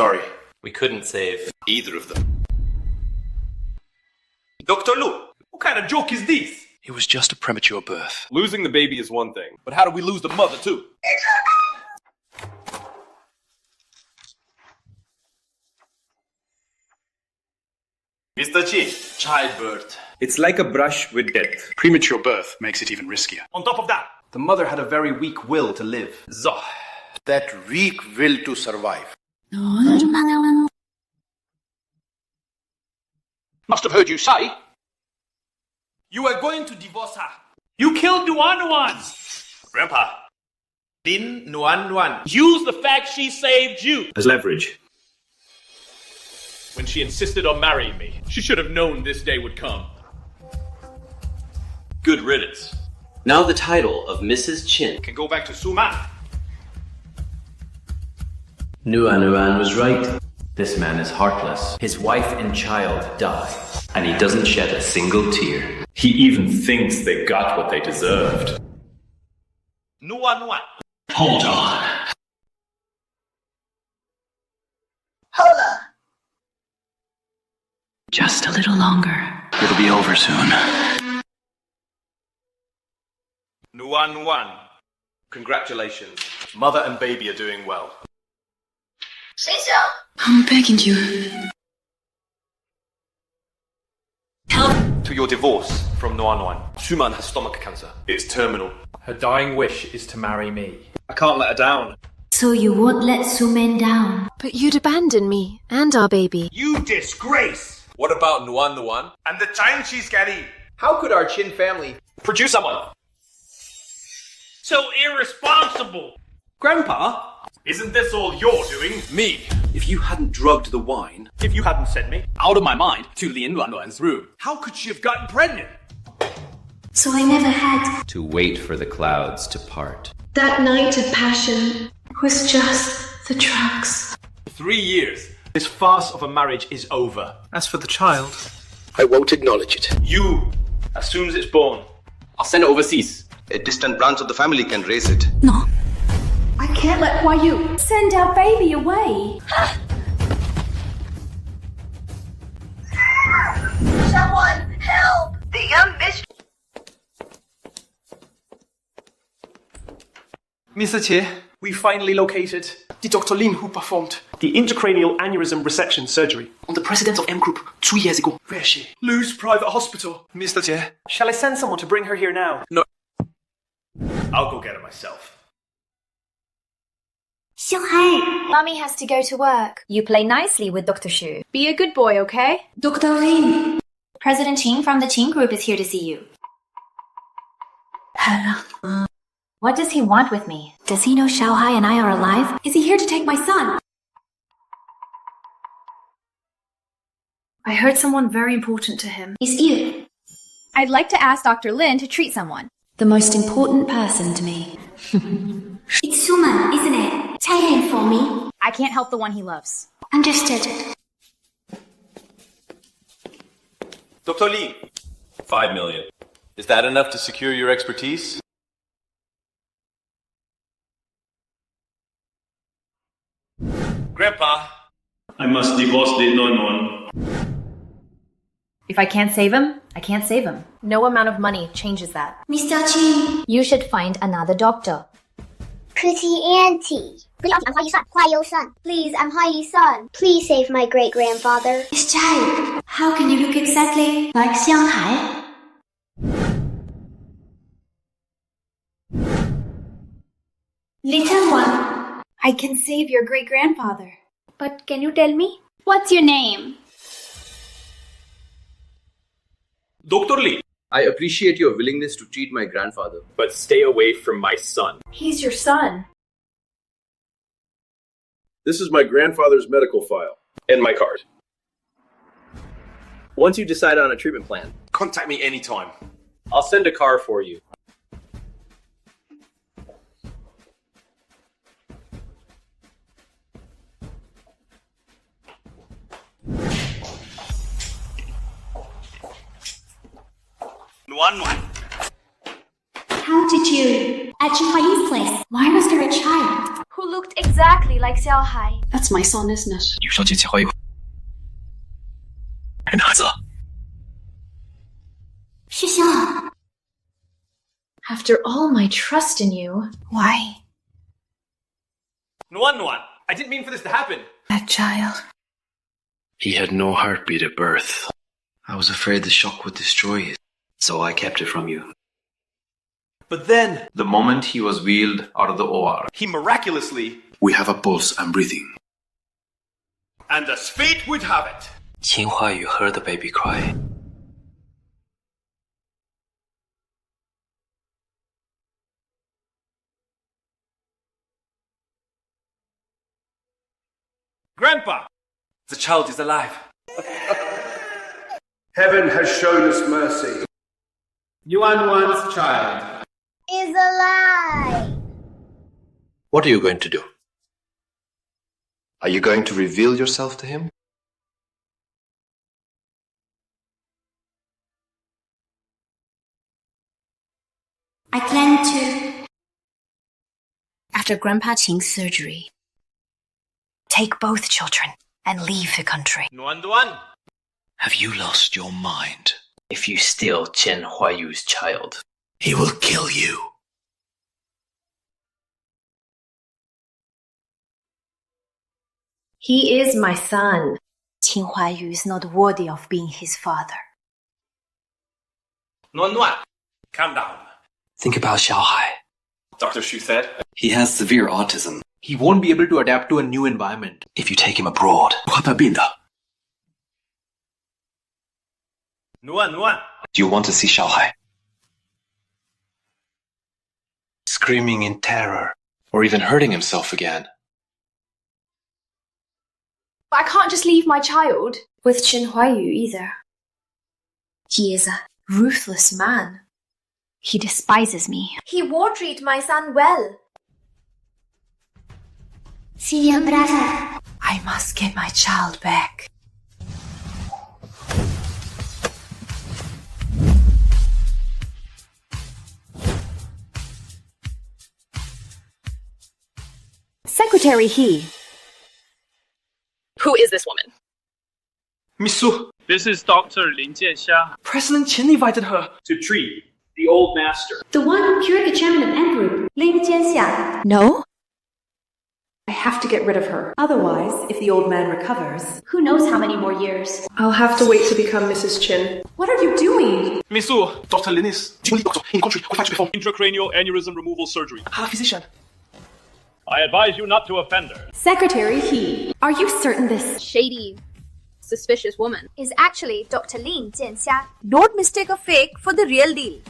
Sorry, we couldn't save either of them. Dr. Lu, what kind of joke is this? It was just a premature birth. Losing the baby is one thing, but how do we lose the mother too? Mr. Qin, childbirth. It's like a brush with death. Premature birth makes it even riskier. On top of that, The mother had a very weak will to live. That weak will to survive. Must have heard you say. you are going to divorce her. You killed NuanNuan. Grandpa, Lin NuanNuan. Use the fact she saved you. As leverage. When she insisted on marrying me, she should have known this day would come. Good riddance. Now the title of Mrs. Qin. Can go back to Suma. NuanNuan was right. This man is heartless. His wife and child die, and he doesn't shed a single tear. He even thinks they got what they deserved. NuanNuan. Hold on. Hola. Just a little longer. It'll be over soon. NuanNuan. Congratulations. Mother and baby are doing well. Say so. I'm begging you. To your divorce from NuanNuan. Suman has stomach cancer. It's terminal. Her dying wish is to marry me. I can't let her down. So you won't let Sumen down? But you'd abandon me and our baby. You disgrace! What about NuanNuan? And the time she's getting. How could our Qin family Produce someone. So irresponsible. Grandpa? Isn't this all you're doing? Me. If you hadn't drugged the wine If you hadn't sent me, out of my mind to Lin NuanNuan's room, how could she have gotten pregnant? So I never had. To wait for the clouds to part. That night of passion was just the drugs. 3 years. This farce of a marriage is over. As for the child, I won't acknowledge it. You, as soon as it's born, I'll send it overseas. A distant branch of the family can raise it. No. I can't let HuaiYu send our baby away. Someone help! The young mistress. Mr. Qie, we finally located the Dr. Lin who performed the intracranial aneurysm resection surgery On the president of M Group 2 years ago. Where is she? Lu's private hospital. Mr. Qie, shall I send someone to bring her here now? No. I'll go get her myself. XiaoHai, Mummy has to go to work. You play nicely with Dr. Xu. Be a good boy, okay? Dr. Lin. President Qin from the Qin Group is here to see you. Hello. What does he want with me? Does he know XiaoHai and I are alive? Is he here to take my son? I heard someone very important to him. He's ill. I'd like to ask Dr. Lin to treat someone. The most important person to me. It's Suman, isn't it? Tell him for me. I can't help the one he loves. Understood. Dr. Li. 5 million. Is that enough to secure your expertise? Grandpa. I must divorce the NuanNuan. If I can't save him, I can't save him. No amount of money changes that. Mr. Qin. You should find another doctor. Pretty auntie. Please, I'm HuaiYu's son. HuaiYu's son. Please, I'm HuaiYu's son. Please save my great-grandfather. This child. How can you look exactly like XiaoHai? Little one. I can save your great-grandfather. But can you tell me? What's your name? Dr. Li. I appreciate your willingness to treat my grandfather. But stay away from my son. He's your son. This is my grandfather's medical file. And my card. Once you decide on a treatment plan, Contact me anytime. I'll send a car for you. NuanNuan. How did you? At HuaiYu's place. Why was there a child? Who looked exactly exactly like XiaoHai. That's my son, isn't it? 有小姐姐怀有人的孩子。是香儿。 After all my trust in you, Why? NuanNuan, I didn't mean for this to happen. That child. He had no heartbeat at birth. I was afraid the shock would destroy it, so I kept it from you. But then, The moment he was wheeled out of the OR, he miraculously, We have a pulse and breathing. and as fate would have it, Qin HuaiYu heard the baby cry. Grandpa, the child is alive. Heaven has shown us mercy. NuanNuan's child. Is alive. What are you going to do? Are you going to reveal yourself to him? I plan to. After Grandpa Qing's surgery, take both children and leave the country. NuanNuan, Have you lost your mind? If you steal Qin HuaiYu's child, he will kill you. He is my son. Qin HuaiYu is not worthy of being his father. NuanNuan, calm down. Think about XiaoHai. Dr. Xu said. He has severe autism. He won't be able to adapt to a new environment. If you take him abroad, NuanNuan, do you want to see XiaoHai? Screaming in terror, or even hurting himself again. I can't just leave my child with Qin HuaiYu either. He is a ruthless man. He despises me. He won't treat my son well. Senior brother. I must get my child back. Secretary He. Who is this woman? Miss Su, This is Dr. Lin JianXia. President Qin invited her To treat the old master. The one curator chairman of Qin Group, Lin JianXia. No? I have to get rid of her. Otherwise, if the old man recovers, Who knows how many more years? I'll have to wait to become Mrs. Qin. what are you doing? Miss Su, Dr. Lin is the only doctor in the country who fights to perform Intracranial aneurysm removal surgery. a physician. I advise you not to offend her. Secretary He. Are you certain this Shady, suspicious woman. Is actually Dr. Lin JianXia. Don't mistake a fake for the real deal.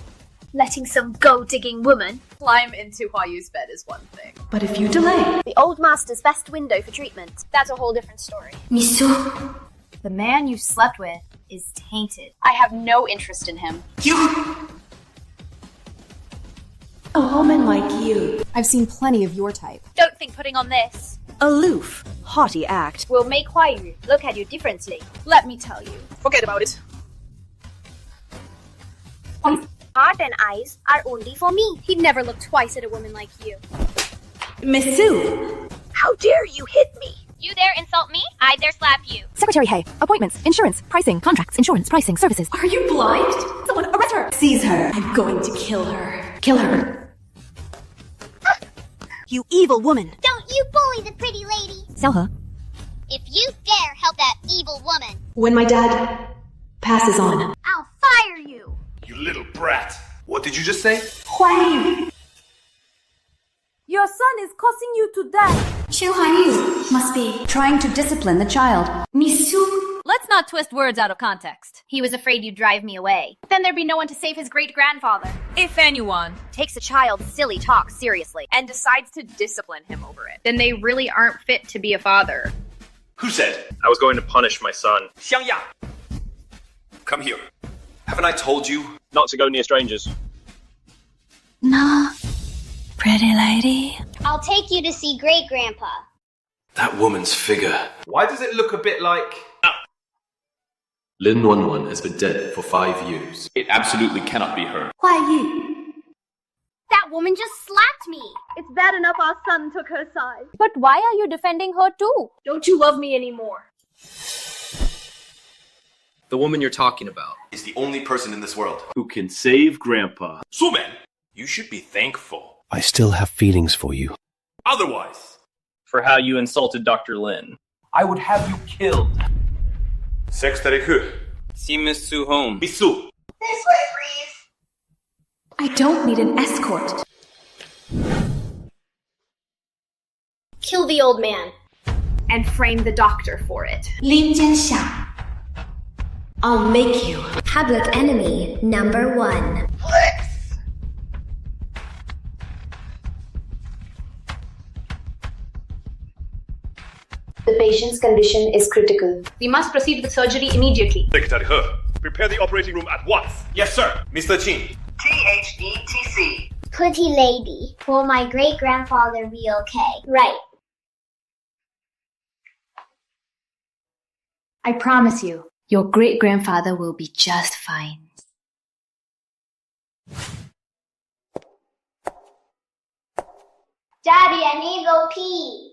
Letting some gold-digging woman. Climb into HuaiYu's bed is one thing. But if you delay, The old master's best window for treatment. That's a whole different story. Misu. the man you slept with is tainted. I have no interest in him. A woman like you. I've seen plenty of your type. Don't think putting on this Aloof, haughty act. will make HuaiYu look at you differently. Let me tell you. Forget about it. Heart and eyes are only for me. He'd never look twice at a woman like you. Miss Su. How dare you hit me? You dare insult me? I dare slap you. Secretary Hay. Appointments, insurance, pricing, contracts, insurance, pricing, services. Are you blind? Someone arrest her. Seize her. I'm going to kill her. Kill her. You evil woman. Don't you bully the pretty lady. XiaoHai. If you dare help that evil woman, When my dad passes on. I'll fire you. You little brat. What did you just say? HuaiYu. Your son is causing you to die. XiaoHai must be Trying to discipline the child. Misu. Let's not twist words out of context. He was afraid you'd drive me away. Then there'd be no one to save his great-grandfather. If anyone Takes a child's silly talk seriously. and decides to discipline him over it, then they really aren't fit to be a father. Who said? I was going to punish my son. XiaoYang. Come here. Haven't I told you? Not to go near strangers. No. Pretty lady. I'll take you to see great-grandpa. That woman's figure. Why does it look a bit like... Lin NuanNuan has been dead for 5 years. It absolutely cannot be her. HuaiYu. That woman just slapped me. It's bad enough our son took her side. But why are you defending her too? Don't you love me anymore? The woman you're talking about Is the only person in this world. Who can save Grandpa? Suman, you should be thankful. I still have feelings for you. Otherwise, for how you insulted Dr. Lin. I would have you killed. Secretary Hu. See Miss Su home. Bisu. This way, please. I don't need an escort. Kill the old man. And frame the doctor for it. Lin JianXia. I'll make you. Public enemy number 1. The patient's condition is critical. We must proceed with surgery immediately. Secretary He, prepare the operating room at once. Yes, sir. Mr. Qin. THETC. Pretty lady. Will my great-grandfather be okay? Right. I promise you, your great-grandfather will be just fine. Daddy, I need to go pee.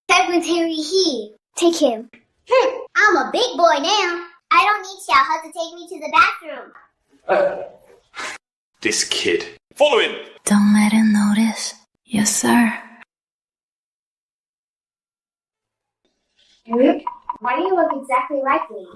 Secretary He. Take him. I'm a big boy now. I don't need XiaoHai to take me to the bathroom. This kid. Follow him. Don't let him notice. Yes, sir. Eric, why do you look exactly like me?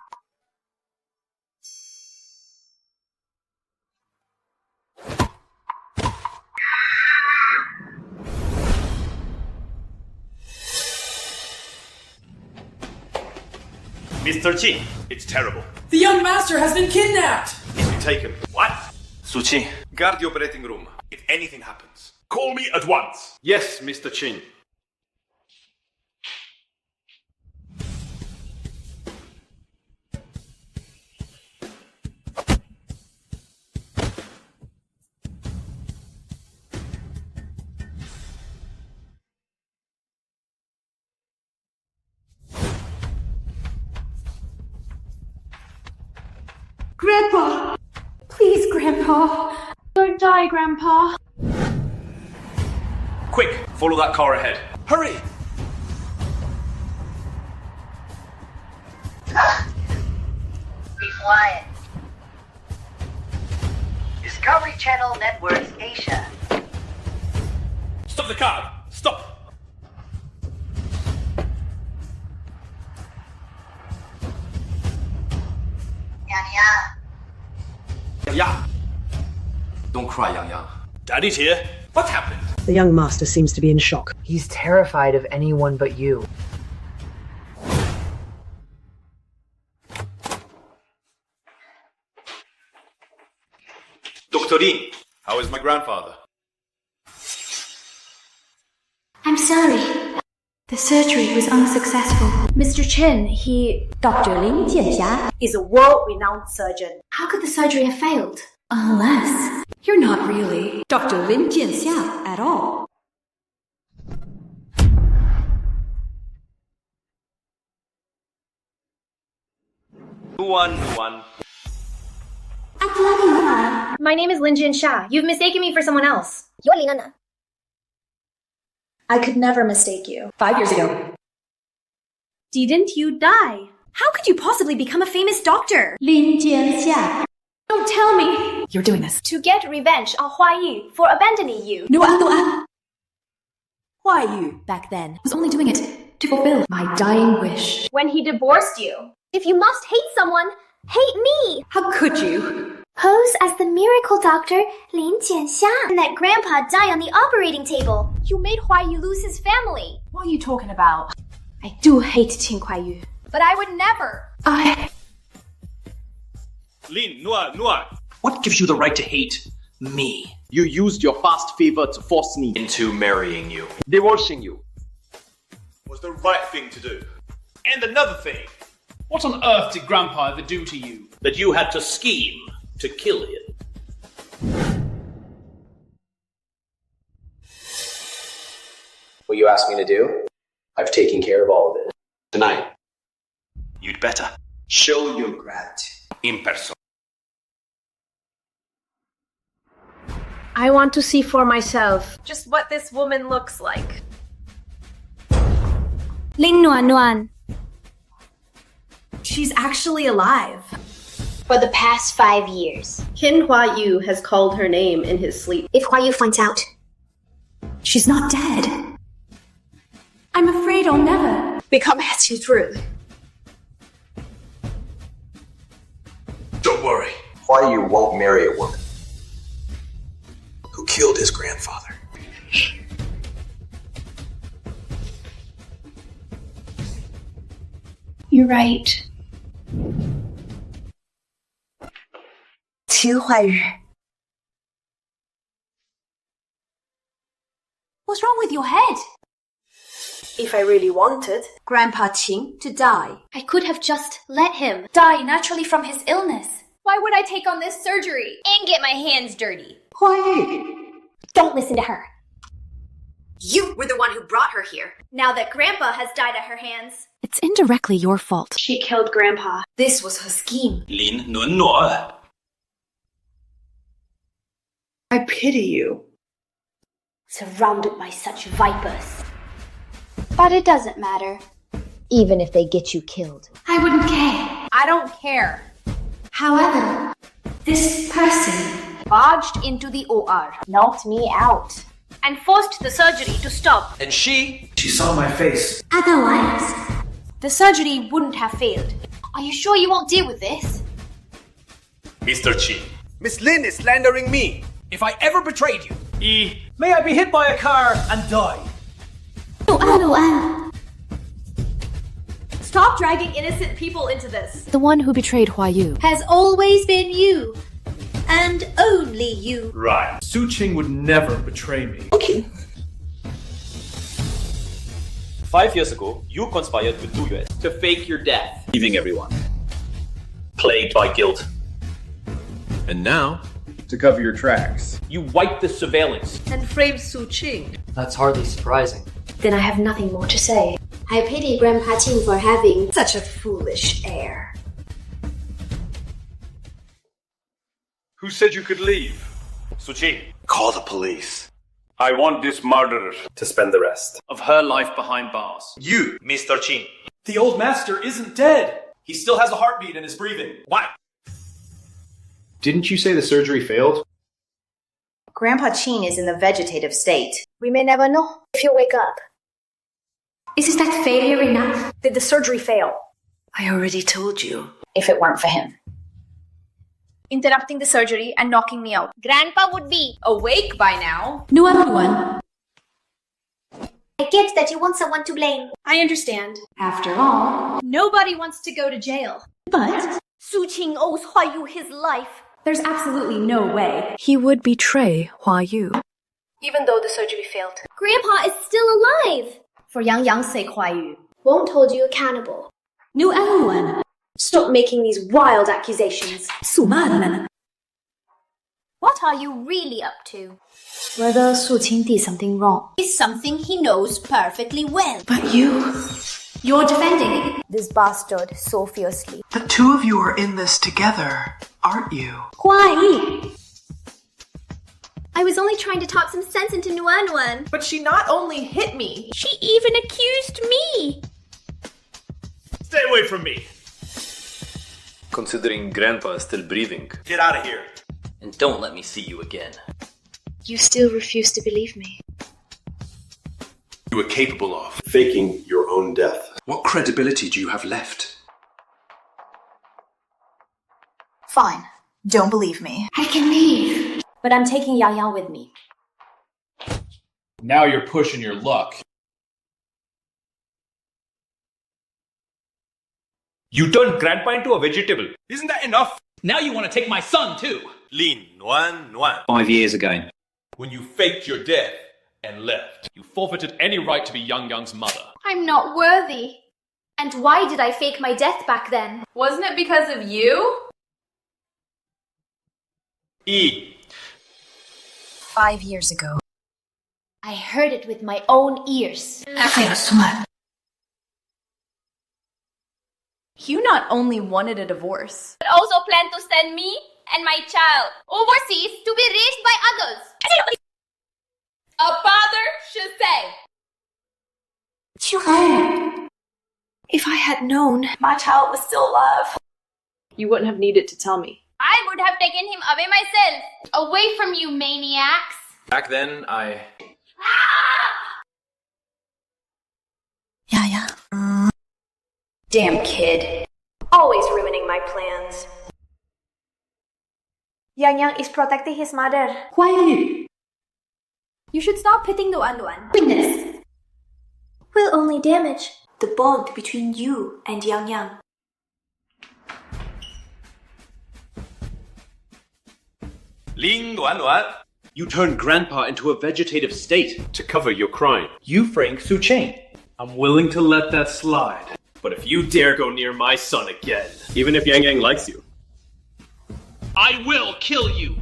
Mr. Qin, it's terrible. The young master has been kidnapped! He's been taken. What? Suchi, guard the operating room. If anything happens, call me at once. Yes, Mr. Qin. Grandpa! Please, Grandpa. Don't die, Grandpa. Quick, follow that car ahead. Hurry! Be quiet. Discovery Channel Networks Asia. Stop the car! Stop! YangYang. Yeah. Don't cry, YangYang. Daddy's here. What happened? The young master seems to be in shock. He's terrified of anyone but you. Dr. Lin, how is my grandfather? I'm sorry. The surgery was unsuccessful. Mr. Chen, Dr. Lin JianXia is a world-renowned surgeon. How could the surgery have failed? Unless you're not really Dr. Lin JianXia at all. Lu NuanNuan. My name is Lin JianXia. You've mistaken me for someone else. You're Lin NuanNuan. I could never mistake you. 5 years ago. Didn't you die? How could you possibly become a famous doctor? Lin JianXia. Don't tell me. You're doing this. To get revenge on HuaiYu for abandoning you. NuanNuan. HuaiYu, back then, was only doing it to fulfill my dying wish. When he divorced you. If you must hate someone, hate me! How could you? Pose as the miracle doctor, Lin JianXia, and let Grandpa die on the operating table. You made HuaiYu lose his family. What are you talking about? I do hate Qin HuaiYu. But I would never. Lin NuanNuan. What gives you the right to hate me? You used your past favor to force me Into marrying you. divorcing you. Was the right thing to do. And another thing. What on earth did Grandpa ever do to you? That you had to scheme to kill him. What you asked me to do, I've taken care of all of it. Tonight. You'd better. Show your gratitude. In person. I want to see for myself. Just what this woman looks like. Lin NuanNuan. She's actually alive. For the past 5 years. Qin HuaiYu has called her name in his sleep. If HuaiYu finds out, She's not dead. I'm afraid I'll never become Hetty through. Don't worry. HuaiYu won't marry a woman who killed his grandfather. You're right. Qin HuaiYu. What's wrong with your head? If I really wanted Grandpa Qin to die, I could have just let him die naturally from his illness. Why would I take on this surgery and get my hands dirty? Don't listen to her. you were the one who brought her here. Now that Grandpa has died at her hands. It's indirectly your fault. She killed Grandpa. This was her scheme. Lin NuanNuan. I pity you. Surrounded by such vipers. But it doesn't matter. Even if they get you killed. I wouldn't care. I don't care. However, this person Barged into the OR. Knocked me out. And forced the surgery to stop. And she saw my face. otherwise. The surgery wouldn't have failed. Are you sure you won't deal with this? Mr. Qin. Miss Lin is slandering me. If I ever betrayed you, May I be hit by a car and die? Lu Yuan. Stop dragging innocent people into this. The one who betrayed HuaiYu Has always been you. And only you. Right. Su Qing would never betray me. Okay. 5 years ago, you conspired with Lu Yuan to fake your death. leaving everyone plagued by guilt. And now, To cover your tracks. You wiped the surveillance. And framed Su Qing. That's hardly surprising. Then I have nothing more to say. I pity Grandpa Qin for having Such a foolish heir. Who said you could leave? Su Qing. Call the police. I want this murderer To spend the rest. Of her life behind bars. You, Mr. Qin. The old master isn't dead. He still has a heartbeat and is breathing. What? Didn't you say the surgery failed? Grandpa Qin is in the vegetative state. We may never know if you wake up. Isn't that failure enough? Did the surgery fail? I already told you. If it weren't for him. Interrupting the surgery and knocking me out. Grandpa would be. Awake by now. Lu Yuan. I get that you want someone to blame. I understand. After all. Nobody wants to go to jail. But Su Qing owes HuaiYu his life. there's absolutely no way. He would betray HuaiYu. Even though the surgery failed. Grandpa is still alive. For YangYang's sake, HuaiYu. Won't hold you accountable. Lu Yuan. Stop making these wild accusations. Suman. What are you really up to? Whether Su Qing did something wrong. Is something he knows perfectly well. But you're defending This bastard so fiercely. The two of you are in this together, aren't you? Why? I was only trying to talk some sense into NuanNuan. But she not only hit me, She even accused me. Stay away from me. Considering Grandpa is still breathing. Get out of here. And don't let me see you again. you still refuse to believe me. You were capable of. Faking your own death. What credibility do you have left? Fine. Don't believe me. I can leave. But I'm taking YangYang with me. Now you're pushing your luck. You turned Grandpa into a vegetable. Isn't that enough? Now you want to take my son too. Lin NuanNuan. 5 years ago. When you faked your death and left, you forfeited any right to be YangYang's mother. I'm not worthy. And why did I fake my death back then? Wasn't it because of you? 5 years ago. I heard it with my own ears. You not only wanted a divorce, But also plan to send me and my child overseas to be raised by others. A father should say. XiaoHai. If I had known my child was still alive, You wouldn't have needed to tell me. I would have taken him away myself. Away from you, maniacs. Back then, Yeah. Damn kid. Always ruining my plans. YangYang is protecting his mother. HuaiYu. You should stop pitting the NuanNuan. Witness will only damage the bond between you and YangYang. Lin NuanNuan. You turned Grandpa into a vegetative state to cover your crime. You framed Su Qian. I'm willing to let that slide. But if you dare go near my son again, Even if YangYang likes you. I will kill you.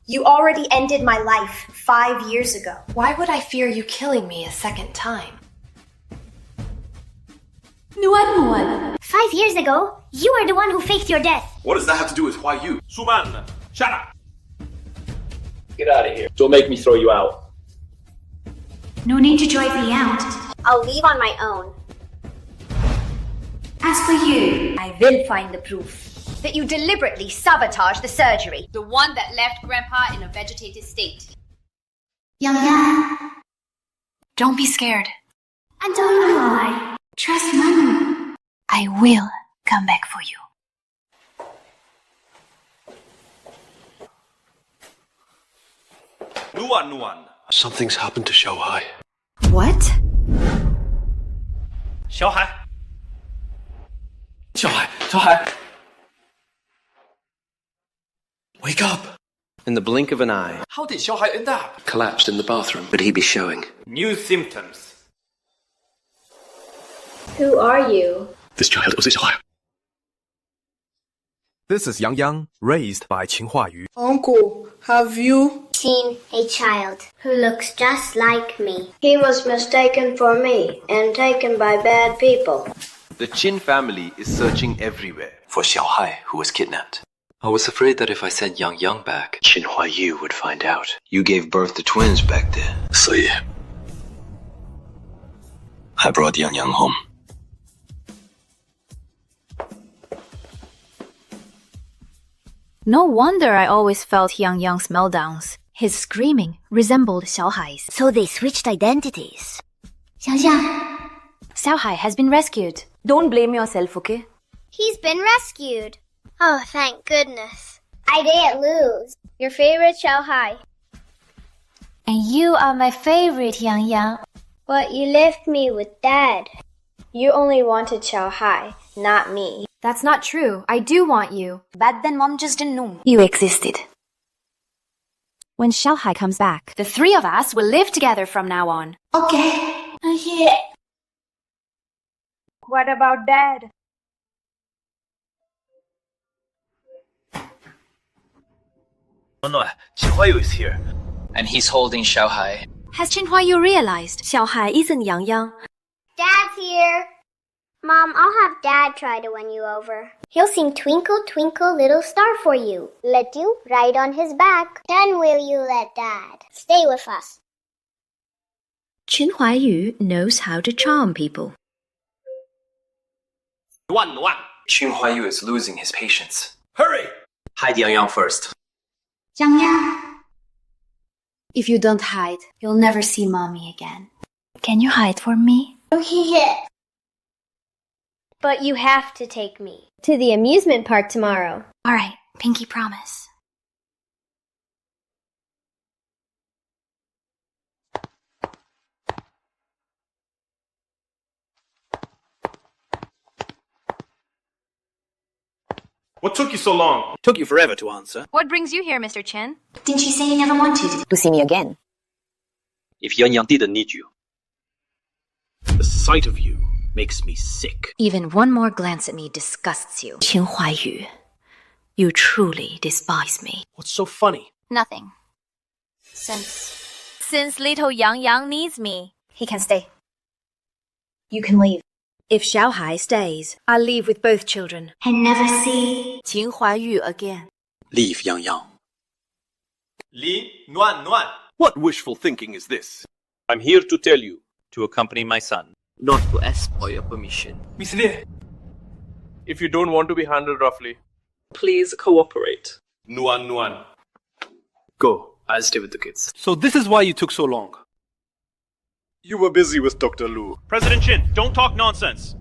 You already ended my life 5 years ago. Why would I fear you killing me a second time? NuanNuan. 5 years ago, you were the one who faked your death. What does that have to do with HuaiYu? Suman, shut up. Get out of here. Don't make me throw you out. No need to drive me out. I'll leave on my own. As for you, I will find the proof that you deliberately sabotaged the surgery. The one that left Grandpa in a vegetative state. YangYang, Don't be scared. and don't lie. Trust Mama. I will come back for you. NuanNuan. Something's happened to XiaoHai. What? XiaoHai. XiaoHai. Wake up! In the blink of an eye, How did XiaoHai end up? collapsed in the bathroom. Would he be showing? New symptoms. Who are you? This child was XiaoHai. This is YangYang, raised by Qin HuaiYu. Uncle, have you Seen a child who looks just like me. He was mistaken for me and taken by bad people. The Qin family is searching everywhere For XiaoHai, who was kidnapped. I was afraid that if I sent YangYang back, Qin HuaiYu would find out. You gave birth to twins back then. So yeah. I brought YangYang home. No wonder I always felt YangYang's meltdowns. His screaming resembled XiaoHai's. So they switched identities. XiaoXia. XiaoHai has been rescued. Don't blame yourself, okay? He's been rescued. Oh, thank goodness. I didn't lose. Your favorite XiaoHai. And you are my favorite, YangYang. But you left me with Dad. You only wanted XiaoHai, not me. That's not true. I do want you. Back then, Mom just didn't know. You existed. When XiaoHai comes back, the three of us will live together from now on. Okay. Yeah. What about Dad? NuanNuan, XiaoHai is here. And he's holding XiaoHai. Has Qin HuaiYu realized? XiaoHai isn't YangYang. Dad's here. Mom, I'll have Dad try to win you over. He'll sing Twinkle, Twinkle, Little Star for you. Let you ride on his back. Then will you let Dad stay with us? Qin HuaiYu knows how to charm people. NuanNuan. Qin HuaiYu is losing his patience. Hurry. Hide YangYang first. YangYang. If you don't hide, you'll never see Mommy again. Can you hide for me? Yeah. But you have to take me to the amusement park tomorrow. All right, pinky promise. What took you so long? Took you forever to answer. What brings you here, Mr. Qin? Didn't you say you never wanted To see me again. If YangYang didn't need you, the sight of you makes me sick. Even one more glance at me disgusts you. Qin HuaiYu, you truly despise me. What's so funny? Nothing. Since little YangYang needs me. He can stay. You can leave. If XiaoHai stays, I'll leave with both children. and never see? Qin HuaiYu again. Leave YangYang. Lin NuanNuan. What wishful thinking is this? I'm here to tell you to accompany my son. Not to ask for your permission. Miss Lee, if you don't want to be handled roughly, Please cooperate. NuanNuan. Go. I'll stay with the kids. So this is why you took so long. You were busy with Dr. Lu. President Qin, don't talk nonsense.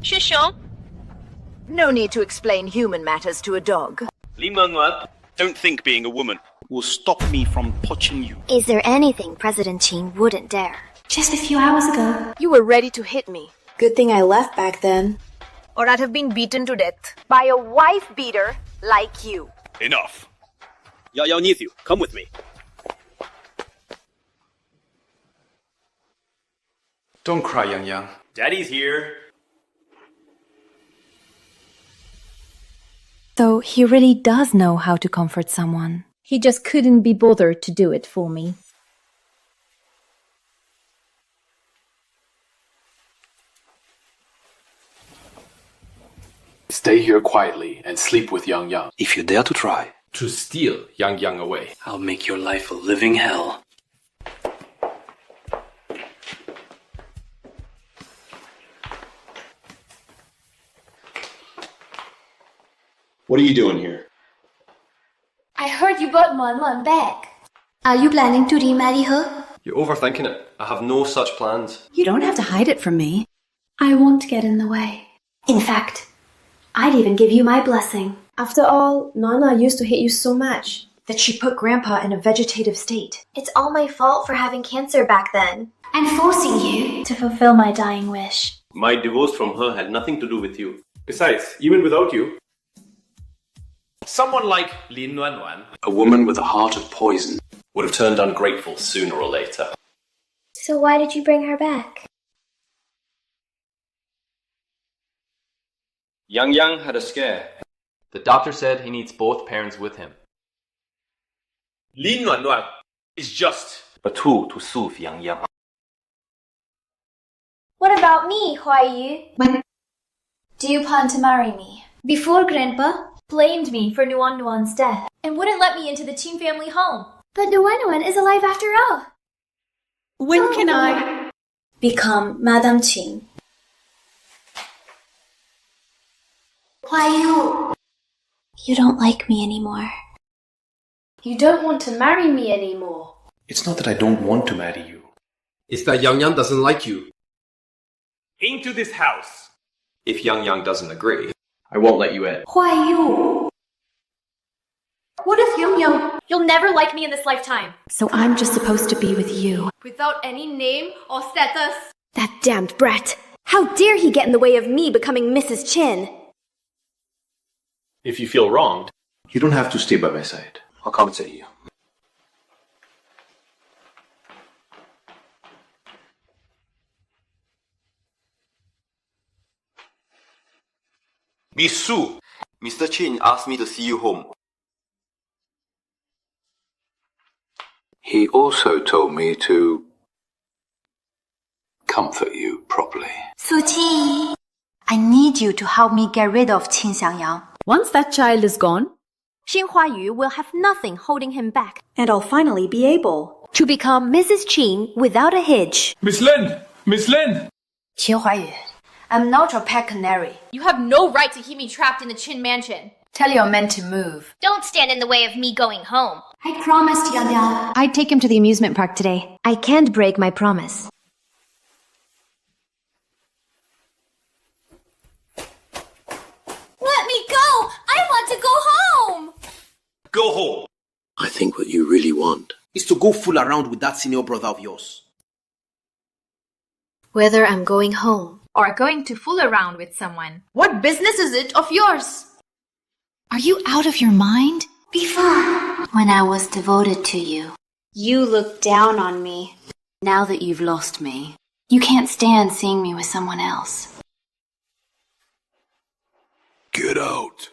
No need to explain human matters to a dog. Lin NuanNuan, don't think being a woman will stop me from touching you. Is there anything President Qin wouldn't dare? Just a few hours ago. You were ready to hit me. Good thing I left back then. Or I'd have been beaten to death. By a wife beater like you. Enough. Yao needs you. Come with me. Don't cry, YangYang. Daddy's here. So he really does know how to comfort someone. He just couldn't be bothered to do it for me. Stay here quietly and sleep with YangYang. If you dare to try, To steal YangYang away. I'll make your life a living hell. What are you doing here? I heard you brought NuanNuan back. Are you planning to remarry her? You're overthinking it. I have no such plans. You don't have to hide it from me. I won't get in the way. In fact, I'd even give you my blessing. After all, Nana used to hate you so much that she put Grandpa in a vegetative state. It's all my fault for having cancer back then. And forcing you to fulfill my dying wish. My divorce from her had nothing to do with you. Besides, even without you, someone like Lin NuanNuan A woman with a heart of poison would have turned ungrateful sooner or later. So why did you bring her back? YangYang had a scare. The doctor said he needs both parents with him. Lin NuanNuan is just A tool to soothe YangYang. What about me, HuaiYu? When Do you plan to marry me? Before Grandpa blamed me for NuanNuan's death and wouldn't let me into the Qin family home. But NuanNuan is alive after all. When can I become Madame Qin? HuaiYu, you don't like me anymore. You don't want to marry me anymore. It's not that I don't want to marry you. It's that YangYang doesn't like you. into this house. If YangYang doesn't agree, I won't let you in. HuaiYu. What if YangYang? You'll never like me in this lifetime. So I'm just supposed to be with you. Without any name or status. That damned brat! How dare he get in the way of me becoming Mrs. Qin? If you feel wronged, you don't have to stay by my side. I'll compensate you. Miss Su. Mr. Qin asked me to see you home. He also told me to comfort you properly. Suqi, I need you to help me get rid of Qin XiaoHai. Once that child is gone, Qin HuaiYu will have nothing holding him back. And I'll finally be able To become Mrs. Qin without a hitch. Miss Lin! Miss Lin! Qin HuaiYu, I'm not your pet canary. You have no right to keep me trapped in the Qin mansion. Tell your men to move. Don't stand in the way of me going home. I promised YangYang. I'd take him to the amusement park today. I can't break my promise. Let me go! I want to go home! Go home. I think what you really want Is to go fool around with that senior brother of yours. Whether I'm going home or going to fool around with someone, what business is it of yours? Are you out of your mind? Before, when I was devoted to you, you looked down on me. Now that you've lost me, you can't stand seeing me with someone else. Get out.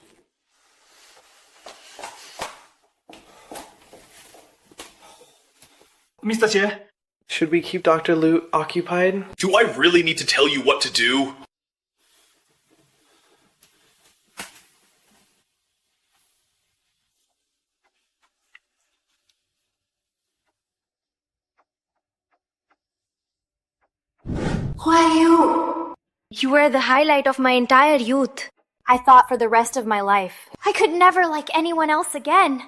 Mr. Jie, should we keep Dr. Lu occupied? Do I really need to tell you what to do? HuaiYu! You were the highlight of my entire youth. I thought for the rest of my life, I could never like anyone else again.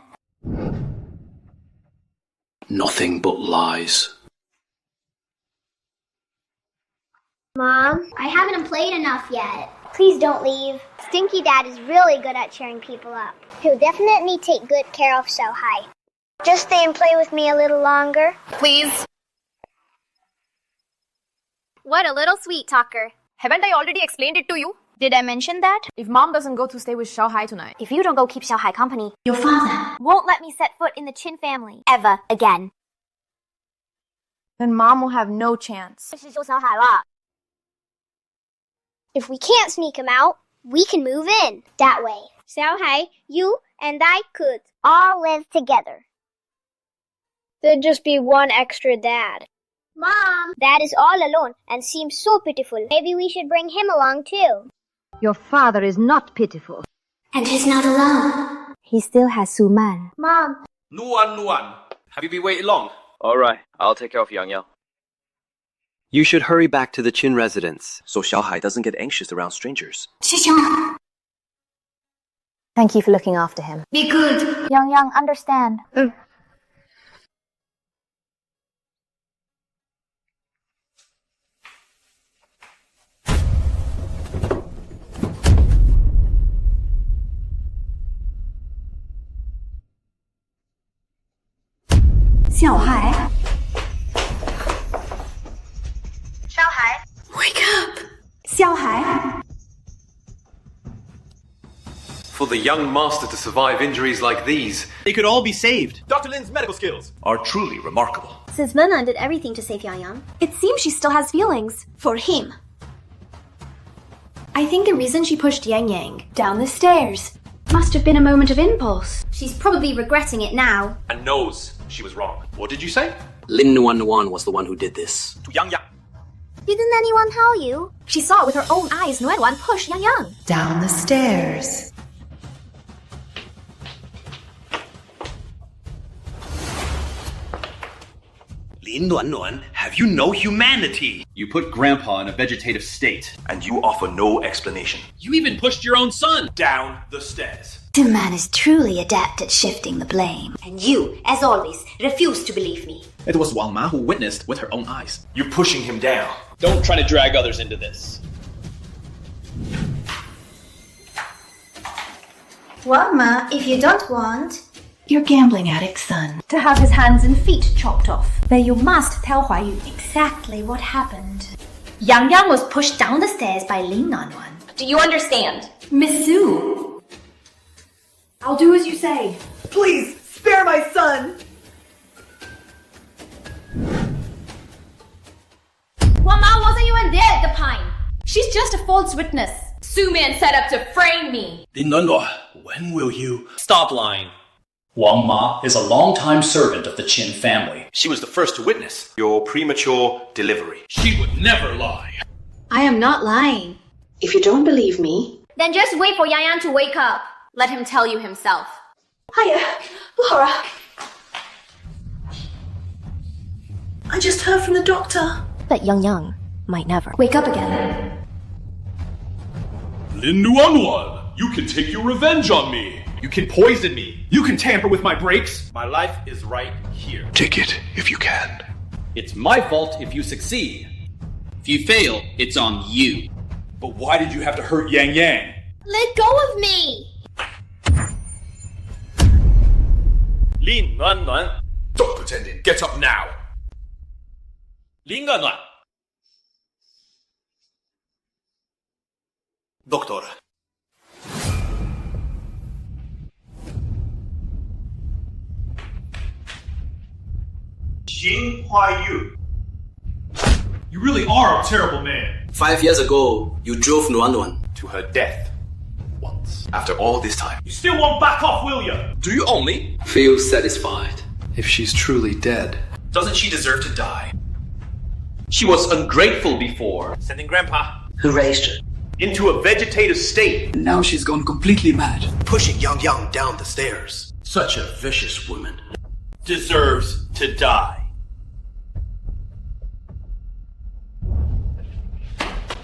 Nothing but lies. Mom, I haven't played enough yet. Please don't leave. Stinky Dad is really good at cheering people up. He'll definitely take good care of XiaoHai. Just stay and play with me a little longer. Please. What a little sweet talker. Haven't I already explained it to you? Did I mention that? If Mom doesn't go to stay with XiaoHai tonight, If you don't go keep XiaoHai company, Your father. won't let me set foot in the Qin family ever again. then Mom will have no chance. If we can't sneak him out, we can move in. That way, XiaoHai, you and I could all live together. There'd just be one extra dad. Mom! Dad is all alone and seems so pitiful. Maybe we should bring him along too. Your father is not pitiful. And he's not alone. He still has Suman. Mom! Lu NuanNuan, have you been waiting long? Alright, I'll take care of YangYang. You should hurry back to the Qin residence, so XiaoHai doesn't get anxious around strangers. Xixiong, Thank you for looking after him. be good. YangYang, understand. XiaoHai, XiaoHai! wake up. XiaoHai. For the young master to survive injuries like these, They could all be saved. Dr. Lin's medical skills are truly remarkable. Since Lin NuanNuan did everything to save YangYang, It seems she still has feelings. For him. I think the reason she pushed YangYang down the stairs must have been a moment of impulse. she's probably regretting it now. And knows she was wrong. What did you say? Lin NuanNuan was the one who did this. To YangYang. Didn't anyone tell you? She saw with her own eyes NuanNuan push YangYang. Down the stairs. Lin NuanNuan, have you no humanity? You put Grandpa in a vegetative state, and you offer no explanation. You even pushed your own son down the stairs. The man is truly adept at shifting the blame. And you, as always, refuse to believe me. It was Wang Ma who witnessed with her own eyes. You're pushing him down. Don't try to drag others into this. Well, Ma, if you don't want Your gambling addict son. to have his hands and feet chopped off, then you must tell HuaiYu exactly what happened. YangYang was pushed down the stairs by Lin NuanNuan. Do you understand? Miss Su, I'll do as you say. Please, spare my son! Mama wasn't even there at the pine. She's just a false witness. Su Man set up to frame me. Lin NuanNuan, when will you stop lying? Wang Ma is a longtime servant of the Qin family. She was the first to witness your premature delivery. She would never lie. I am not lying. If you don't believe me, Then just wait for YangYang to wake up. Let him tell you himself. Hiya, Laura. I just heard from the doctor. But YangYang might never. Wake up again. Lin NuanNuan, you can take your revenge on me. You can poison me. You can tamper with my brakes. My life is right here. Take it if you can. It's my fault if you succeed. If you fail, it's on you. But why did you have to hurt YangYang? Let go of me! Lin NuanNuan, don't pretend it. Get up now. Lin NuanNuan. Doctor. Qin HuaiYu. You really are a terrible man. 5 years ago, you drove NuanNuan To her death. Once. After all this time. You still won't back off, will you? Do you only? Feel satisfied. If she's truly dead. Doesn't she deserve to die? She was ungrateful before. Sending Grandpa who raised her? into a vegetative state. Now she's gone completely mad. Pushing YangYang down the stairs. Such a vicious woman. Deserves to die.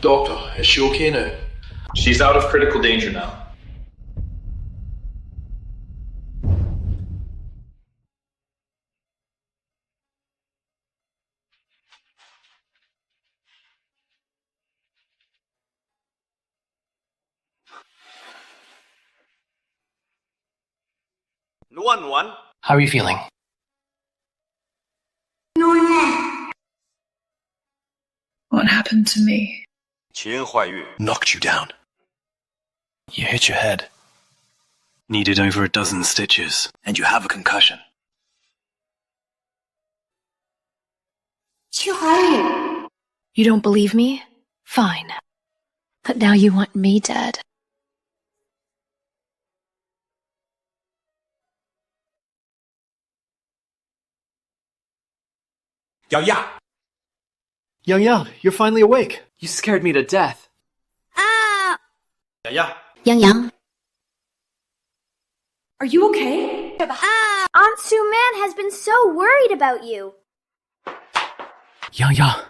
Doctor, is she okay now? She's out of critical danger now. NuanNuan. How are you feeling? What happened to me? Qin HuaiYu knocked you down. You hit your head. Needed over 12 stitches. And you have a concussion. You don't believe me? Fine. But now you want me dead. YangYang. YangYang, you're finally awake. You scared me to death. YangYang. YangYang? Are you okay? Aunt Su Man has been so worried about you. YangYang,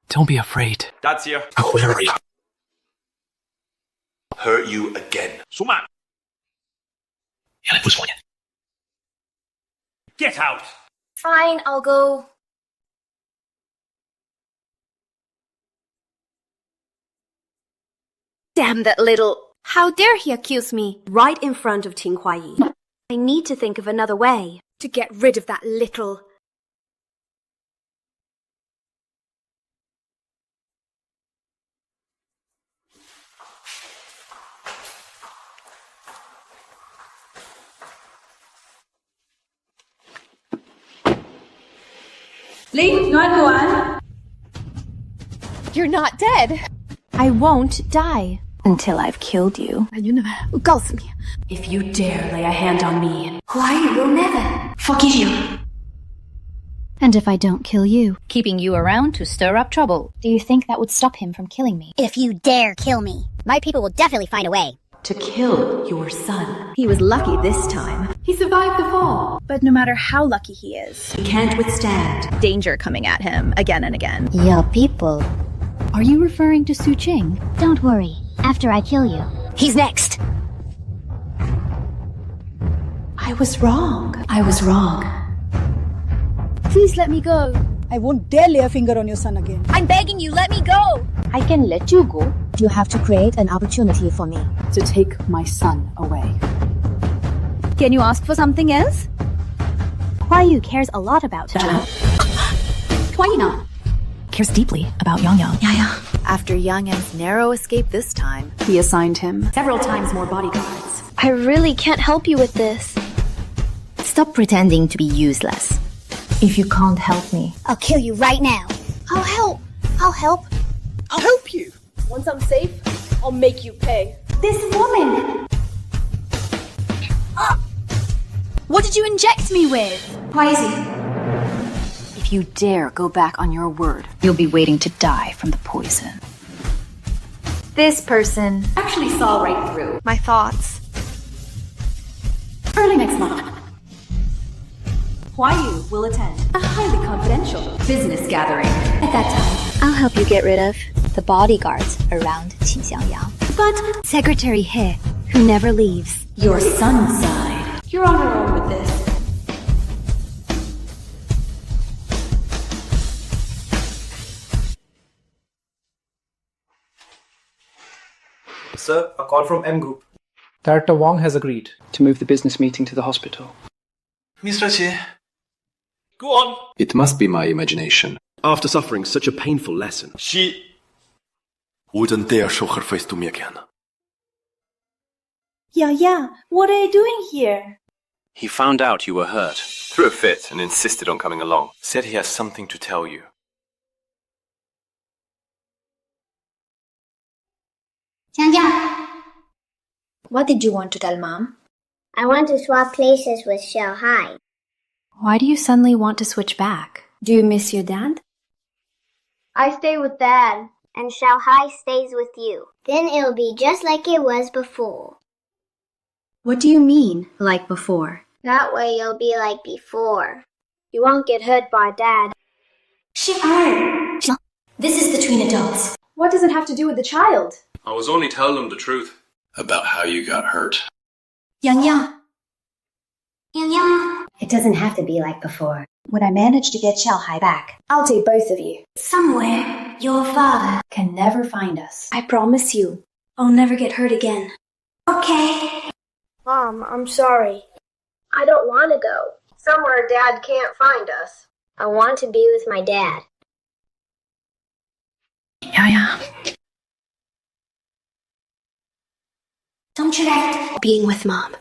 don't be afraid. That's here. Where are you? Hurt you again. Suman. Get out. Fine, I'll go. Damn that little... How dare he accuse me right in front of Qin HuaiYu? I need to think of another way to get rid of that little... Lin NuanNuan. You're not dead. I won't die. Until I've killed you. If you dare lay a hand on me, HuaiYu will never forgive you. And if I don't kill you? Keeping you around to stir up trouble. Do you think that would stop him from killing me? If you dare kill me, my people will definitely find a way. To kill your son. He was lucky this time. He survived the fall. But no matter how lucky he is, He can't withstand danger coming at him again and again. Your people. Are you referring to Su Qing? Don't worry. After I kill you, he's next. I was wrong. I was wrong. Please let me go. I won't dare lay a finger on your son again. I'm begging you, let me go. I can let you go. You have to create an opportunity for me to take my son away. Can you ask for something else? HuaiYu cares a lot about him. HuaiYu Cares deeply about YangYang. Yeah. After YangYang's narrow escape this time, He assigned him several times more bodyguards. I really can't help you with this. Stop pretending to be useless. If you can't help me, I'll kill you right now. I'll help. I'll help. I'll help you. Once I'm safe, I'll make you pay. this woman. What did you inject me with? Why is he? if you dare go back on your word, You'll be waiting to die from the poison. This person Actually saw right through my thoughts. early next month. HuaiYu will attend a highly confidential business gathering at that time. I'll help you get rid of the bodyguards around XiaoHai. But Secretary He, who never leaves. your son's side, you're on your own with this. Sir, a call from M Group. Director Wang has agreed To move the business meeting to the hospital. Mr. Qi. Go on. It must be my imagination. After suffering such a painful lesson, She wouldn't dare show her face to me again. Yeah, what are you doing here? He found out you were hurt, threw a fit, and insisted on coming along. Said he has something to tell you. YangYang, What did you want to tell Mom? I want to swap places with XiaoHai. Why do you suddenly want to switch back? Do you miss your dad? I stay with Dad, and XiaoHai stays with you. Then it'll be just like it was before. What do you mean, like before? That way you'll be like before. You won't get hurt by Dad. This is between adults. What does it have to do with the child? I was only telling them the truth. About how you got hurt. YangYang. YangYang. It doesn't have to be like before. When I manage to get XiaoHai back, I'll take both of you. Somewhere, your father can never find us. I promise you, I'll never get hurt again. Okay. Mom, I'm sorry. I don't want to go. Somewhere Dad can't find us. I want to be with my dad. Yeah. Don't you like being with Mom?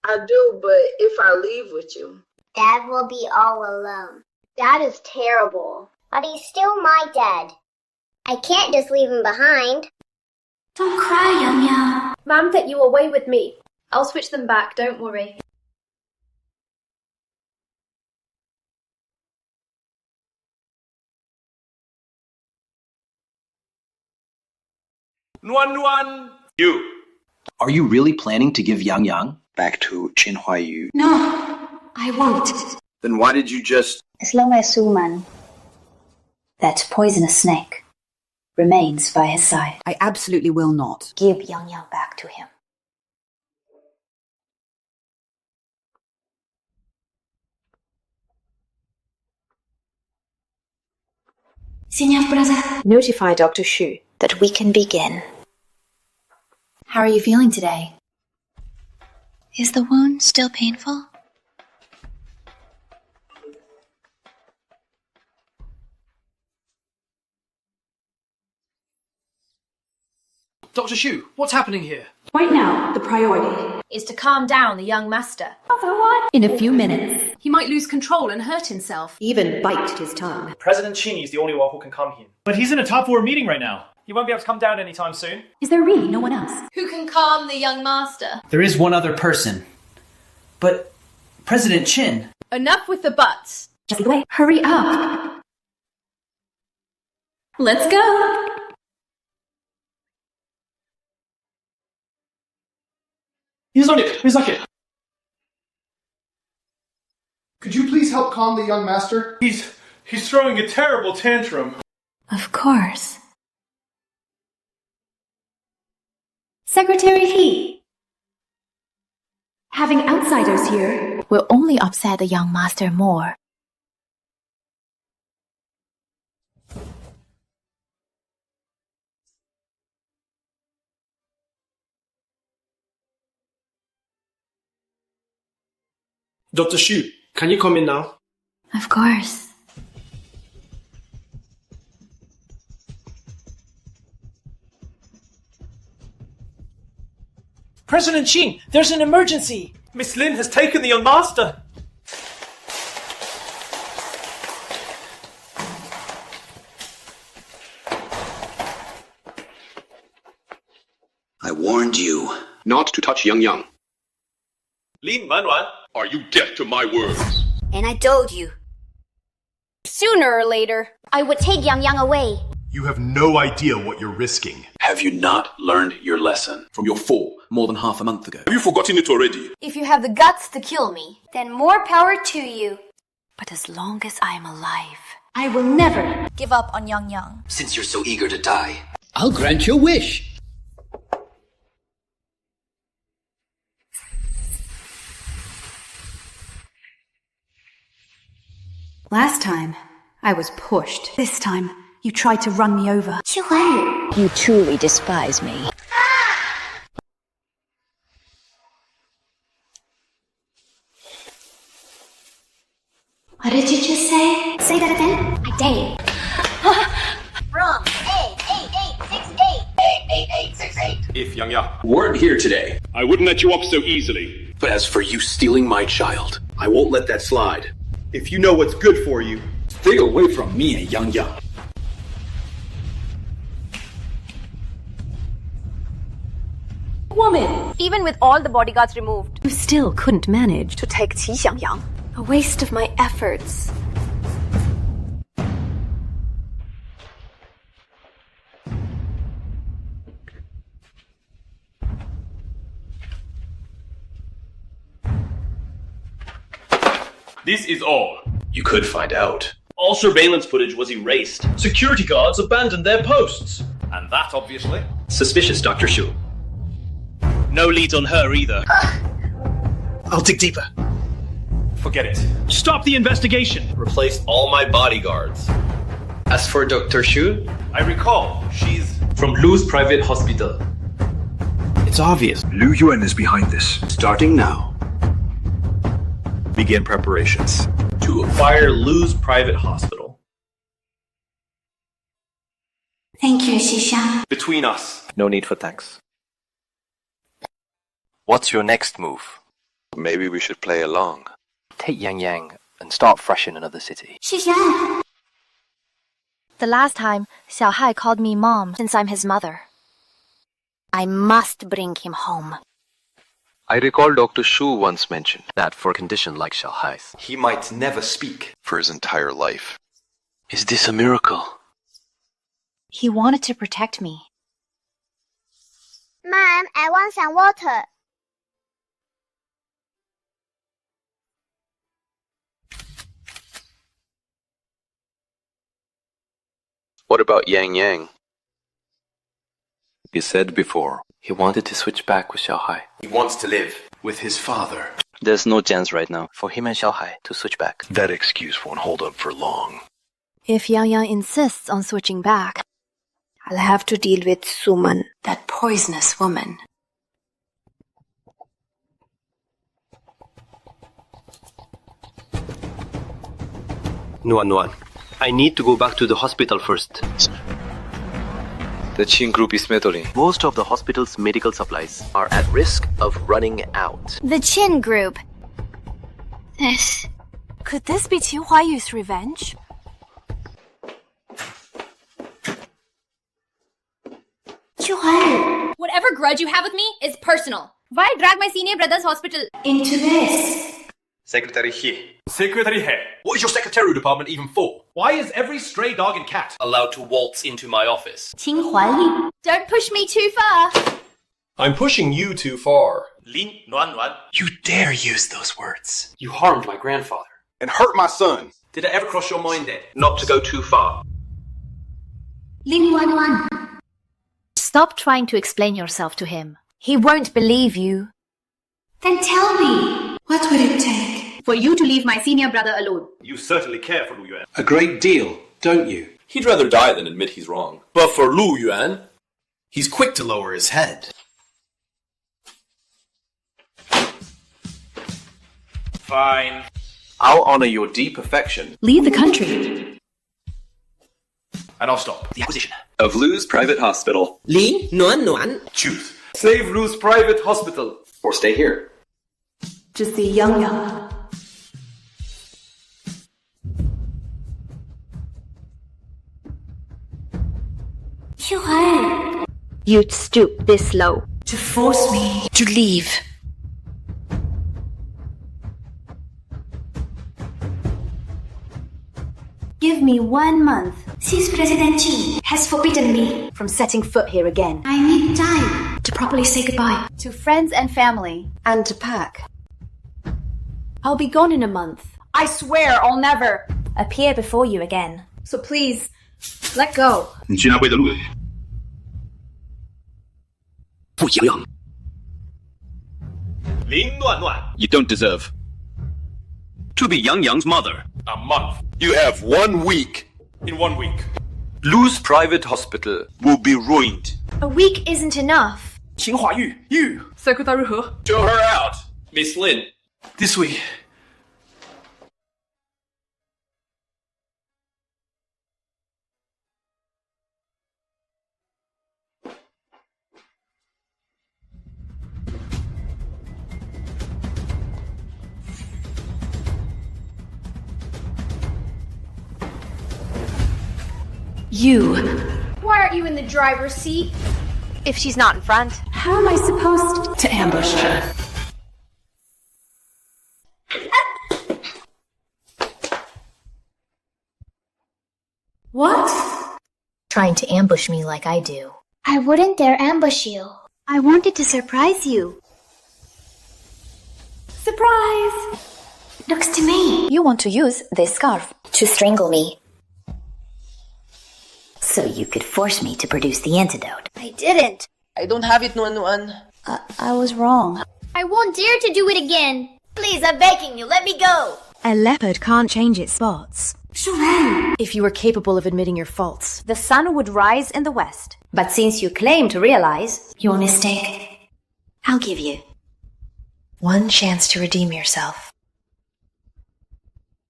I do, but if I leave with you, Dad will be all alone. Dad is terrible. But he's still my dad. I can't just leave him behind. Don't cry, YangYang. Mom took you away with me. I'll switch them back, don't worry. NuanNuan, you. Are you really planning to give YangYang back to Qin HuaiYu? No, I won't. Then why did you just... As long as Suman, that poisonous snake, remains by his side, I absolutely will not give YangYang back to him. Senior brother, notify Dr. Shu that we can begin. How are you feeling today? Is the wound still painful? Dr. Shu, what's happening here? Right now, the priority is to calm down the young master. In a few minutes, he might lose control and hurt himself. Even bite his tongue. President Qin is the only one who can come here. But he's in a top 4 meeting right now. He won't be able to come down anytime soon. Is there really no one else? Who can calm the young master? There is one other person. But President Qin... Enough with the buts. Just wait. Hurry up. Let's go. He's not here. Could you please help calm the young master? He's throwing a terrible tantrum. Of course. Secretary He. Having outsiders here will only upset the young master more. Dr. Shu, can you come in now? Of course. President Qin, there's an emergency! Miss Lin has taken the young master. I warned you not to touch YangYang. Lin NuanNuan. Are you deaf to my words? And I told you. Sooner or later, I would take YangYang away. You have no idea what you're risking. Have you not learned your lesson from your fall more than half a month ago? Have you forgotten it already? if you have the guts to kill me, Then more power to you. But as long as I am alive, I will never give up on YangYang. Since you're so eager to die, I'll grant your wish. Last time, I was pushed. This time, you tried to run me over. you truly despise me. What did you just say? Say that again. I dare. Wrong. 88868. if YangYang weren't here today, I wouldn't let you off so easily. But as for you stealing my child, I won't let that slide. If you know what's good for you, stay away from me and YangYang. Woman! Even with all the bodyguards removed, You still couldn't manage to take XiaoHai. A waste of my efforts. This is all. You could find out. All surveillance footage was erased. Security guards abandoned their posts. And that, obviously. Suspicious, Dr. Shu. No leads on her either. I'll dig deeper. Forget it. Stop the investigation! Replaced all my bodyguards. As for Dr. Shu, I recall, she's from Lu's private hospital. It's obvious. Lu Yuan is behind this. Starting now. Begin preparations. to acquire Lu's private hospital. Thank you, Xia. Between us. No need for thanks. What's your next move? Maybe we should play along. Take YangYang and start fresh in another city. Xia. The last time, XiaoHai called me mom since I'm his mother. I must bring him home. I recall Dr. Shu once mentioned that for a condition like XiaoHai's, he might never speak for his entire life. Is this a miracle? He wanted to protect me. Mom, I want some water. What about YangYang? You said before, he wanted to switch back with XiaoHai. He wants to live with his father. There's no chance right now for him and XiaoHai to switch back. That excuse won't hold up for long. If YangYang insists on switching back, I'll have to deal with Suman, that poisonous woman. NuanNuan, I need to go back to the hospital first. The Qin Group is meddling. Most of the hospital's medical supplies are at risk of running out. The Qin Group. Could this be Qin HuaiYu's revenge? Whatever grudge you have with me is personal. Why drag my senior brother's hospital into this? Secretary He. Secretary He. What is your secretarial department even for? Why is every stray dog and cat allowed to waltz into my office? Qin HuaiYu. Don't push me too far. I'm pushing you too far. Lin NuanNuan. You dare use those words. You harmed my grandfather. And hurt my son. Did it ever cross your mind then not to go too far? Lin NuanNuan. Stop trying to explain yourself to him. He won't believe you. Then tell me, what would it take For you to leave my senior brother alone. You certainly care for Lu Yuan. A great deal, don't you? He'd rather die than admit he's wrong. But for Lu Yuan, He's quick to lower his head. fine. I'll honor your deep affection. Leave the country. And I'll stop. The acquisition Of Lu's private hospital. Lin NuanNuan. Choose. Save Lu's private hospital. Or stay here. To see YangYang. XiaoHai. You'd stoop this low. To force me To leave. Give me 1 month. Since President Qin has forbidden me From setting foot here again. I need time to properly say goodbye. To friends and family. And to pack. I'll be gone in a month. I swear I'll never. Appear before you again. So please, let go. 你居然为了路，不一样。 Lin NuanNuan. you don't deserve to be YangYang's mother. A month. You have 1 week. In 1 week. Lu's private hospital will be ruined. A week isn't enough. Qin HuaiYu, you. Secretary He. Show her out, Miss Lin. This way. You. Why aren't you in the driver's seat? If she's not in front. How am I supposed To ambush her. What? Trying to ambush me like I do. I wouldn't dare ambush you. I wanted to surprise you. Surprise! Looks to me. You want to use this scarf. To strangle me. So you could force me to produce the antidote. I didn't. I don't have it, NuanNuan. I was wrong. I won't dare to do it again. Please, I'm begging you, let me go. A leopard can't change its spots. If you were capable of admitting your faults, The sun would rise in the west. But since you claim to realize Your mistake. I'll give you one chance to redeem yourself.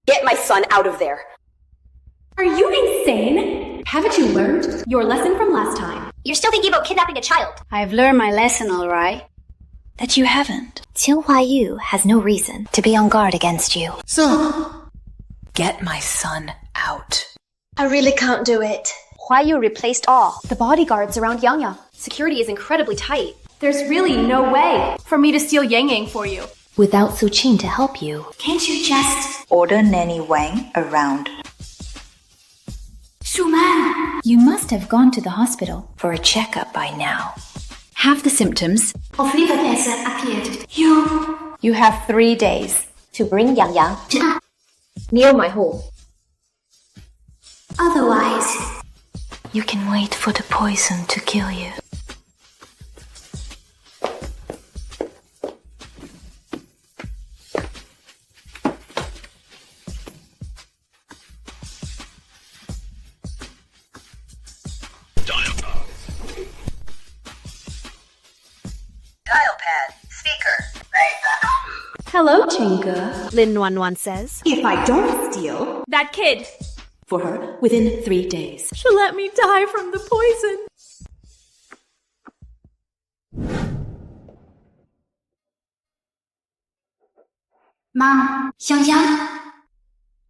Get my son out of there. Are you insane? Haven't you learned your lesson from last time? You're still thinking about kidnapping a child. I've learned my lesson, all right. That you haven't. Qin HuaiYu has no reason to be on guard against you. So, get my son out. I really can't do it. HuaiYu replaced all. The bodyguards around YangYang. Security is incredibly tight. There's really no way for me to steal YangYang for you. Without Su Qin to help you, Can't you just... order Nanny Wang around Shuman! You must have gone to the hospital. for a checkup by now. Have the symptoms. Of liver cancer appeared. You have 3 days to bring YangYang Near my home. Otherwise... You can wait for the poison to kill you. Dial pad. Speaker. Hello, Tinka. Lin NuanNuan says. If I don't steal that kid for her within 3 days, she'll let me die from the poison. Mom, YangYang?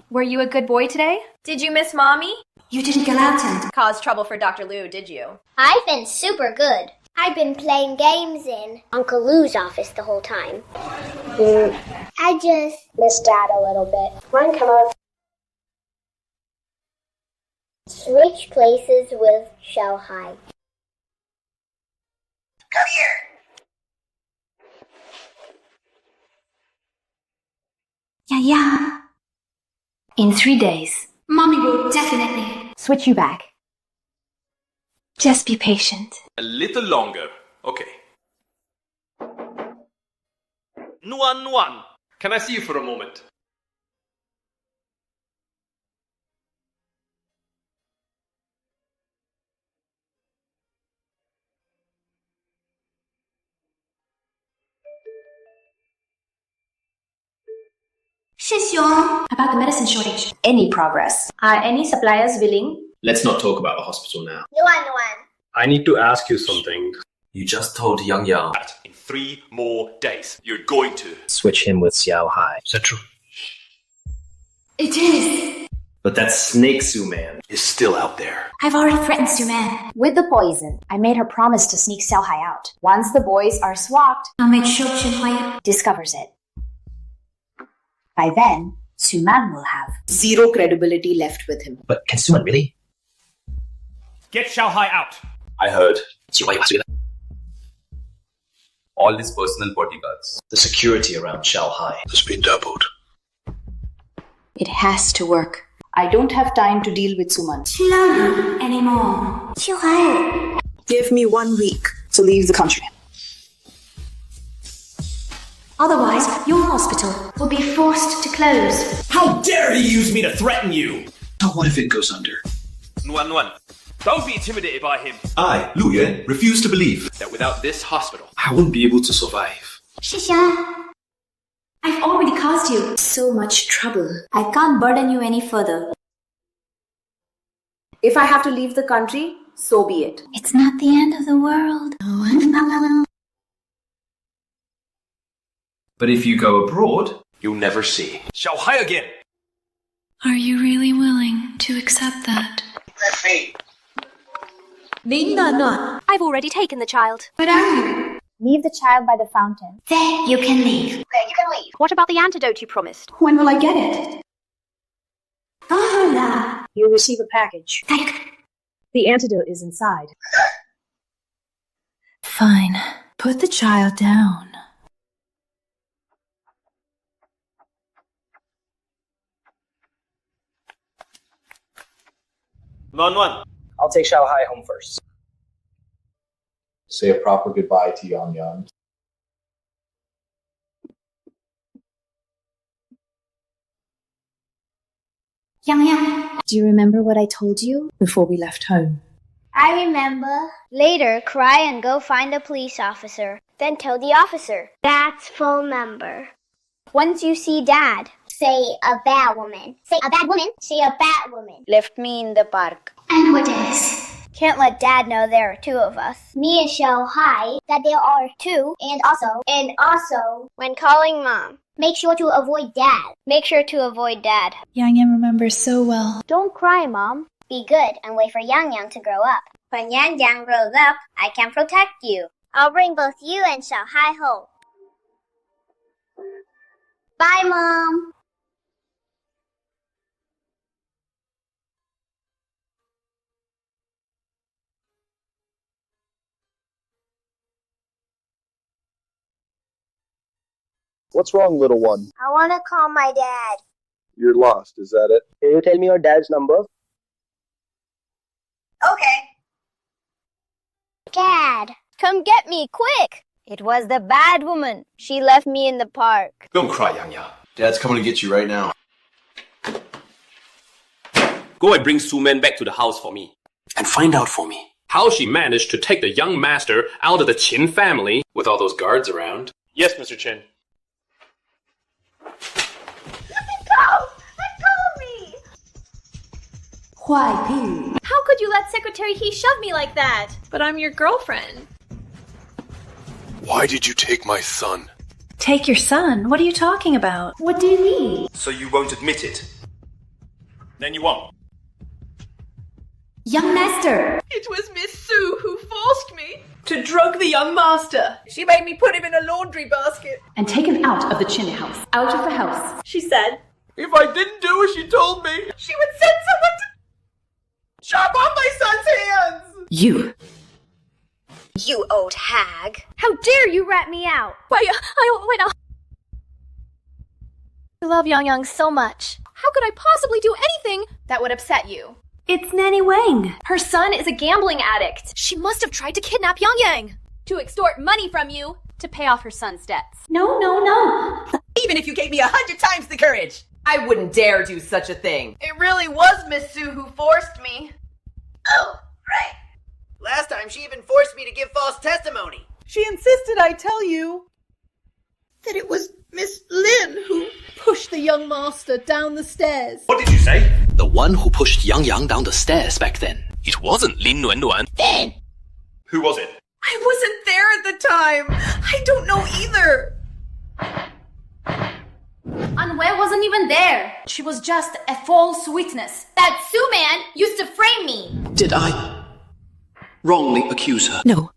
Were you a good boy today? Did you miss Mommy? You didn't go out and... Cause trouble for Dr. Lu, did you? I've been super good. I've been playing games in Uncle Lu's office the whole time. I just missed Dad a little bit. Run, come on. Switch places with XiaoHai. Come here. Yeah. In 3 days, Mommy will definitely... switch you back. Just be patient. A little longer. Okay. NuanNuan, can I see you for a moment? About the medicine shortage. Any progress? Are any suppliers willing? Let's not talk about the hospital now. NuanNuan. I need to ask you something. You just told YangYang. In 3 more days, you're going to... Switch him with XiaoHai. Is that true? It is. But that Snake Su man is still out there. I've already threatened Suman. With the poison, I made her promise to sneak XiaoHai out. Once the boys are swapped, I'll make sure Qin HuaiYu discovers it. By then, Suman will have Zero credibility left with him. But can Suman really? Get XiaoHai out. I heard. The All his personal bodyguards. security around XiaoHai has been doubled. It has to work. I don't have time to deal with Suman. XiaoHai anymore. XiaoHai. Give me 1 week to leave the country. Otherwise, your hospital will be forced to close. How dare he use me to threaten you? So what if it goes under? NuanNuan, don't be intimidated by him. I, Lu Yuan, refuse to believe That without this hospital, I wouldn't be able to survive. I've already caused you So much trouble. I can't burden you any further. If I have to leave the country, so be it. It's not the end of the world. But if you go abroad, you'll never see XiaoHai again. Are you really willing to accept that? That's me. Lin NuanNuan. I've already taken the child. Where are you? Leave the child by the fountain. There, you can leave. Okay, you can leave. What about the antidote you promised? When will I get it? Hola. You'll receive a package. Thank... The antidote is inside. Fine. Put the child down. NuanNuan. I'll take XiaoHai home first. Say a proper goodbye to YangYang. YangYang, Do you remember what I told you before we left home? I remember. Later, cry and go find a police officer. Then tell the officer. That's full number. Once you see Dad, say a bad woman. Say a bad woman. Say a bad woman. Left me in the park. and what else? Can't let Dad know there are two of us. Me and XiaoHai that there are two, and also, when calling Mom, make sure to avoid Dad. Make sure to avoid Dad. YangYang remembers so well. Don't cry, Mom. Be good and wait for YangYang to grow up. When YangYang grows up, I can protect you. I'll bring both you and XiaoHai home. Bye, Mom. What's wrong, little one? I want to call my dad. You're lost, is that it? Can you tell me your dad's number? Okay. Dad, come get me, quick! It was the bad woman. She left me in the park. Don't cry, YangYang. Dad's coming to get you right now. Go and bring Su Man back to the house for me. And find out for me how she managed to take the young master out of the Qin family with all those guards around. Yes, Mr. Qin. HuaiYu. How could you let Secretary He shove me like that? But I'm your girlfriend. Why did you take my son? Take your son? What are you talking about? What do you mean? So you won't admit it? Then you won't. Young master. It was Miss Su who forced me to drug the young master. She made me put him in a laundry basket. And take him out of the Qin house. Out of the house. She said, if I didn't do as she told me, she would send someone to chop off my son's hands! You old hag. How dare you rat me out? Wait. I love YangYang so much. How could I possibly do anything that would upset you? It's Nanny Wang. Her son is a gambling addict. She must have tried to kidnap YangYang to extort money from you to pay off her son's debts. No. Even if you gave me 100 times the courage, I wouldn't dare do such a thing. It really was Miss Su who forced me. Oh, right. Last time she even forced me to give false testimony. She insisted I tell you that it was Miss Lin who pushed the young master down the stairs. What did you say? The one who pushed YangYang down the stairs back then. It wasn't Lin NuanNuan. Then! Who was it? I wasn't there at the time. I don't know either. Anwei wasn't even there. She was just a false witness. That Su Man used to frame me. Did I wrongly accuse her? No.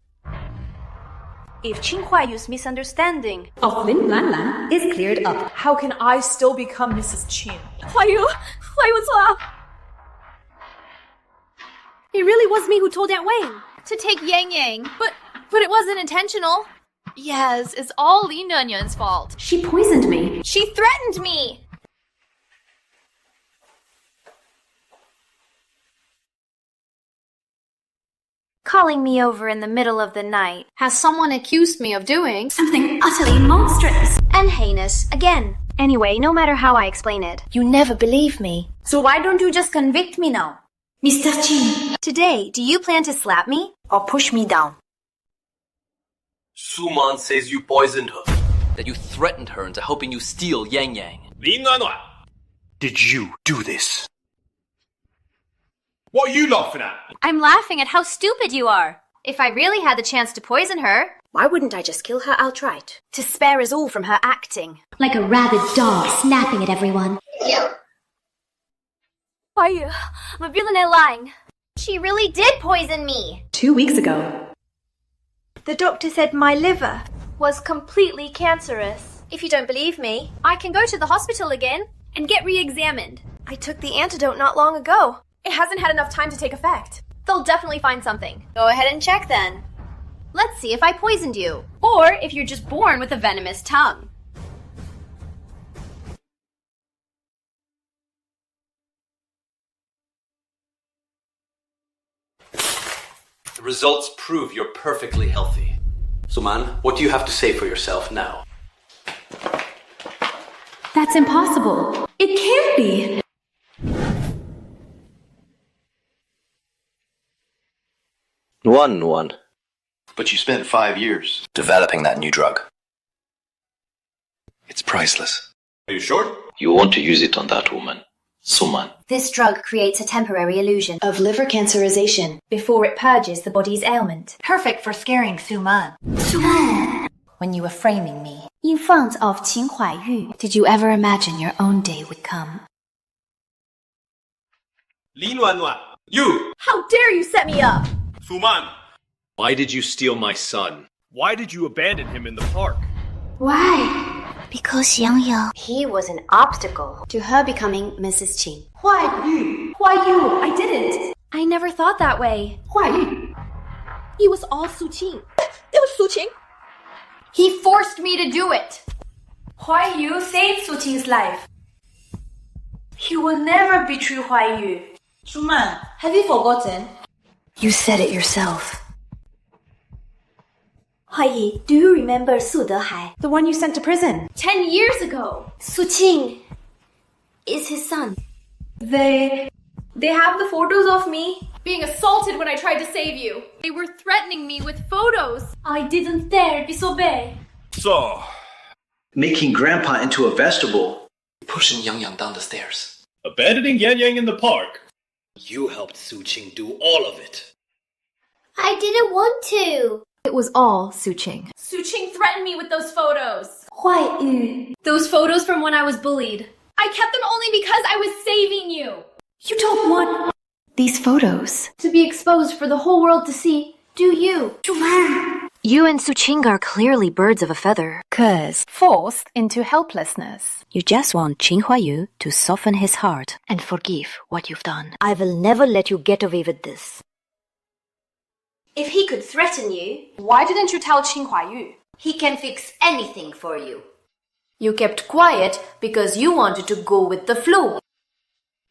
If Qin HuaiYu's misunderstanding Of Lin NuanNuan is cleared up. How can I still become Mrs. Qin? HuaiYu错. It really was me who told Aunt Wang To take YangYang, but it wasn't intentional. Yes, it's all Lin NuanNuan's fault. She poisoned me. She threatened me. calling me over in the middle of the night. Has someone accused me of doing something utterly monstrous and heinous again. Anyway, no matter how I explain it, you never believe me. So why don't you just convict me now? Mr. Qin. Today, do you plan to slap me or push me down? Su Man says you poisoned her. That you threatened her into helping you steal YangYang. Lin NuanNuan, Did you do this? what are you laughing at? I'm laughing at how stupid you are. If I really had the chance to poison her, why wouldn't I just kill her outright? To spare us all from her acting. Like a rabid dog snapping at everyone. HuaiYu, the villain is lying. She really did poison me. 2 weeks ago. The doctor said my liver was completely cancerous. If you don't believe me, I can go to the hospital again and get re-examined. I took the antidote not long ago. It hasn't had enough time to take effect. They'll definitely find something. Go ahead and check then. Let's see if I poisoned you, or if you're just born with a venomous tongue. Results prove you're perfectly healthy. Suman, what do you have to say for yourself now? That's impossible. It can't be. NuanNuan. But you spent 5 years. Developing that new drug. It's priceless. Are you sure? You want to use it on that woman, Suman. This drug creates a temporary illusion Of liver cancerization. before it purges the body's ailment. Perfect for scaring Suman. When you were framing me in front of Qin HuaiYu, did you ever imagine your own day would come? Lin NuanNuan, you! How dare you set me up? Suman! Why did you steal my son? Why did you abandon him in the park? Why? Because YangYang. He was an obstacle to her becoming Mrs. Qin. HuaiYu, I didn't. I never thought that way. HuaiYu. It was all Su Qing. It was Su Qing. He forced me to do it. HuaiYu saved Su Qing's life. He will never betray HuaiYu. Suman, have you forgotten? You said it yourself. HuaiYi, do you remember Su Dehai? The one you sent to prison. 10 years ago. Su Qing is his son. They have the photos of me being assaulted when I tried to save you. They were threatening me with photos. I didn't dare disobey. So, Making Grandpa into a vegetable. Pushing YangYang down the stairs. Abandoning YangYang in the park. you helped Su Qing do all of it. I didn't want to. It was all Su Qing. Su Qing threatened me with those photos. HuaiYu. Those photos from when I was bullied. I kept them only because I was saving you. You don't want these photos To be exposed for the whole world to see, do you? You and Su Qing are clearly birds of a feather. 'Cause forced into helplessness. You just want Qin HuaiYu to soften his heart and forgive what you've done. I will never let you get away with this. If he could threaten you, Why didn't you tell Qin HuaiYu? he can fix anything for you. You kept quiet because you wanted to go with the flow.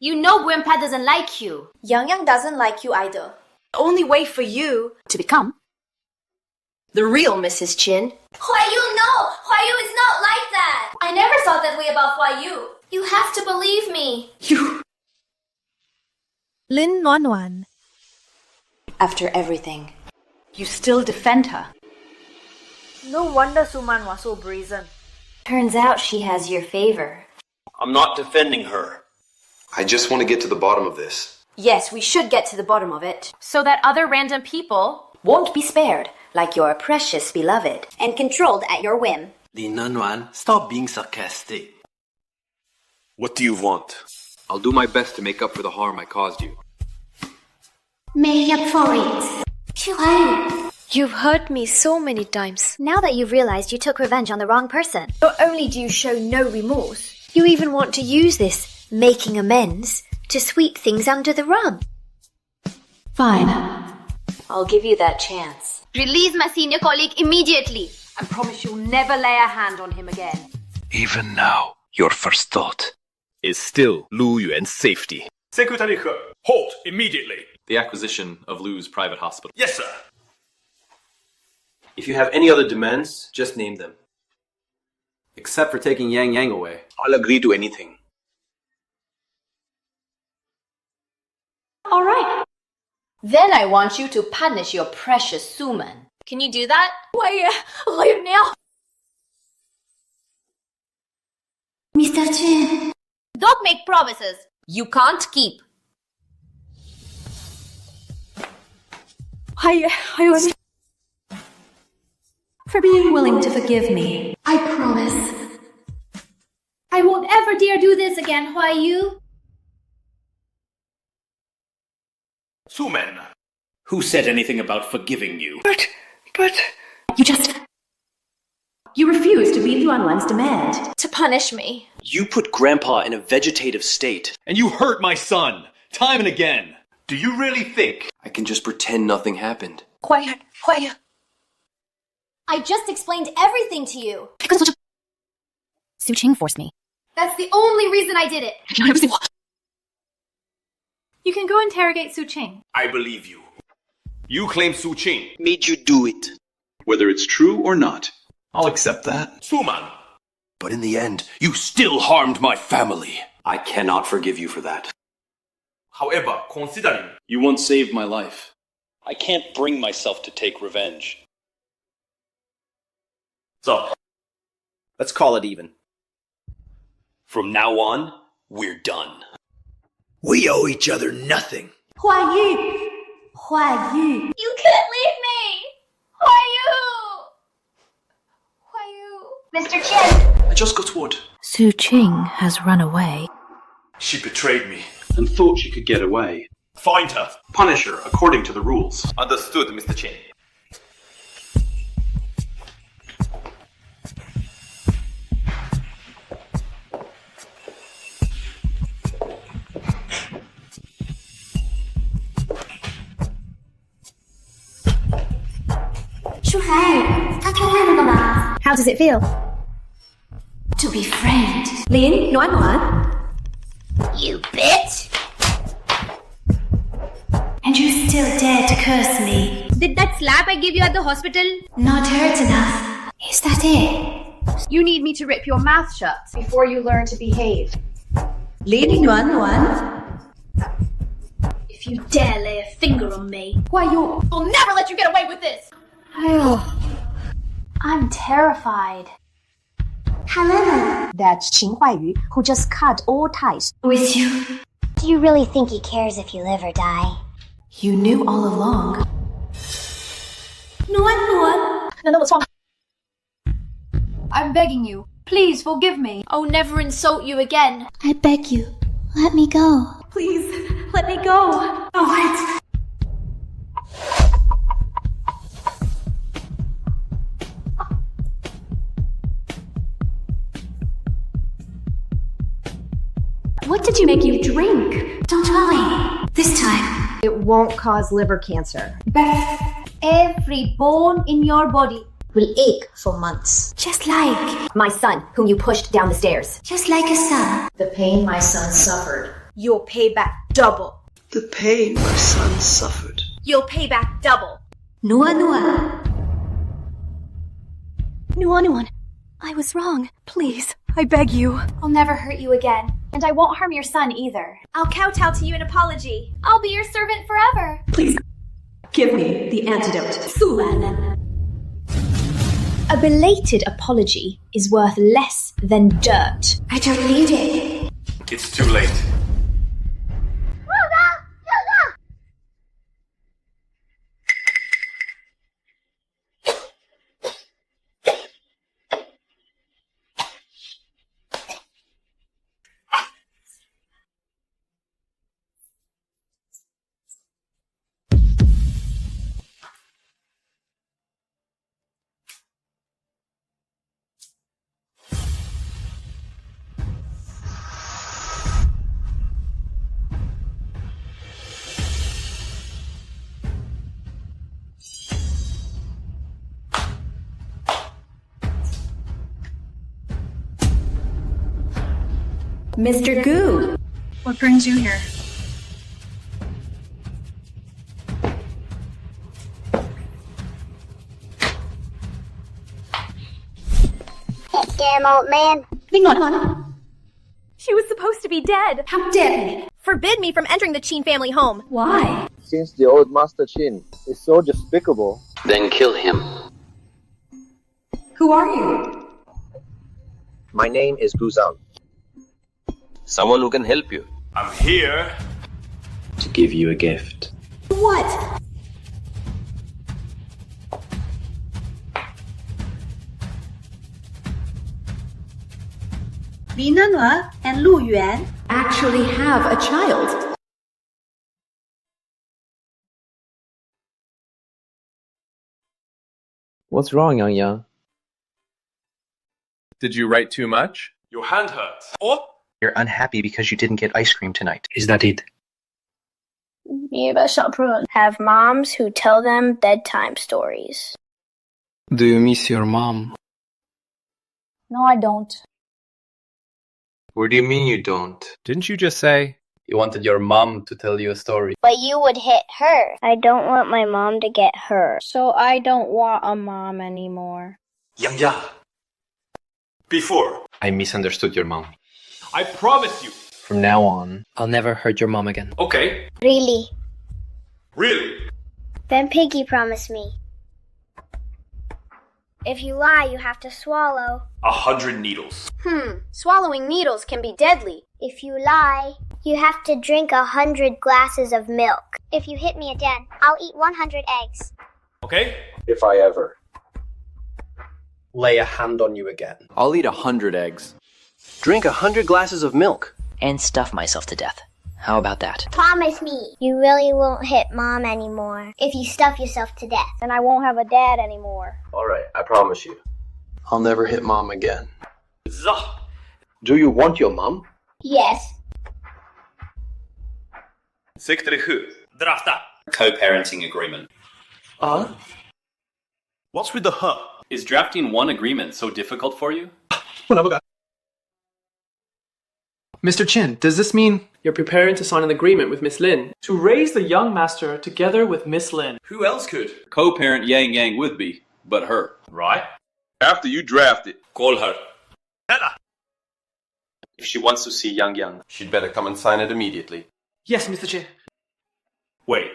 You know Grandpa doesn't like you. YangYang doesn't like you either. The only way for you to become the real Mrs. Qin. HuaiYu, no! HuaiYu is not like that! I never thought that way about HuaiYu. You have to believe me. Lin NuanNuan. After everything, You still defend her. No wonder Suman was so brazen. turns out she has your favor. I'm not defending her. I just want to get to the bottom of this. Yes, we should get to the bottom of it. So that other random people Won't be spared like your precious beloved. And controlled at your whim. Lin NuanNuan, stop being sarcastic. What do you want? I'll do my best to make up for the harm I caused you. Make up for it. HuaiYu. You've hurt me so many times. Now that you've realized you took revenge on the wrong person, Not only do you show no remorse, you even want to use this making amends to sweep things under the rug. Fine. I'll give you that chance. release my senior colleague immediately. I promise you'll never lay a hand on him again. Even now, your first thought is still Lu Yuan's safety. Secretary He, halt immediately. The acquisition of Lu's private hospital. Yes, sir. If you have any other demands, just name them. Except for taking YangYang away. I'll agree to anything. All right. Then I want you to punish your precious Suman. Can you do that? Mr. Qin. Don't make promises. You can't keep. For being willing to forgive me. I promise. I won't ever dare do this again, HuaiYu. Suman. Who said anything about forgiving you? You refuse to meet NuanNuan's demand. To punish me. You put Grandpa in a vegetative state. And you hurt my son, time and again. Do you really think? I can just pretend nothing happened. Quiet. I just explained everything to you. Su Qing forced me. That's the only reason I did it. You can go interrogate Su Qing. I believe you. You claim Su Qin made you do it. Whether it's true or not, I'll accept that. Suman. But in the end, you still harmed my family. I cannot forgive you for that. However, considering You once saved my life. I can't bring myself to take revenge. so, Let's call it even. From now on, we're done. We owe each other nothing. HuaiYu! HuaiYu! You can't leave me! HuaiYu! HuaiYu! Mr. Qin! I just got word. Su Qing has run away. she betrayed me. And thought she could get away. Find her. Punish her according to the rules. Understood, Mr. Qin. How does it feel? To be framed. Lin NuanNuan? You bitch! And you still dare to curse me? Did that slap I gave you at the hospital Not hurt enough. Is that it? You need me to rip your mouth shut before you learn to behave. Lin NuanNuan? If you dare lay a finger on me, HuaiYu will never let you get away with this! I'm terrified. Hello. That's Qin HuaiYu, who just cut all ties With you. Do you really think he cares if you live or die? You knew all along. NuanNuan? No, what's wrong? I'm begging you. Please forgive me. I'll never insult you again. I beg you, let me go. Please, let me go. All right. What did you make you drink? Don't worry. This time. It won't cause liver cancer. Every bone in your body Will ache for months. just like My son, whom you pushed down the stairs. a son. The pain my son suffered. You'll pay back double. The pain my son suffered. You'll pay back double. NuanNuan. NuanNuan, I was wrong. Please, I beg you. I'll never hurt you again. And I won't harm your son either. I'll kowtow to you in apology. I'll be your servant forever. Please, give me the antidote. Sulan. A belated apology is worth less than dirt. I don't need it. It's too late. Mr. Gu. What brings you here? Damn old man. She was supposed to be dead. How dare you? Forbid me from entering the Qin family home. Why? Since the old Master Qin is so despicable, Then kill him. Who are you? My name is Guzan. Someone who can help you. I'm here. To give you a gift. What? Lin NuanNuan and Lu Yuan Actually have a child. What's wrong, YangYang? Did you write too much? Your hand hurts. Or You're unhappy because you didn't get ice cream tonight. Is that it? Have moms who tell them bedtime stories. Do you miss your mom? No, I don't. What do you mean you don't? Didn't you just say, You wanted your mom to tell you a story. But you would hit her. I don't want my mom to get hurt. So I don't want a mom anymore. YangYang. Before. I misunderstood your mom. I promise you. From now on, I'll never hurt your mom again. Okay. Really? Really? Then Piggy promised me. If you lie, you have to swallow. 100 needles. Swallowing needles can be deadly. If you lie, you have to drink 100 glasses of milk. If you hit me again, I'll eat 100 eggs. Okay? If I ever lay a hand on you again. I'll eat 100 eggs. Drink 100 glasses of milk. And stuff myself to death. How about that? Promise me you really won't hit Mom anymore. If you stuff yourself to death, then I won't have a dad anymore. Alright, I promise you. I'll never hit Mom again. Zah. Do you want your mom? Yes. Secretary Hu. Drafta. Co-parenting agreement. What's with the huh? Is drafting one agreement so difficult for you? Mr. Qin, does this mean you're preparing to sign an agreement with Miss Lin to raise the young master together with Miss Lin? Who else could? Co-parent YangYang would be, but her. Right? After you draft it, Call her. Hella. If she wants to see YangYang, she'd better come and sign it immediately. Yes, Mr. Qin. Wait.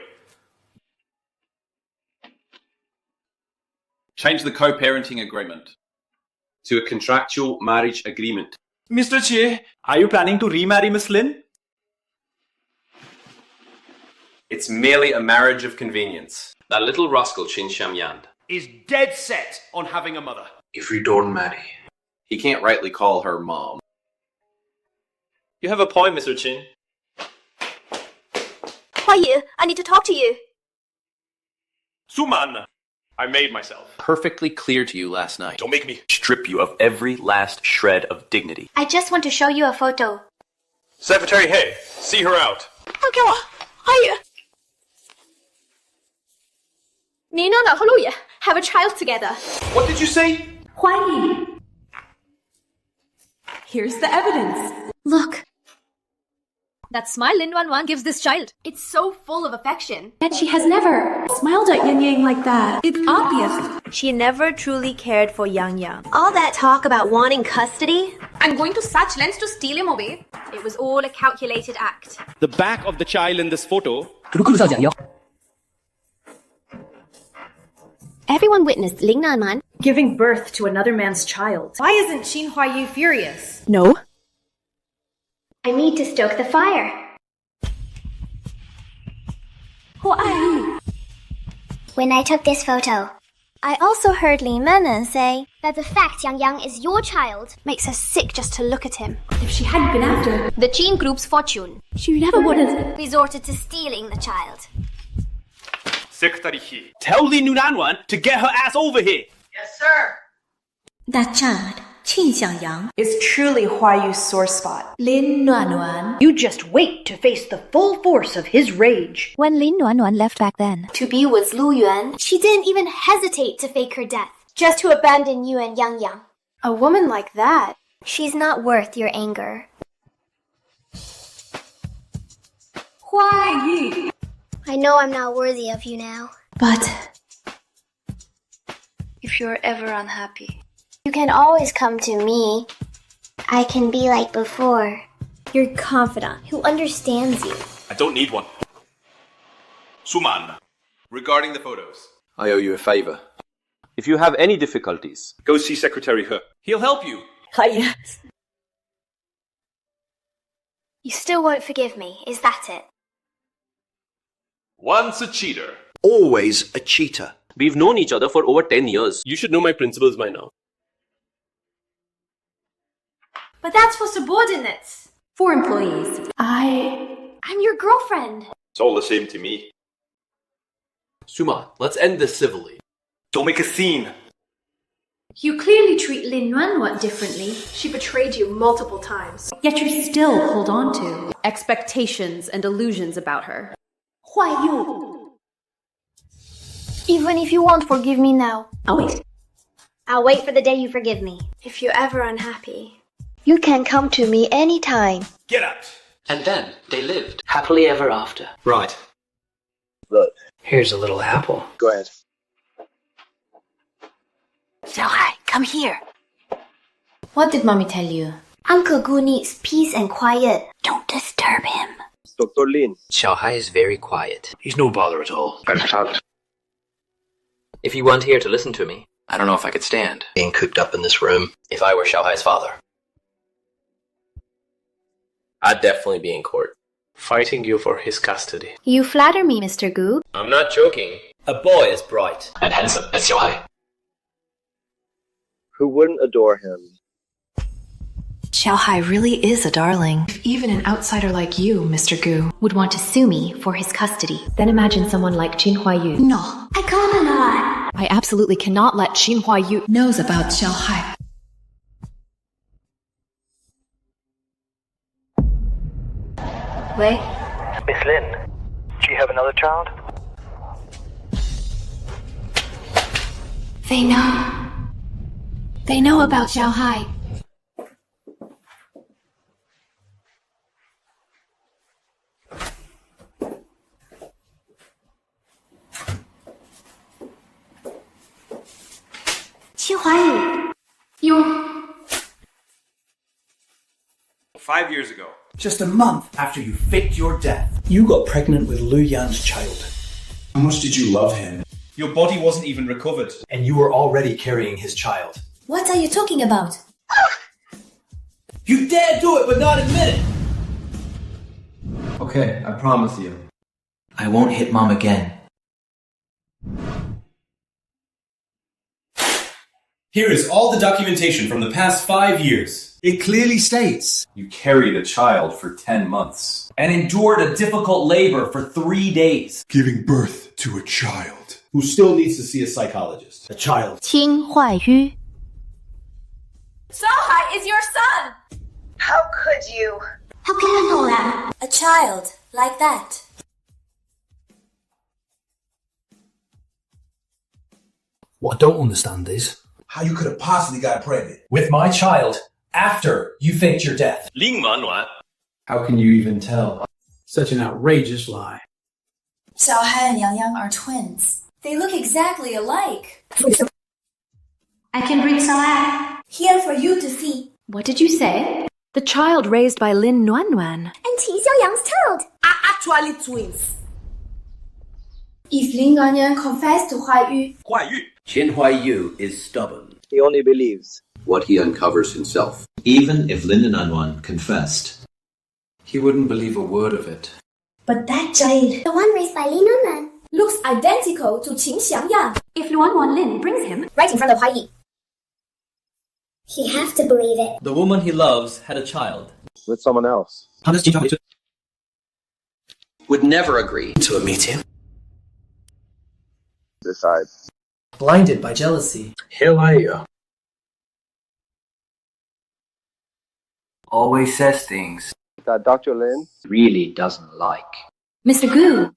Change the co-parenting agreement To a contractual marriage agreement. Mr. Qi, are you planning to remarry Miss Lin? It's merely a marriage of convenience. That little rascal Qin Xiamyan. Is dead set on having a mother. If we don't marry. He can't rightly call her mom. You have a point, Mr. Qin. HuaiYu, I need to talk to you. Suman. I made myself Perfectly clear to you last night. Don't make me Strip you of every last shred of dignity. I just want to show you a photo. Secretary Hey, see her out. HuaiYu. Lin NuanNuan和Lu Yuan have a child together. What did you say? HuaiYu. Here's the evidence. Look. That smile Lin NuanNuan gives this child. It's so full of affection. Yet she has never smiled at YangYang like that. It's obvious. She never truly cared for YangYang. All that talk about wanting custody I'm going to such lengths to steal him away. it was all a calculated act. The back of the child in this photo. Everyone witnessed Lin NuanNuan Giving birth to another man's child. Why isn't Qin HuaiYu furious? No. I need to stoke the fire. HuaiYu. When I took this photo, I also heard Lin NuanNuan say that the fact YangYang is your child makes her sick just to look at him. If she hadn't been after, The Qin Group's fortune. she never would have. Resorted to stealing the child. Secretary He. Tell Lin NuanNuan to get her ass over here. Yes, sir. That child, Qin XiaoHai, Is truly HuaiYu's sore spot. Lin NuanNuan. You just wait to face the full force of his rage. When Lin NuanNuan left back then, To be with Lu Yuan, She didn't even hesitate to fake her death, just to abandon you and YangYang. a woman like that. She's not worth your anger. HuaiYu. I know I'm not worthy of you now. But if you're ever unhappy, You can always come to me. I can be like before. Your confidant who understands you. I don't need one. Suman. Regarding the photos, I owe you a favor. If you have any difficulties, Go see Secretary He. He'll help you. HuaiYu. You still won't forgive me, is that it? Once a cheater. Always a cheater. we've known each other for over 10 years. You should know my principles by now. but that's for subordinates. For employees. I'm your girlfriend. It's all the same to me. Suma, let's end this civilly. Don't make a scene. You clearly treat Lin NuanNuan differently, She betrayed you multiple times. yet you still hold on to. Expectations and illusions about her. HuaiYu. Even if you won't forgive me now. I'll wait. I'll wait for the day you forgive me. If you're ever unhappy, You can come to me anytime. Get out. And then they lived happily ever after. Right. Look. Here's a little apple. Go ahead. XiaoHai, come here. What did mommy tell you? Uncle Gu needs peace and quiet. Don't disturb him. Dr. Lin. XiaoHai is very quiet. He's no bother at all. If you weren't here to listen to me, I don't know if I could stand being cooped up in this room if I were XiaoHai's father. I'd definitely be in court. Fighting you for his custody. You flatter me, Mr. Gu. I'm not joking. A boy is bright. And handsome as XiaoHai. Who wouldn't adore him? XiaoHai really is a darling. If even an outsider like you, Mr. Gu, would want to sue me for his custody, then imagine someone like Qin HuaiYu. No, I cannot. I absolutely cannot let Qin HuaiYu Knows about XiaoHai. Wait. Miss Lin, do you have another child? They know. They know about XiaoHai. Qin HuaiYu. You... 5 years ago. Just a month after you faked your death, you got pregnant with Lu Yuan's child. How much did you love him? Your body wasn't even recovered. And you were already carrying his child. What are you talking about? You dare do it, but not admit it! Okay, I promise you. I won't hit Mom again. Here is all the documentation from the past 5 years. It clearly states You carried a child for 10 months. and endured a difficult labor for 3 days. Giving birth to a child. Who still needs to see a psychologist. A child. Qin HuaiYu. XiaoHai is your son! How could you? How can you know that? A child like that. What I don't understand is How you could have possibly got pregnant. with my child after you faked your death. Lin NuanNuan. How can you even tell? Such an outrageous lie. XiaoHai and YangYang are twins. They look exactly alike. I can bring Salah. Here for you to see. What did you say? The child raised by Lin NuanNuan. And Qi XiaoYang's child. Are actually twins. If Lin NuanNuan confessed to HuaiYu, Qin HuaiYu is stubborn. He only believes what he uncovers himself. Even if Lin NuanNuan confessed, He wouldn't believe a word of it. but that child The one raised by Lin NuanNuan. looks identical to Qin XiaoHai. If Luan Lin brings him, Right in front of HuaiYu. He has to believe it. The woman he loves had a child. with someone else. Would never agree To a meeting. Decide. Blinded by jealousy. HuaiYu always says things That Dr. Lin really doesn't like. Mr. Gu.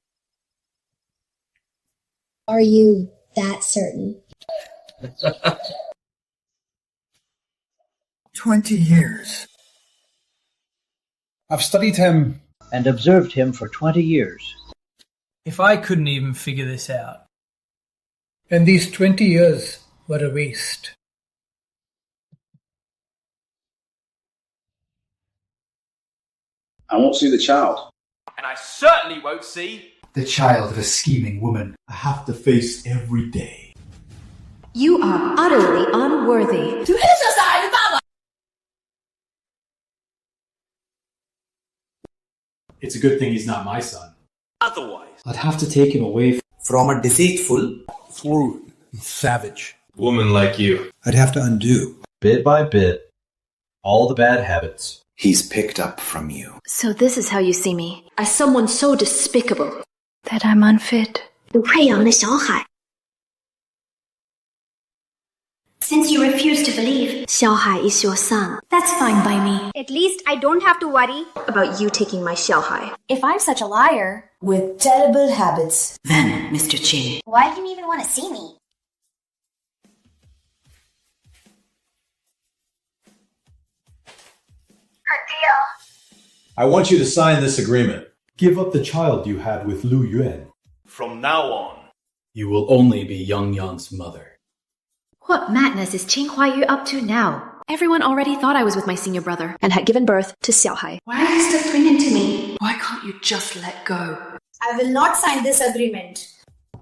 Are you that certain? 20 years. I've studied him and observed him for 20 years. If I couldn't even figure this out. and these 20 years were a waste. I won't see the child. And I certainly won't see The child of a scheming woman I have to face every day. You are utterly unworthy. It's a good thing he's not my son. otherwise. I'd have to take him away from a deceitful, cruel, and savage Woman like you. I'd have to undo, Bit by bit, all the bad habits he's picked up from you. So this is how you see me, as someone so despicable that I'm unfit. 有配养的小海. Since you refuse to believe, XiaoHai is your son. That's fine by me. At least I don't have to worry about you taking my XiaoHai. If I'm such a liar with terrible habits, Then, Mr. Qin, why do you even want to see me? Her deal. I want you to sign this agreement. Give up the child you had with Lu Yuan. From now on, You will only be YangYang's mother. What madness is Qin HuaiYu up to now? Everyone already thought I was with my senior brother and had given birth to XiaoHai. Why are you still clinging to me? Why can't you just let go? I will not sign this agreement.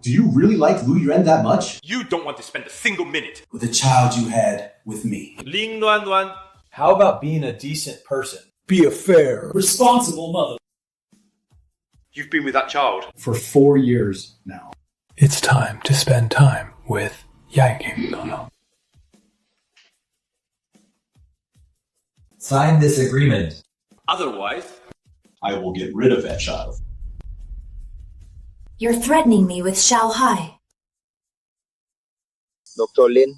Do you really like Lu Yuan that much? you don't want to spend a single minute. With the child you had with me. Lin NuanNuan, How about being a decent person? Be a fair, responsible mother. you've been with that child. For 4 years now. It's time to spend time with YangYang. Sign this agreement. Otherwise, I will get rid of that child. You're threatening me with XiaoHai. Dr. Lin,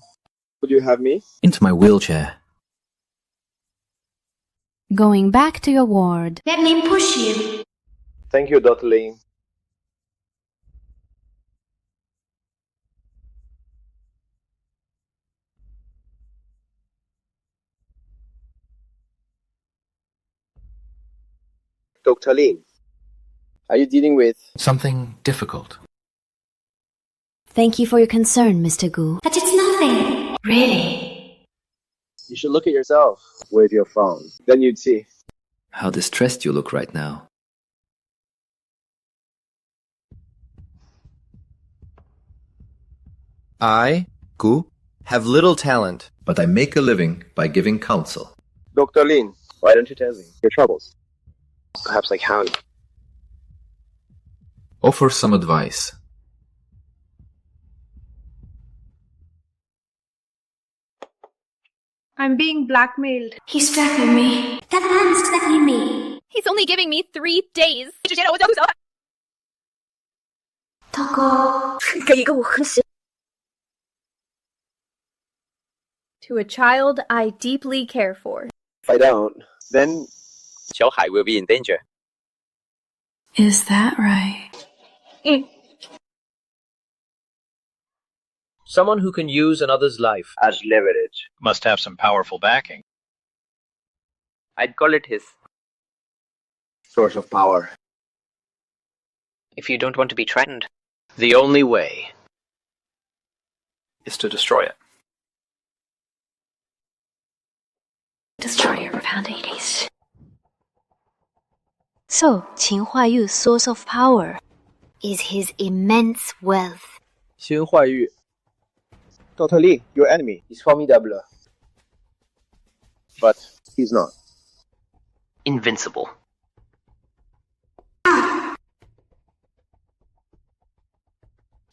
could you have me? Into my wheelchair. Going back to your ward. Let me push you. Thank you, Dr. Lin. Dr. Lin, are you dealing with... Something difficult. Thank you for your concern, Mr. Gu. But it's nothing. Really? You should look at yourself with your phone. Then you'd see. How distressed you look right now. I, Gu, have little talent, but I make a living by giving counsel. Dr. Lin, why don't you tell me your troubles? Perhaps like Han. Offer some advice. I'm being blackmailed. He's threatening me. That man's threatening me. He's only giving me 3 days. To a child I deeply care for. If I don't, then XiaoHai will be in danger. Is that right? Someone who can use another's life as leverage. Must have some powerful backing. I'd call it his. Source of power. If you don't want to be threatened, the only way is to destroy it. Destroyer of Hades. So, Qin HuaiYu's source of power is his immense wealth. Qin HuaiYu. Dr. Li, your enemy, is formidable. But he's not. Invincible.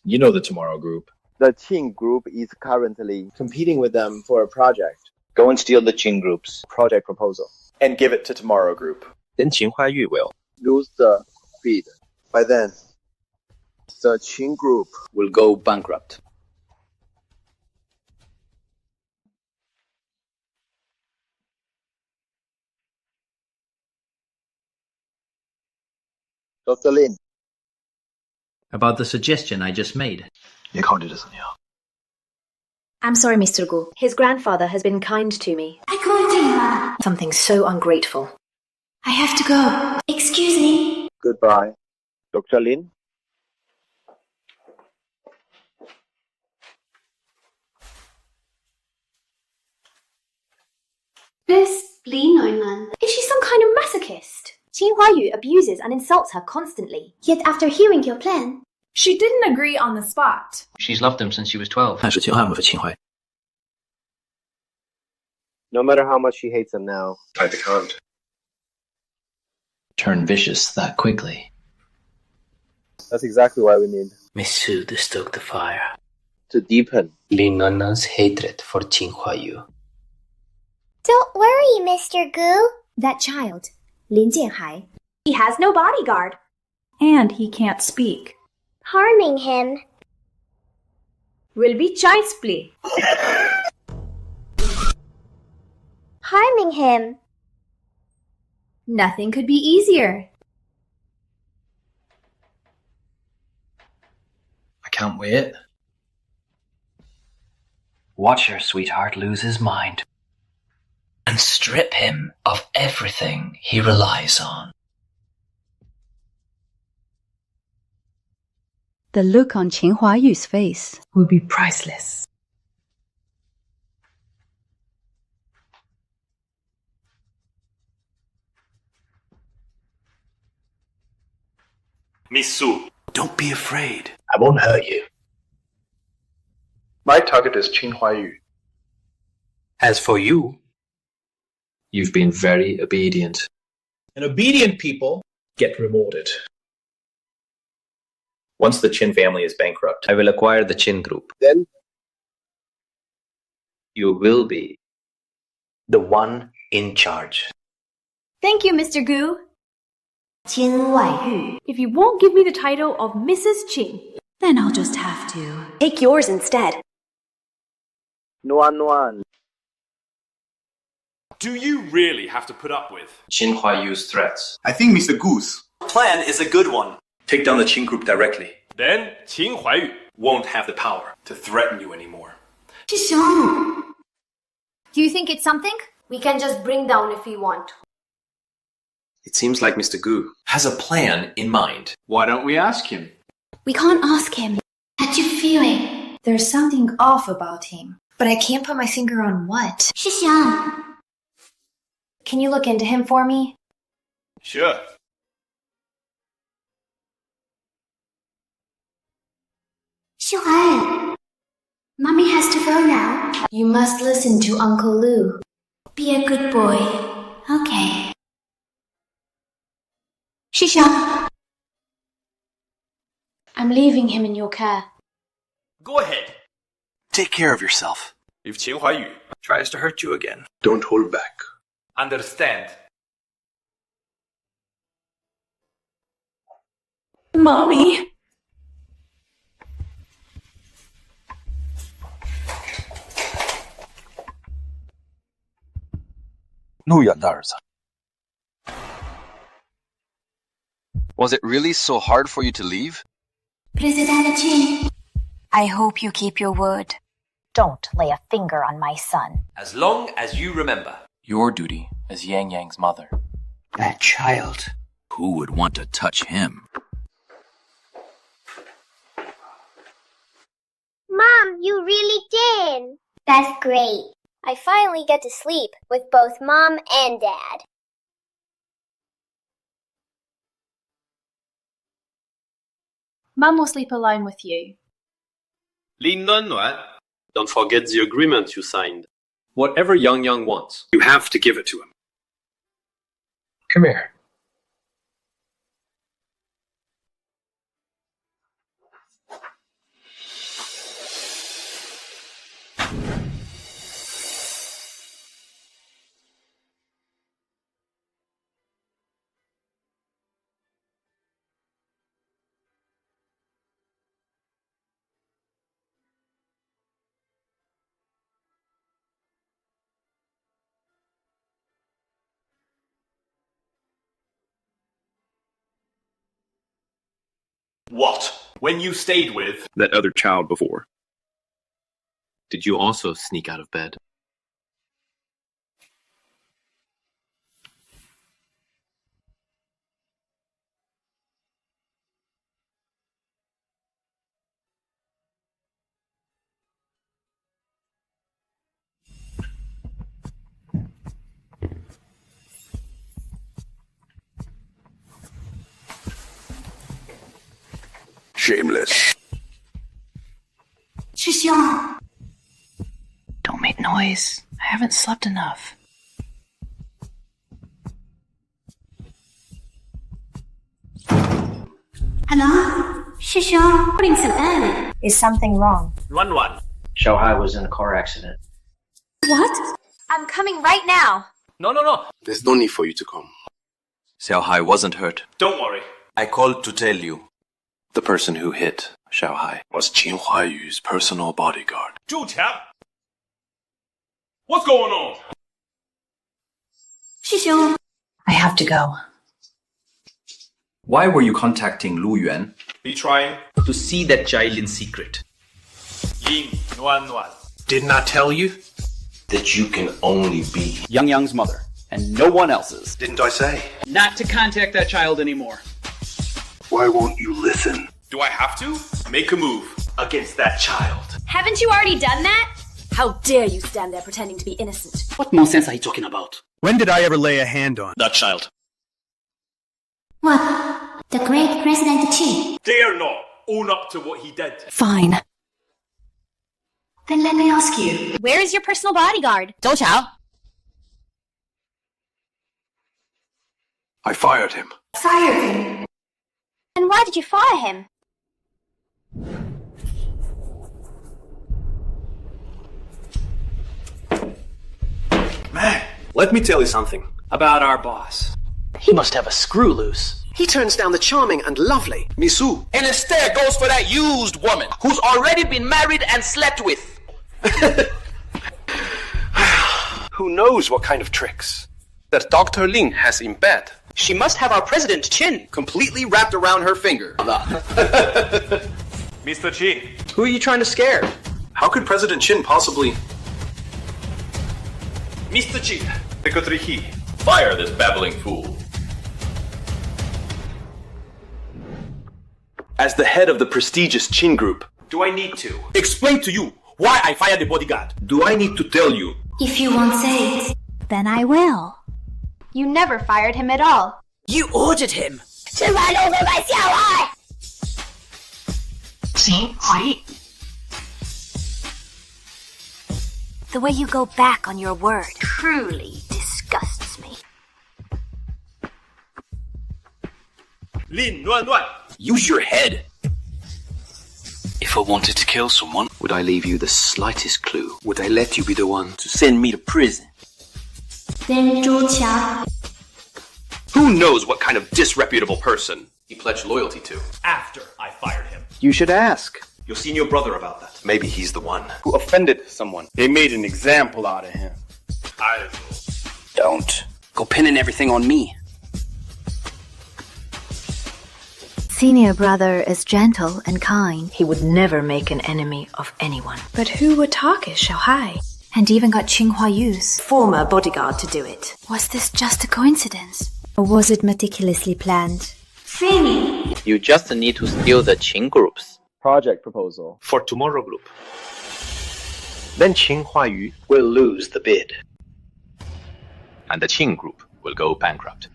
You know the Tomorrow Group. The Qin Group is currently competing with them for a project. Go and steal the Qin Group's Project proposal. And give it to Tomorrow Group. Then Qin HuaiYu will. Lose the bid. By then, the Qin Group Will go bankrupt. Dr. Lin. About the suggestion I just made. I'm sorry, Mr. Gu. His grandfather has been kind to me. Something so ungrateful. I have to go. Excuse me. Goodbye. Dr. Lin. This Lin NuanNuan. Is she some kind of masochist? Qin HuaiYu abuses and insults her constantly. Yet after hearing your plan, She didn't agree on the spot. She's loved him since she was 12. No matter how much she hates him now, I can't. Turn vicious that quickly. that's exactly why we need Misu to stoke the fire. to deepen. Lin NuanNuan's hatred for Qin HuaiYu. Don't worry, Mr. Gu. That child, Lin JianXia, he has no bodyguard. And he can't speak. Harming him. Will be child's play. Harming him. Nothing could be easier. I can't wait. Watch your sweetheart lose his mind. And strip him of everything he relies on. The look on Qin HuaiYu's face would be priceless. Miss Su, Don't be afraid. I won't hurt you. My target is Qin HuaiYu. As for you, you've been very obedient. And obedient people get rewarded. Once the Qin family is bankrupt, I will acquire the Qin Group. Then You will be The one in charge. Thank you, Mr. Gu. Qin HuaiYu. If you won't give me the title of Mrs. Qin, Then I'll just have to. take yours instead. NuanNuan. Do you really have to put up with Qin HuaiYu's threats. I think Mr. Gu's plan is a good one? take down the Qin Group directly. Then Qin HuaiYu Won't have the power to threaten you anymore. Do you think it's something? We can just bring down if we want. It seems like Mr. Gu has a plan in mind. Why don't we ask him? We can't ask him. Had you feeling? There's something off about him, but I can't put my finger on what. Xixiang. Can you look into him for me? Sure. XiaoHai. Mommy has to go now. You must listen to Uncle Lu. Be a good boy. Okay. Xixiang. I'm leaving him in your care. Go ahead. Take care of yourself. If Qin HuaiYu Tries to hurt you again. Don't hold back. understand. Mommy. Lu Yuan 的儿子。Was it really so hard for you to leave? President Qin. I hope you keep your word. Don't lay a finger on my son. As long as you remember. Your duty as YangYang's mother. That child. Who would want to touch him? Mom, you really did. That's great. I finally get to sleep with both Mom and Dad. Mum will sleep alone with you. Lin NuanNuan. Don't forget the agreement you signed. Whatever YangYang wants, you have to give it to him. Come here. What? When you stayed with That other child before. Did you also sneak out of bed? Shameless. Xixiang. Don't make noise. I haven't slept enough. Hello? Xixiang. Putting some early. Is something wrong? NuanNuan. XiaoHai was in a car accident. What? I'm coming right now. No. There's no need for you to come. XiaoHai wasn't hurt. Don't worry. I called to tell you. The person who hit XiaoHai was Qin HuaiYu's personal bodyguard. Zhu Qiang. What's going on? Xixiang. I have to go. Why were you contacting Lu Yuan? Be trying. To see that Jai Lin secret. Lin NuanNuan. Didn't I tell you? that you can only be YangYang's mother, and no one else's. Didn't I say? Not to contact that child anymore. Why won't you listen? Do I have to? Make a move against that child. Haven't you already done that? How dare you stand there pretending to be innocent? What nonsense are you talking about? When did I ever lay a hand on that child? What? The great President Qin. Dare not own up to what he did. Fine. Then let me ask you. Where is your personal bodyguard? Zhou Qiao. I fired him. Fire him. And why did you fire him? Man, let me tell you something. About our boss. He must have a screw loose. He turns down the charming and lovely Misu. And instead goes for that used woman who's already been married and slept with. Who knows what kind of tricks that Dr. Lin has in bed. She must have our President Qin completely wrapped around her finger. Mr. Qin. Who are you trying to scare? How could President Qin possibly... Mr. Qin. Secretary He. Fire this babbling fool. As the head of the prestigious Qin Group, do I need to explain to you why I fired the bodyguard? Do I need to tell you? If you won't say it, then I will. You never fired him at all. You ordered him. To run over my XiaoHai! Qin HuaiYu. The way you go back on your word truly disgusts me. Lin NuanNuan. Use your head. If I wanted to kill someone, Would I leave you the slightest clue? Would I let you be the one to send me to prison? Then Zhu Qia. Who knows what kind of disreputable person he pledged loyalty to? After I fired him. You should ask. You'll see your brother about that. Maybe he's the one. Who offended someone. They made an example out of him. Don't. Go pinning everything on me. Senior brother is gentle and kind. He would never make an enemy of anyone. But who would target XiaoHai? And even got Qin HuaiYu's Former bodyguard to do it. Was this just a coincidence? Or was it meticulously planned? Fini. You just need to steal the Qin Group's project proposal for Tomorrow Group. Then Qin HuaiYu will lose the bid. And the Qin Group will go bankrupt.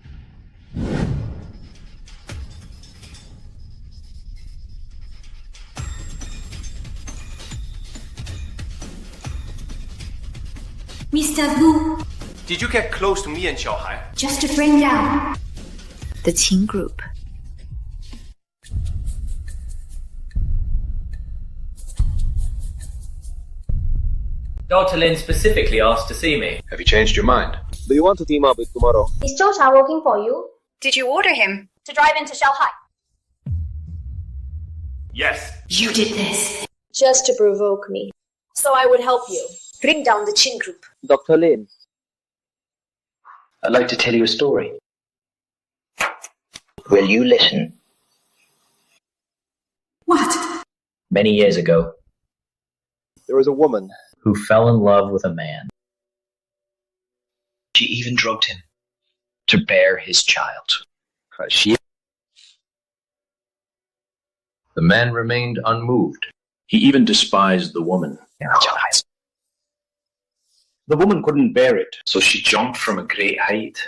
Mr. Gu, Did you get close to me and XiaoHai? just to bring down. The Qin Group. Dr. Lin specifically asked to see me. Have you changed your mind? Do you want to team up with Tomorrow? Is Zhou Qiao working for you? Did you order him? To drive into XiaoHai. Yes. You did this. Just to provoke me. So I would help you. Bring down the Qin Group. Dr. Lin. I'd like to tell you a story. Will you listen? What? Many years ago, There was a woman. who fell in love with a man. She even drugged him to bear his child. The man remained unmoved. He even despised the woman. The woman couldn't bear it, so she jumped from a great height.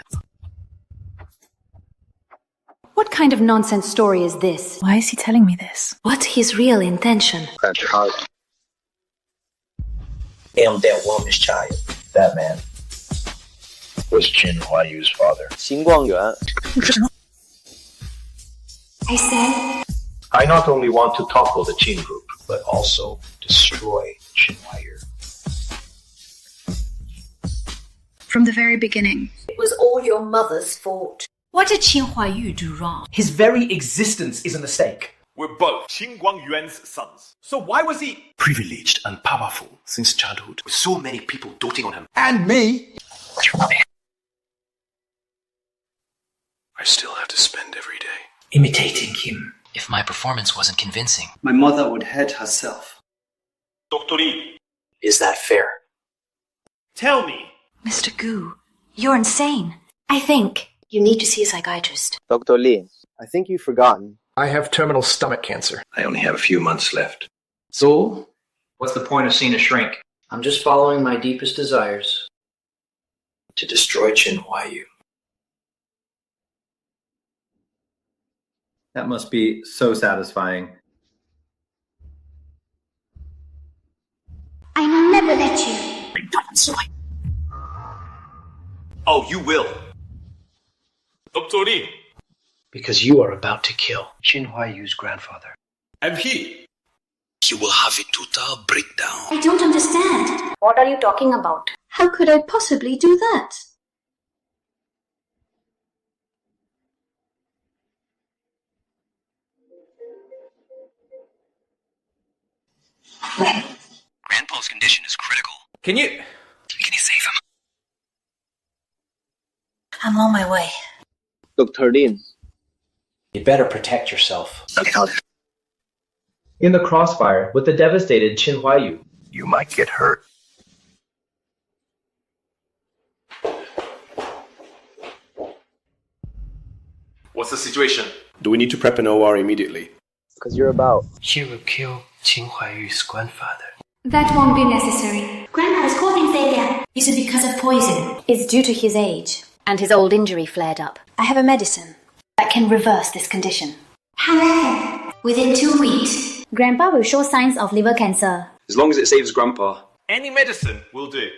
What kind of nonsense story is this? Why is he telling me this? What's his real intention? And that woman's child, that man, was Qin HuaiYu's father. Qin Yuan. I said, I not only want to topple the Qin Group, but also destroy Qin HuaiYu. From the very beginning. It was all your mother's fault. what did Qin HuaiYu do wrong? His very existence is a mistake. We're both Qin Guangyuan's sons. So why was he Privileged and powerful since childhood, with so many people doting on him. And me? I still have to spend every day Imitating him. If my performance wasn't convincing, My mother would hurt herself. Dr. Li? Is that fair? Tell me. Mr. Gu, you're insane. I think you need to see a psychiatrist. Dr. Lin, I think you've forgotten. I have terminal stomach cancer. I only have a few months left. So, what's the point of seeing a shrink? I'm just following my deepest desires. To destroy Qin HuaiYu. That must be so satisfying. I never let you. Oh, you will. Dr. Li. Because you are about to kill Qin HuaiYu's grandfather. And he. You will have a total breakdown. I don't understand. What are you talking about? How could I possibly do that? Grandpa's condition is critical. Can you save him? I'm on my way. Dr. Lin. You better protect yourself. In the crossfire with the devastated Qin HuaiYu. You might get hurt. What's the situation? Do we need to prep an OR immediately? Because you're about. He will kill Qin HuaiYu's grandfather. That won't be necessary. Grandpa is coughing failure. Is it because of poison? It's due to his age, and his old injury flared up. I have a medicine that can reverse this condition. However, within 2 weeks, Grandpa will show signs of liver cancer. As long as it saves Grandpa. Any medicine will do.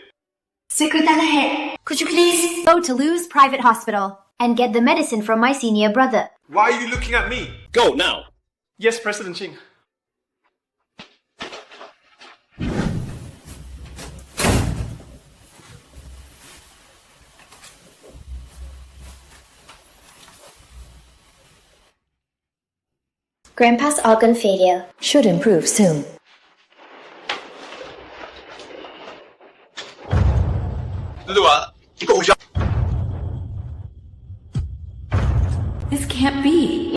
Secretary, Could you please go to Lu's private hospital and get the medicine from my senior brother? Why are you looking at me? Go now. Yes, President Qing. Grandpa's organ failure should improve soon. This can't be.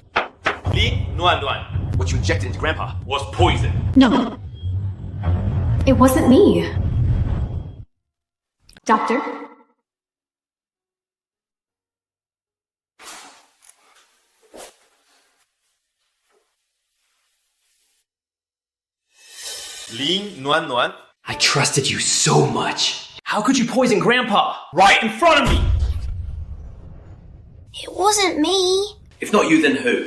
Lin NuanNuan, what you injected into Grandpa was poison. No. It wasn't me. Doctor? Lin NuanNuan? I trusted you so much. How could you poison Grandpa? Right in front of me! It wasn't me. If not you, then who?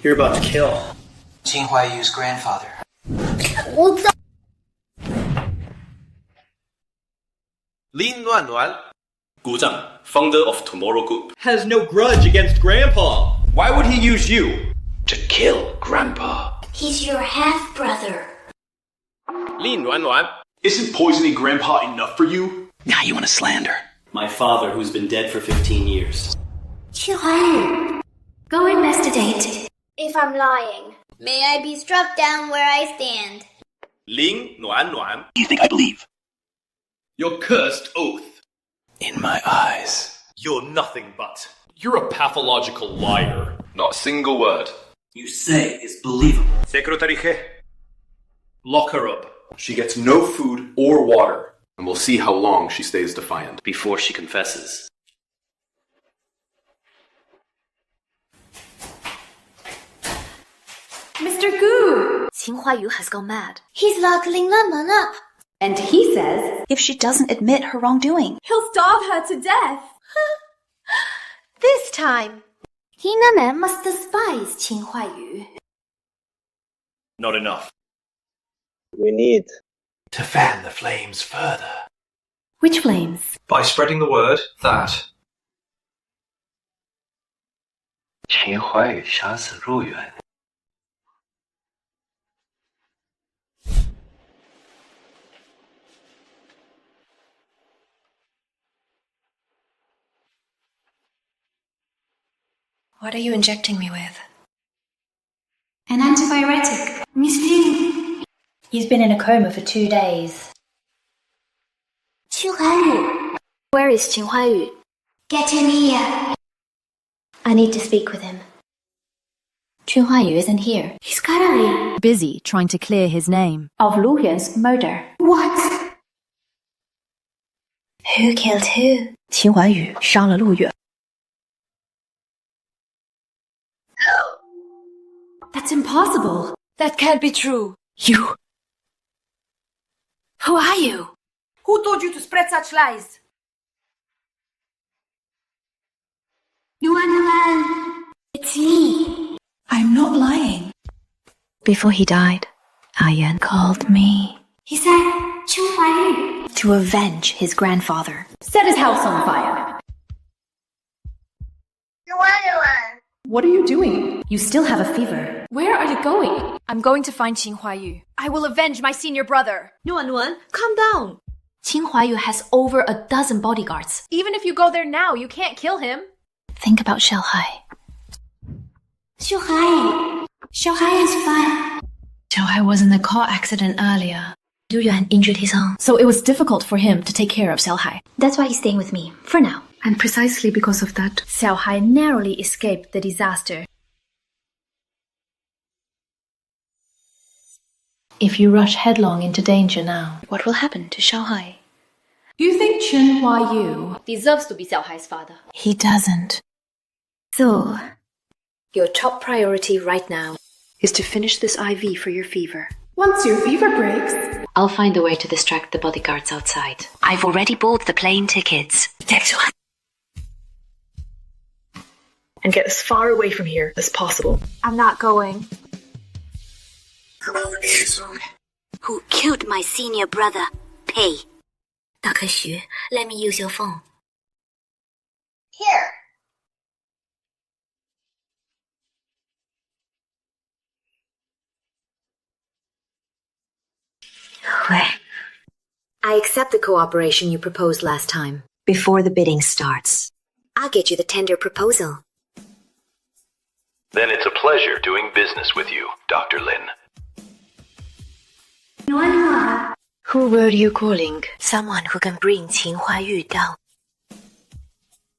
You're about to kill Qin HuaiYu's grandfather. What's up? Lin NuanNuan, Gu Zhang, founder of Tomorrow Group. has no grudge against Grandpa. Why would he use you? To kill Grandpa. he's your half-brother. Lin NuanNuan, Isn't poisoning Grandpa enough for you? Now you want to slander? My father, who's been dead for 15 years. Qin HuaiYu, go investigate. If I'm lying, may I be struck down where I stand. Lin NuanNuan, You think I believe? your cursed oath. In my eyes. You're nothing but. You're a pathological liar. Not a single word. You say is believable. Secretary He, Lock her up. She gets no food or water, and we'll see how long she stays defiant. Before she confesses. Mr. Gu! Qin HuaiYu has gone mad. He's locked Lin NuanNuan up. And he says If she doesn't admit her wrongdoing, he'll starve her to death. This time, Lin NuanNuan must despise Qin HuaiYu. not enough. We need. To fan the flames further. Which flames? By spreading the word that Qin HuaiYu 杀死陆远。What are you injecting me with? An antipyretic. Miss Lin. He's been in a coma for 2 days. Qin HuaiYu, Where is Qin HuaiYu? get in here. I need to speak with him. Qin HuaiYu isn't here. He's gotta be busy trying to clear his name. Of Lu Yuan's murder. What? Who killed who? Qin HuaiYu 杀了陆远。 That's impossible. That can't be true. You. Who are you? Who told you to spread such lies? NuanNuan, it's me. I'm not lying. Before he died, YangYang called me. He said, Qin HuaiYu. To avenge his grandfather. Set his house on fire. NuanNuan. What are you doing? You still have a fever. Where are you going? I'm going to find Qin HuaiYu. I will avenge my senior brother. NuanNuan, calm down. Qin HuaiYu has over a dozen bodyguards. Even if you go there now, you can't kill him. Think about XiaoHai. XiaoHai. XiaoHai is fine. XiaoHai was in a car accident earlier. Lu Yuan injured his arm, so it was difficult for him to take care of XiaoHai. That's why he's staying with me, for now. And precisely because of that, XiaoHai narrowly escaped the disaster. If you rush headlong into danger now, what will happen to XiaoHai? You think Qin HuaiYu deserves to be XiaoHai's father? He doesn't. So, your top priority right now is to finish this IV for your fever. Once your fever breaks, I'll find a way to distract the bodyguards outside. I've already bought the plane tickets. And get as far away from here as possible. I'm not going. Who killed my senior brother? Pay. Dr. Xu, let me use your phone. Here. I accept the cooperation you proposed last time. Before the bidding starts, I'll get you the tender proposal. Then it's a pleasure doing business with you, Dr. Lin. NuanNuan. Who were you calling? Someone who can bring Qin HuaiYu down.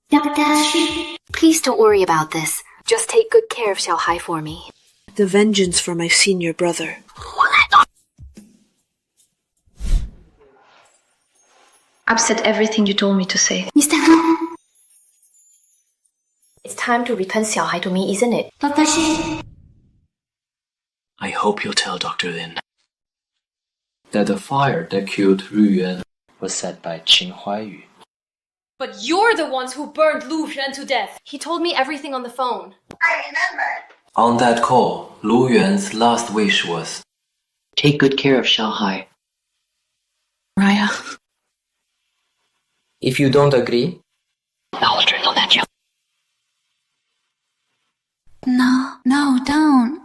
Dr. Xu. Please don't worry about this. Just take good care of XiaoHai for me. The vengeance for my senior brother. I've said everything you told me to say. Mr. Lu. It's time to return XiaoHai to me, isn't it? Dr. Xu. I hope you'll tell Dr. Lin that the fire that killed Lu Yuan was set by Qin HuaiYu. But you're the ones who burned Lu Yuan to death. He told me everything on the phone. I remember. On that call, Lu Yuan's last wish was, take good care of XiaoHai. Raya. If you don't agree, No, don't.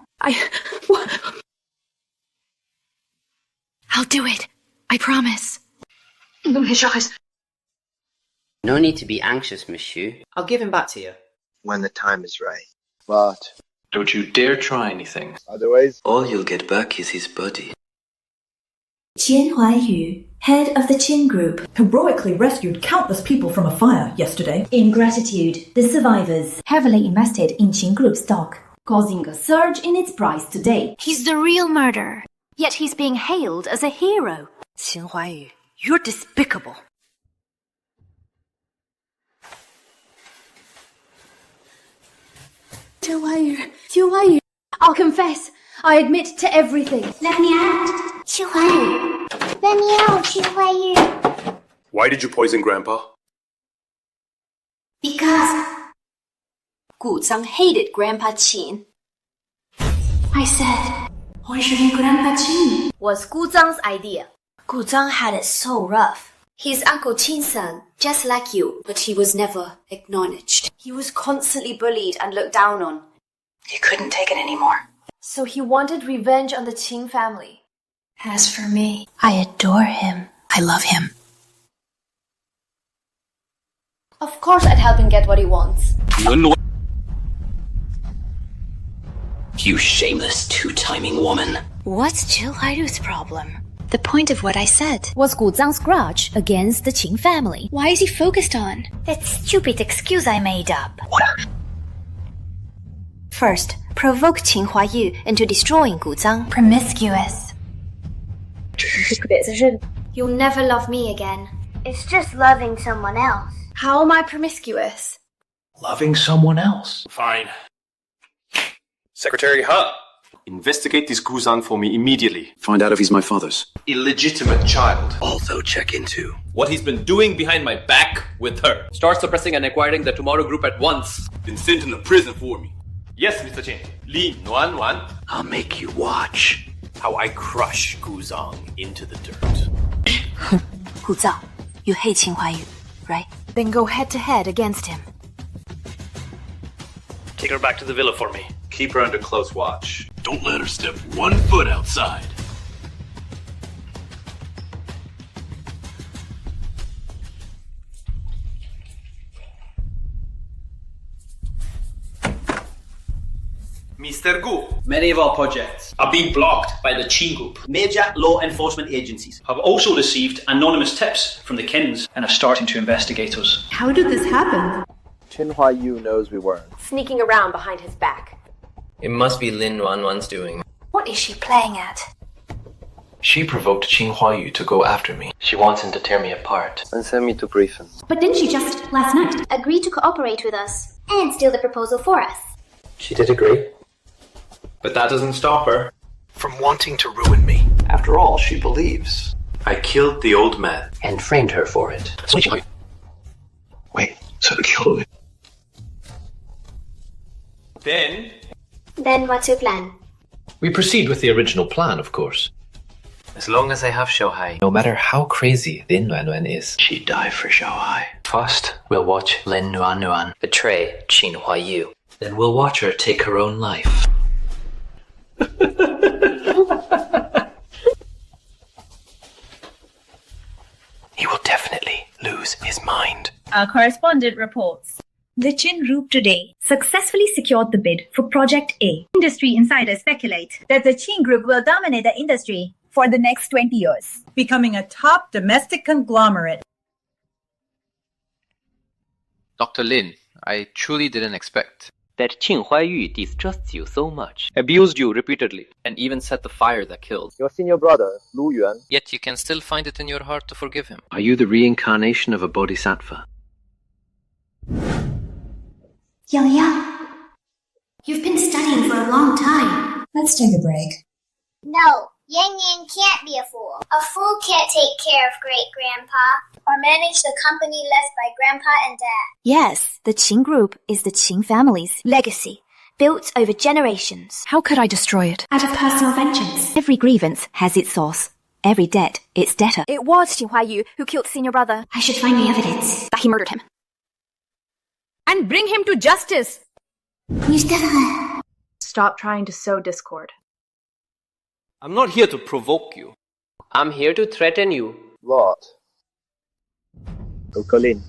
I'll do it. I promise. No need to be anxious, monsieur. I'll give him back to you. When the time is right. But don't you dare try anything. otherwise, All you'll get back is his body. Qin HuaiYu, head of the Qin Group, heroically rescued countless people from a fire yesterday. In gratitude, the survivors heavily invested in Qin Group stock, causing a surge in its price today. He's the real murderer. Yet he's being hailed as a hero. Qin HuaiYu, you're despicable. Qin HuaiYu, I'll confess. I admit to everything. Let me out. Qin HuaiYu. Let me out, Qin HuaiYu. Why did you poison Grandpa? Because Gu Zhang hated Grandpa Qin. I said, poisoning Grandpa Qin Was Gu Zhang's idea. Gu Zhang had it so rough. He's Uncle Qin's son, just like you, but he was never acknowledged. He was constantly bullied and looked down on. He couldn't take it anymore. So he wanted revenge on the Qin family. As for me, I adore him. I love him. Of course I'd help him get what he wants. You shameless two-timing woman. What's Qin HuaiYu's problem? The point of what I said Was Gu Zhang's grudge against the Qin family. Why is he focused on? That stupid excuse I made up. First, provoke Qin HuaiYu into destroying Guzang. Promiscuous. You'll never love me again. It's just loving someone else. How am I promiscuous? Loving someone else. Fine. Secretary He, investigate this Guzang for me immediately. Find out if he's my father's illegitimate child. Also check into What he's been doing behind my back with her. Start suppressing and acquiring the Tomorrow Group at once. Been sent in the prison for me. Yes, Mr. Qin. Lin NuanNuan. I'll make you watch How I crush Guzang into the dirt. Guzang, you hate Qin HuaiYu, right? Then go head to head against him. Take her back to the villa for me. Keep her under close watch. Don't let her step 1 foot outside. Mr. Gu, Many of our projects are being blocked by the Qin Group. Major law enforcement agencies have also received anonymous tips from the Qins and are starting to investigate us. How did this happen? Qin HuaiYu knows we weren't. Sneaking around behind his back. It must be Lin NuanNuan's doing. What is she playing at? She provoked Qin HuaiYu to go after me. She wants him to tear me apart. And send me to briefing. But didn't she just, last night, agree to cooperate with us and steal the proposal for us? She did agree. But that doesn't stop her from wanting to ruin me. After all, she believes I killed the old man. and framed her for it. Wait, so to kill me? Then what's your plan? We proceed with the original plan, of course. As long as I have XiaoHai, no matter how crazy Lin NuanNuan is, She'd die for XiaoHai. first we'll watch Lin NuanNuan betray Qin HuaiYu. Then we'll watch her take her own life. He will definitely lose his mind. Our correspondent reports. The Qin Group today successfully secured the bid for Project A. Industry insiders speculate that the Qin Group will dominate the industry for the next 20 years, becoming a top domestic conglomerate. Dr. Lin, I truly didn't expect that Qin HuaiYu distrusts you so much, abused you repeatedly, and even set the fire that killed. Your senior brother, Lu Yuan. Yet you can still find it in your heart to forgive him. Are you the reincarnation of a bodhisattva? YangYang, you've been studying for a long time. Let's take a break. No, YangYang can't be a fool. A fool can't take care of great-grandpa or manage the company left by grandpa and dad. Yes, the Qin Group is the Qin family's legacy, built over generations. How could I destroy it? Out of personal vengeance. Every grievance has its source. Every debt, its debtor. It was Qin HuaiYu who killed senior brother. I should find the evidence. That he murdered him. And bring him to justice! Stop trying to sow discord. I'm not here to provoke you. I'm here to threaten you. What? Dr. Lin.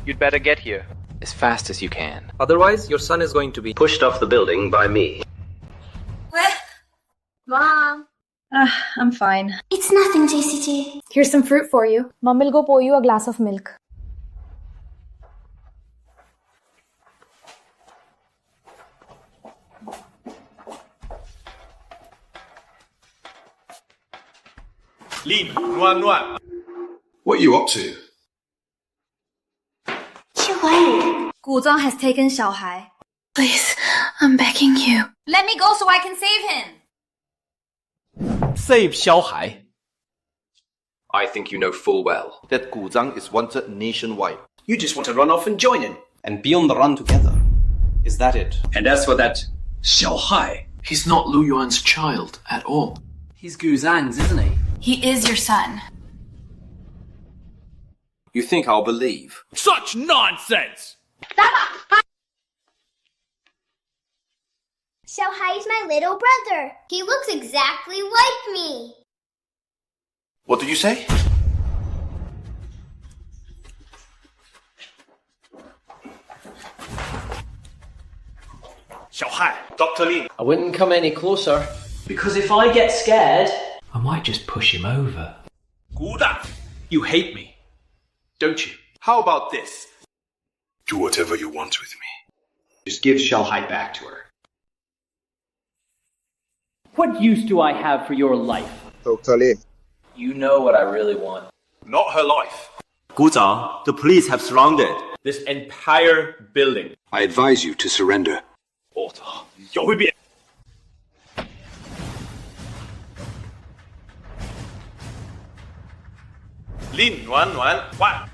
You'd better get here. As fast as you can. Otherwise, your son is going to be Pushed off the building by me. Mom. I'm fine. It's nothing, JCJ. Here's some fruit for you. Mom will go pour you a glass of milk. Lin NuanNuan. What are you up to? Guzang has taken XiaoHai. Please, I'm begging you. Let me go so I can save him. Save XiaoHai. I think you know full well That Guzang is wanted nationwide. you just want to run off and join him and be on the run together. Is that it? And as for that XiaoHai, He's not Lu Yuan's child at all. He's Guzang's, isn't he? He is your son. You think I'll believe? Such nonsense! XiaoHai's my little brother. He looks exactly like me. What did you say? XiaoHai, Dr. Lin. I wouldn't come any closer. Because if I get scared, I might just push him over. Guda, you hate me, don't you? How about this? Do whatever you want with me. Just give XiaoHai back to her. What use do I have for your life? Dr. Lin. You know what I really want. Not her life. 股长, the police have surrounded this entire building. I advise you to surrender. 我操，有会变。Lin NuanNuan, what?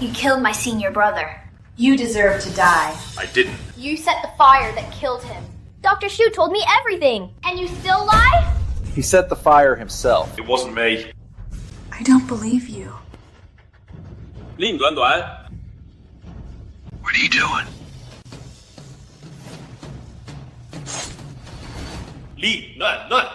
You killed my senior brother. You deserve to die. I didn't. You set the fire that killed him. Dr. Shu told me everything. And you still lie? He set the fire himself. It wasn't me. I don't believe you. Lin NuanNuan. What are you doing? Lin NuanNuan.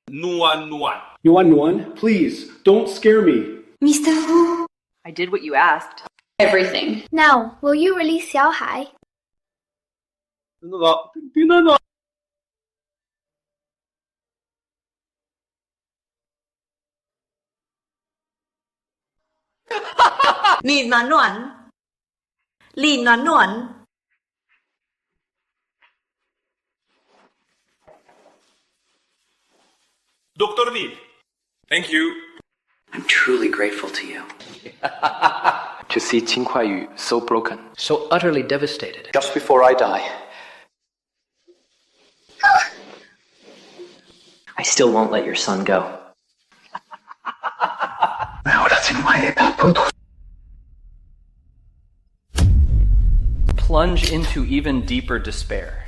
NuanNuan. NuanNuan, please, don't scare me. Mr. Hu? I did what you asked. Everything. Now, will you release XiaoHai? Lin NuanNuan. Lin NuanNuan. Dr. Lin. Thank you. I'm truly grateful to you. To see Qin HuaiYu so broken, so utterly devastated. Just before I die. I still won't let your son go. Plunge into even deeper despair.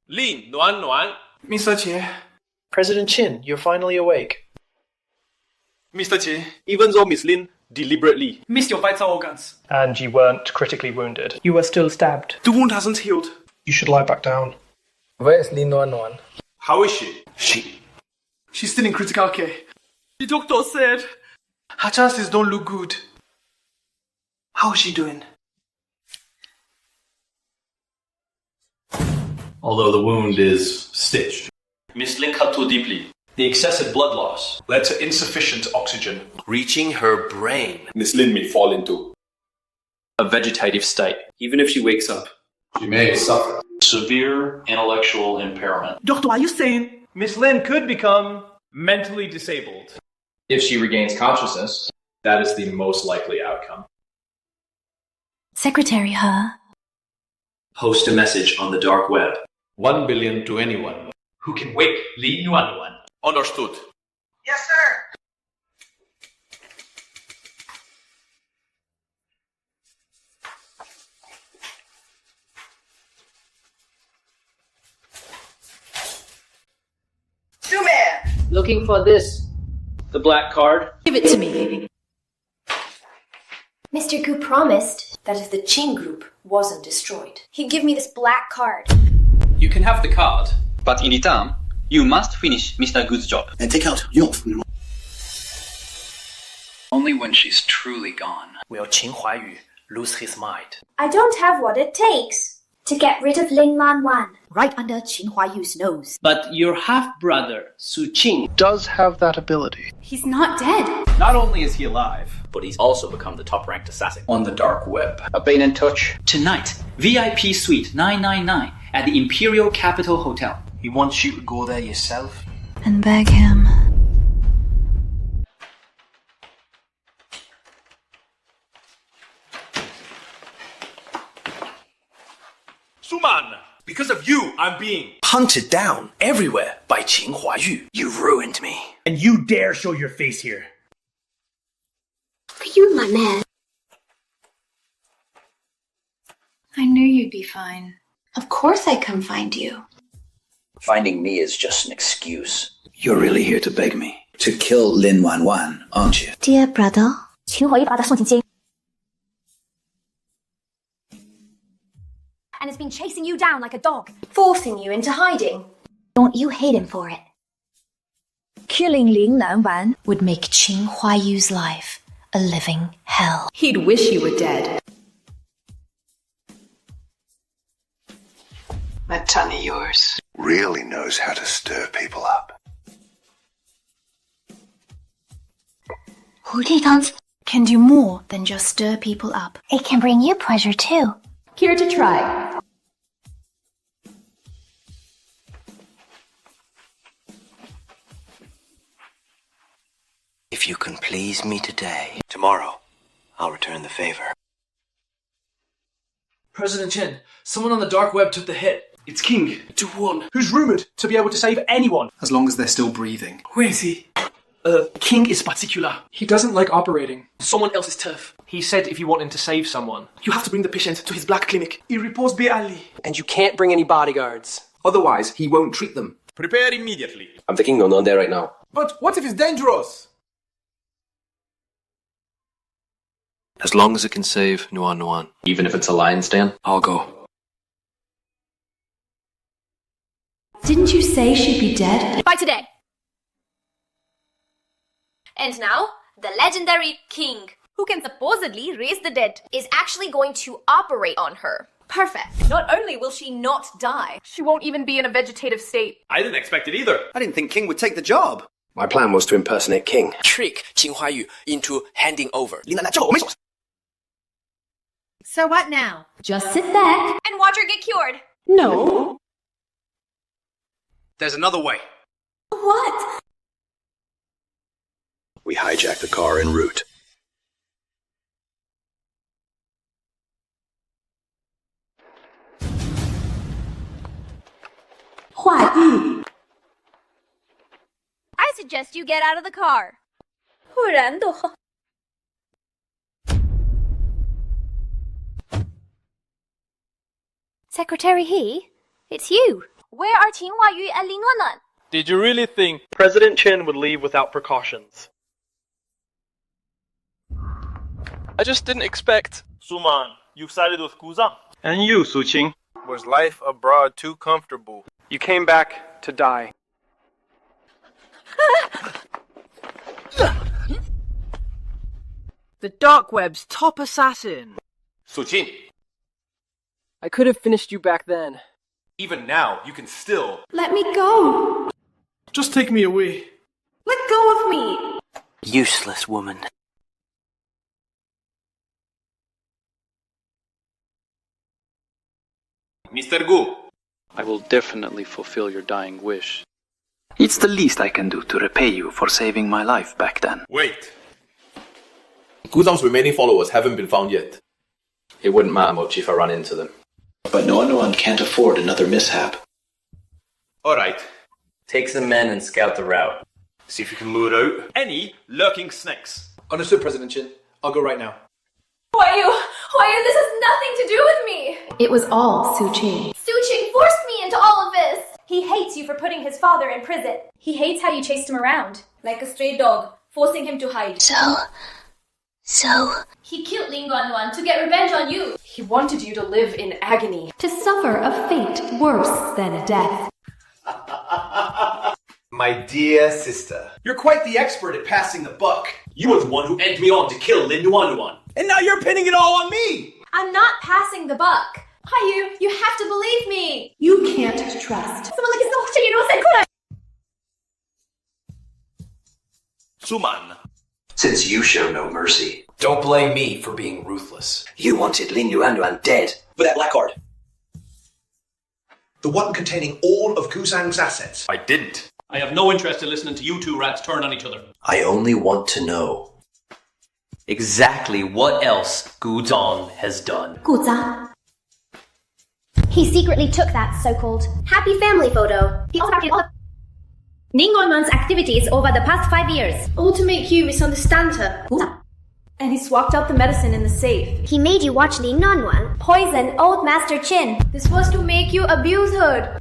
Lin NuanNuan. Mr. Qin. President Qin, you're finally awake. Mr. Qin, even though Miss Lin deliberately missed your vital organs, and you weren't critically wounded, you were still stabbed. the wound hasn't healed. You should lie back down. Where is Lin NuanNuan? How is she? She's still in critical care. The doctor said her chances don't look good. How is she doing? Although the wound is stitched. Miss Lin cut too deeply. The excessive blood loss led to insufficient oxygen, reaching her brain. Miss Lin may fall into a vegetative state. Even if she wakes up, she may suffer severe intellectual impairment. Doctor, are you saying Miss Lin could become mentally disabled? If she regains consciousness, that is the most likely outcome. Secretary He. Post a message on the dark web. 1 billion to anyone who can wake Lin NuanNuan. Understood. Yes, sir. Looking for this. The black card? Give it to me. Mr. Gu promised that if the Qin Group wasn't destroyed, he'd give me this black card. You can have the card. But in return, you must finish Mr. Gu's job. And take out your... Only when she's truly gone will Qin HuaiYu lose his mind. I don't have what it takes to get rid of Lin NuanNuan. Right under Qin HuaiYu's nose. But your half-brother, Su Qing, does have that ability. He's not dead. Not only is he alive, But he's also become the top-ranked assassin on the dark web. I've been in touch. Tonight, VIP Suite 999 at the Imperial Capital Hotel. He wants you to go there yourself. And beg him. Suman, because of you, I'm being hunted down everywhere by Qin HuaiYu. You ruined me. And you dare show your face here. Are you my man? I knew you'd be fine. Of course I come find you. Finding me is just an excuse. You're really here to beg me to kill Lin NuanNuan, aren't you? Dear brother, 秦淮把他送进监狱 and has been chasing you down like a dog, forcing you into hiding. Don't you hate him for it? killing Lin NuanNuan would make Qin HuaiYu's life a living hell. He'd wish you were dead. That tongue of yours really knows how to stir people up. 狐狸汤 can do more than just stir people up. It can bring you pleasure too. Care to try? If you can please me today, tomorrow I'll return the favor. President Qin, someone on the dark web took the hit. It's King Yuan, who's rumoured to be able to save anyone. as long as they're still breathing. Where is he? King is particular. He doesn't like operating. Someone else's turf. He said if you want him to save someone, You have to bring the patient to his black clinic. he reports Ali. And you can't bring any bodyguards. Otherwise, he won't treat them. Prepare immediately. I'm thinking no, not there right now. But what if it's dangerous? As long as it can save NuanNuan. Even if it's a lion's den? I'll go. Didn't you say she'd be dead? By today. And now, the legendary King, who can supposedly raise the dead, is actually going to operate on her. Perfect. Not only will she not die, she won't even be in a vegetative state. I didn't expect it either. I didn't think King would take the job. My plan was to impersonate King. Trick Qin HuaiYu into handing over. Lin NuanNuan, So what now? Just sit back. And watch her get cured. No. There's another way. What? We hijack the car en route. I suggest you get out of the car. Secretary He, it's you. Where are Qin HuaiYu and Lin NuanNuan? Did you really think President Qin would leave without precautions? I just didn't expect. Suman, you've sided with Guzang. And you, Suqing. Was life abroad too comfortable? You came back to die. The dark web's top assassin. Suqing, I could have finished you back then. even now, you can still... Let me go. Just take me away. Let go of me. Useless woman. Mr. Gu. I will definitely fulfill your dying wish. It's the least I can do to repay you for saving my life back then. Wait. Guzang's remaining followers haven't been found yet. It wouldn't matter much if I ran into them. But NuanNuan can't afford another mishap. Alright. Take some men and scout the route. See if you can lure out any lurking snakes. Understood, President Qin. I'll go right now. HuaiYu, this has nothing to do with me. It was all Su Qing. Suqing forced me into all of this. He hates you for putting his father in prison. He hates how you chased him around, like a stray dog, forcing him to hide. So... He killed Lin NuanNuan to get revenge on you. He wanted you to live in agony, to suffer a fate worse than death. My dear sister. You're quite the expert at passing the buck. You were the one who egged me on to kill Lin NuanNuan. And now you're pinning it all on me! I'm not passing the buck. HuaiYu, you have to believe me. You can't trust. Suman. Since you show no mercy, Don't blame me for being ruthless. you wanted Lin NuanNuan dead with that black card. The one containing all of Guzang's assets. I didn't. I have no interest in listening to you two rats turn on each other. I only want to know. Exactly what else Guzang has done. He secretly took that so-called happy family photo. He also documented all of Lin NuanNuan's activities over the past 5 years. All to make you misunderstand her. And he swapped out the medicine in the safe. He made you watch Lin NuanNuan poison old Master Qin. This was to make you abuse her.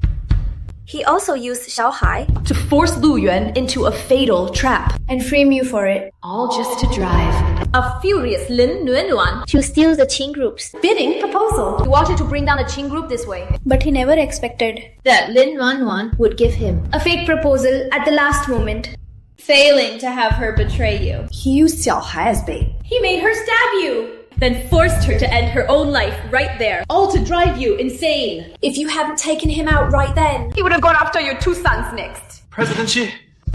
He also used XiaoHai To force Lu Yuan into a fatal trap. And frame you for it. All just to drive a furious Lin NuanNuan to steal the Qin Group's bidding proposal. He wanted to bring down the Qin Group this way. But he never expected that Lin NuanNuan would give him a fake proposal at the last moment, failing to have her betray you. He used XiaoHai as bait. He made her stab you, then forced her to end her own life right there, all to drive you insane. If you hadn't taken him out right then, He would have gone after your 2 sons next. President Xi.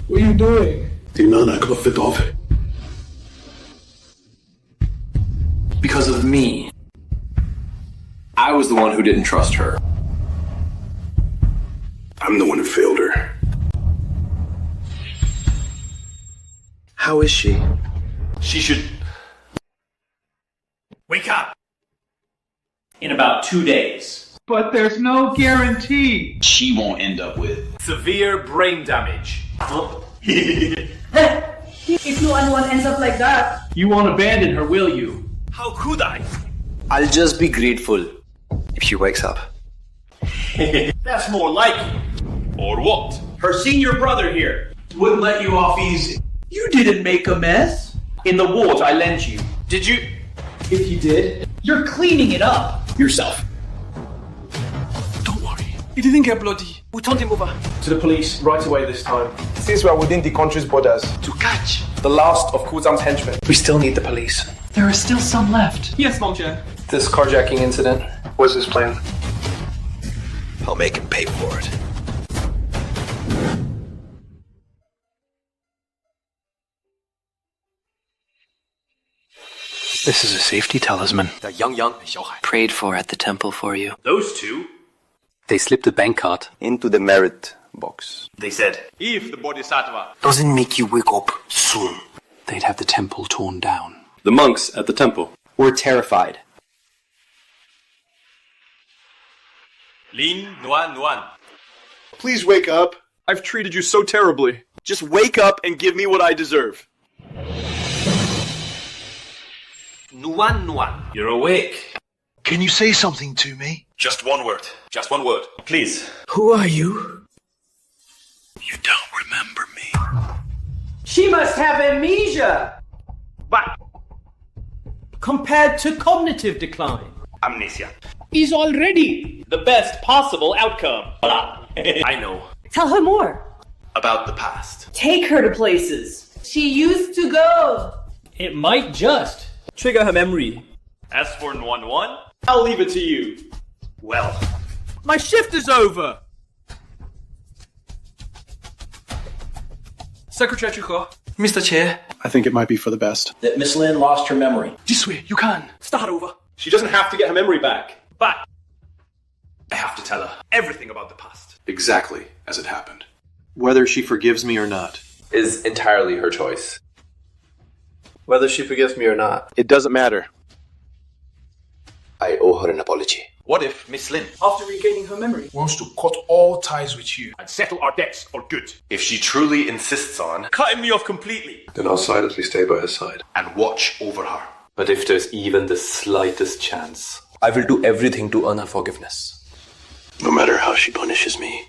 What are you doing? Because of me. I was the one who didn't trust her. I'm the one who failed her. How is she? She should wake up. In about 2 days. But there's no guarantee. She won't end up with Severe brain damage. If NuanNuan ends up like that, You won't abandon her, will you? How could I? I'll just be grateful if she wakes up. That's more like it. Or what? Her senior brother here wouldn't let you off easy. you didn't make a mess. In the wart I lent you. Did you? If you did, you're cleaning it up. Yourself. Don't worry. He didn't get bloody. We turned him over. To the police right away this time. Since we are within the country's borders, To catch. the last of Kuzam's henchmen. We still need the police. There are still some left. Yes, Mongchen. This carjacking incident, what's his plan? I'll make him pay for it. This is a safety talisman. That YangYang and XiaoHai Prayed for at the temple for you. Those two, They slipped a bank card. Into the merit box. they said, if the Bodhisattva doesn't make you wake up soon. They'd have the temple torn down. The monks at the temple were terrified. Lin NuanNuan. Please wake up. I've treated you so terribly. Just wake up and give me what I deserve. NuanNuan. You're awake. Can you say something to me? Just one word. Just one word. Please. Who are you? You don't remember me. She must have amnesia. But Compared to cognitive decline. amnesia. Is already The best possible outcome. I know. Tell her more. About the past. Take her to places she used to go. It might just. Trigger her memory. As for NuanNuan, I'll leave it to you. Well, My shift is over. Secretary Chu, Mr. Chair, I think it might be for the best. That Miss Lin lost her memory. Jisui, you can. Start over. She doesn't have to get her memory back. but I have to tell her everything about the past. Exactly as it happened. Whether she forgives me or not Is entirely her choice. Whether she forgives me or not, it doesn't matter. I owe her an apology. What if Miss Lin After regaining her memory. Wants to cut all ties with you. and settle our debts for good? If she truly insists on, Cutting me off completely then I'll silently stay by his side. and watch over her. But if there's even the slightest chance, I will do everything to earn her forgiveness. No matter how she punishes me.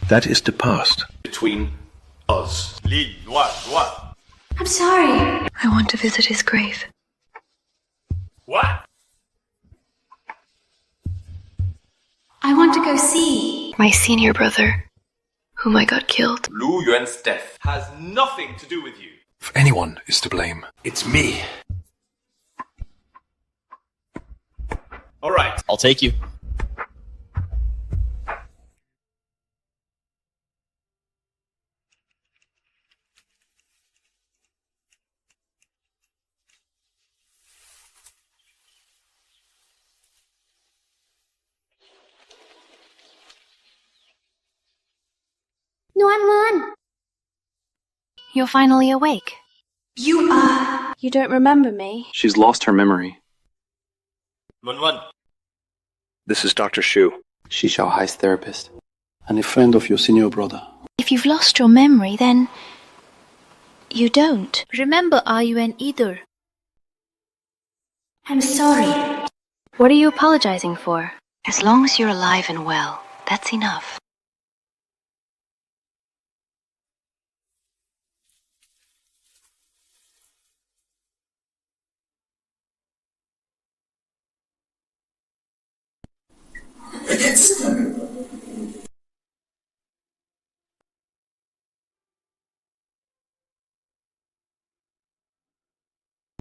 That is the past. Between us. Lin NuanNuan. I'm sorry. I want to visit his grave. What? I want to go see. My senior brother, whom I got killed. Lu Yuan's death has nothing to do with you. If anyone is to blame, It's me. All right. I'll take you. NuanNuan. You're finally awake. You don't remember me? She's lost her memory. NuanNuan. This is Dr. Shu, She's XiaoHai's therapist. and a friend of your senior brother. If you've lost your memory, then you don't remember Yuan either. I'm sorry. What are you apologizing for? As long as you're alive and well, that's enough.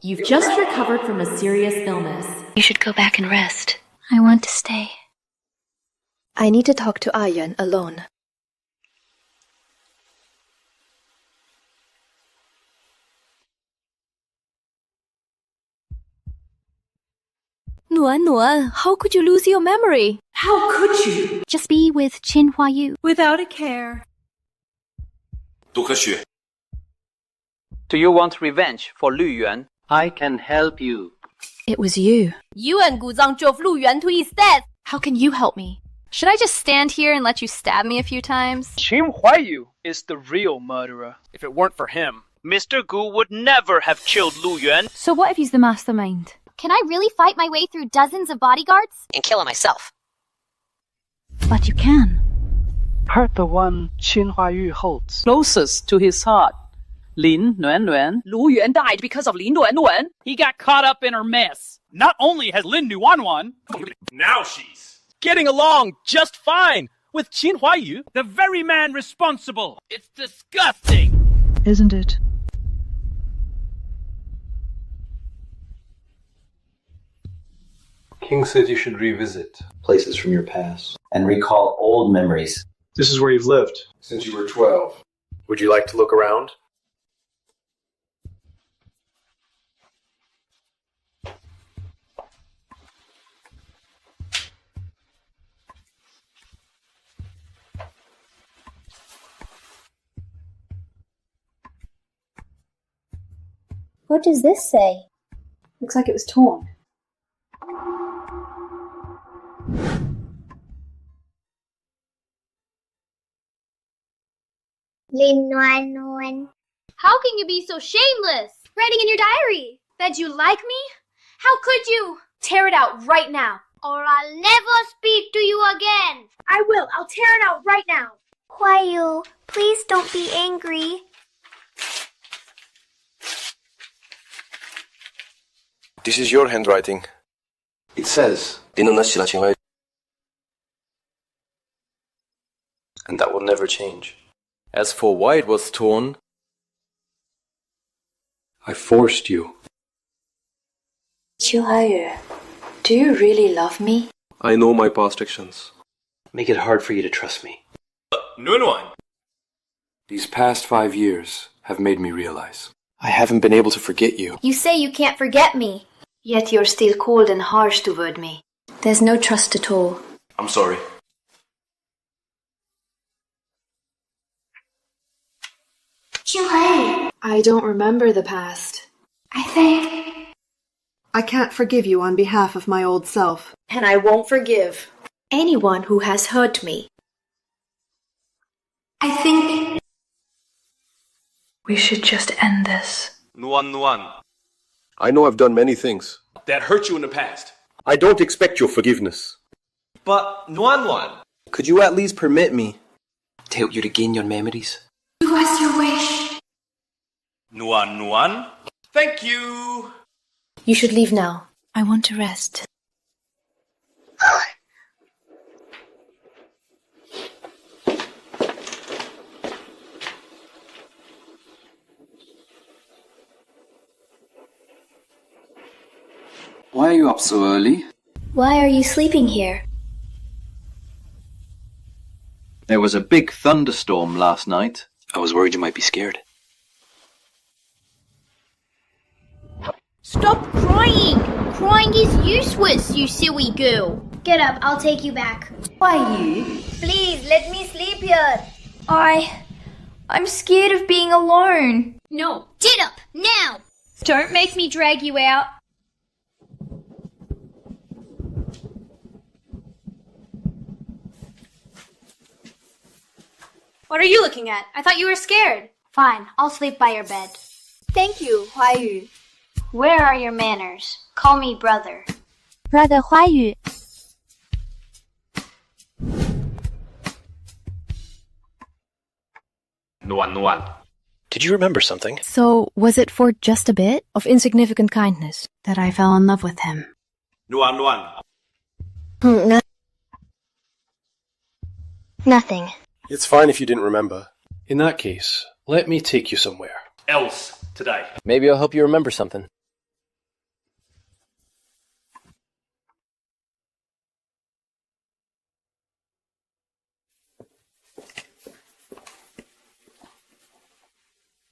You've just recovered from a serious illness. You should go back and rest. I want to stay. I need to talk to Yuan alone. NuanNuan, how could you lose your memory? How could you? Just be with Qin HuaiYu. Without a care. 杜可许 Do you want revenge for Lu Yuan? I can help you. It was you. You and Guzang drove Lu Yuan to his death. How can you help me? Should I just stand here and let you stab me a few times? Qin HuaiYu is the real murderer. If it weren't for him, Mr. Gu would never have killed Lu Yuan. So what if he's the mastermind? Can I really fight my way through dozens of bodyguards? And kill him myself. But you can. Hurt the one Qin HuaiYu holds closest to his heart. Lin NuanNuan. Lu Yuan died because of Lin NuanNuan. He got caught up in her mess. Not only has Lin NuanNuan, now she's getting along just fine with Qin HuaiYu, the very man responsible. It's disgusting. Isn't it? King said you should revisit Places from your past and recall old memories. This is where you've lived. since you were 12. Would you like to look around? What does this say? Looks like it was torn. Lin NuanNuan. How can you be so shameless? Writing in your diary that you like me? How could you? Tear it out right now. Or I'll never speak to you again. I will. I'll tear it out right now. HuaiYu, please don't be angry. This is your handwriting. It says, Lin NuanNuan Qin HuaiYu. And that will never change. As for why it was torn, I forced you. XiaoHai, do you really love me? I know my past actions. Make it hard for you to trust me. NuanNuan. These past 5 years have made me realize I haven't been able to forget you. You say you can't forget me. Yet you're still cold and harsh toward me. There's no trust at all. I'm sorry. I don't remember the past. I think. I can't forgive you on behalf of my old self. And I won't forgive anyone who has hurt me. I think. We should just end this. NuanNuan. I know I've done many things That hurt you in the past. I don't expect your forgiveness. But, NuanNuan, could you at least permit me to help you regain your memories? Do as you wish. NuanNuan. Thank you. You should leave now. I want to rest. Why are you up so early? Why are you sleeping here? There was a big thunderstorm last night. I was worried you might be scared. Stop crying! Crying is useless, you silly girl. Get up, I'll take you back. HuaiYu? Please, let me sleep here. I'm scared of being alone. No, get up, now! Don't make me drag you out. What are you looking at? I thought you were scared. Fine, I'll sleep by your bed. Thank you, HuaiYu. Where are your manners? Call me brother. Brother HuaiYu. NuanNuan. Did you remember something? So, was it for just a bit of insignificant kindness that I fell in love with him? NuanNuan. Nothing. It's fine if you didn't remember. In that case, let me take you somewhere. Else today. Maybe I'll help you remember something.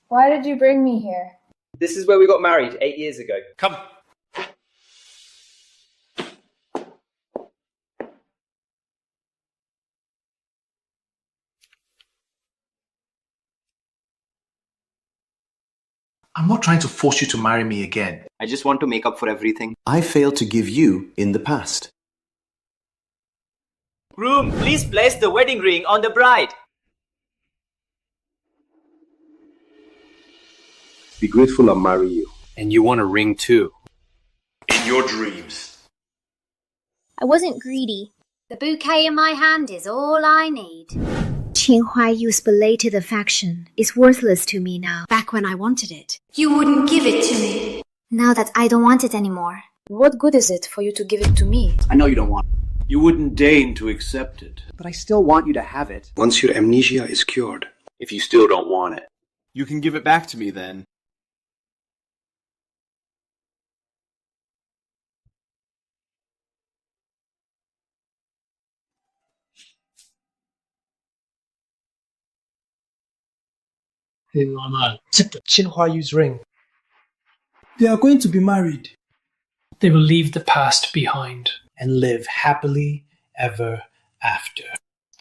Why did you bring me here? This is where we got married 8 years ago. Come. I'm not trying to force you to marry me again. I just want to make up for everything. I failed to give you in the past. Groom, please place the wedding ring on the bride. Be grateful I'll marry you. And you want a ring too. In your dreams. I wasn't greedy. The bouquet in my hand is all I need. Qin HuaiYu's belated affection is worthless to me now. Back when I wanted it, You wouldn't give it to me. Now that I don't want it anymore. What good is it for you to give it to me? I know you don't want it. You wouldn't deign to accept it. But I still want you to have it. Once your amnesia is cured. If you still don't want it, you can give it back to me then. Lin NuanNuan, accept Qin HuaiYu's ring. They are going to be married. They will leave the past behind and live happily ever after.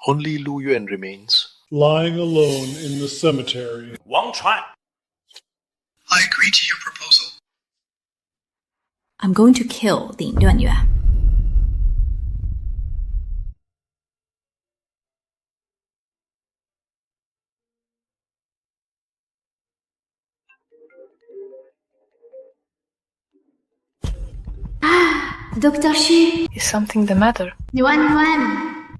Only Lu Yuan remains. Lying alone in the cemetery. Wang Chuan. I agree to your proposal. I'm going to kill Lin NuanNuan. Dr. Xu. Is something the matter? NuanNuan.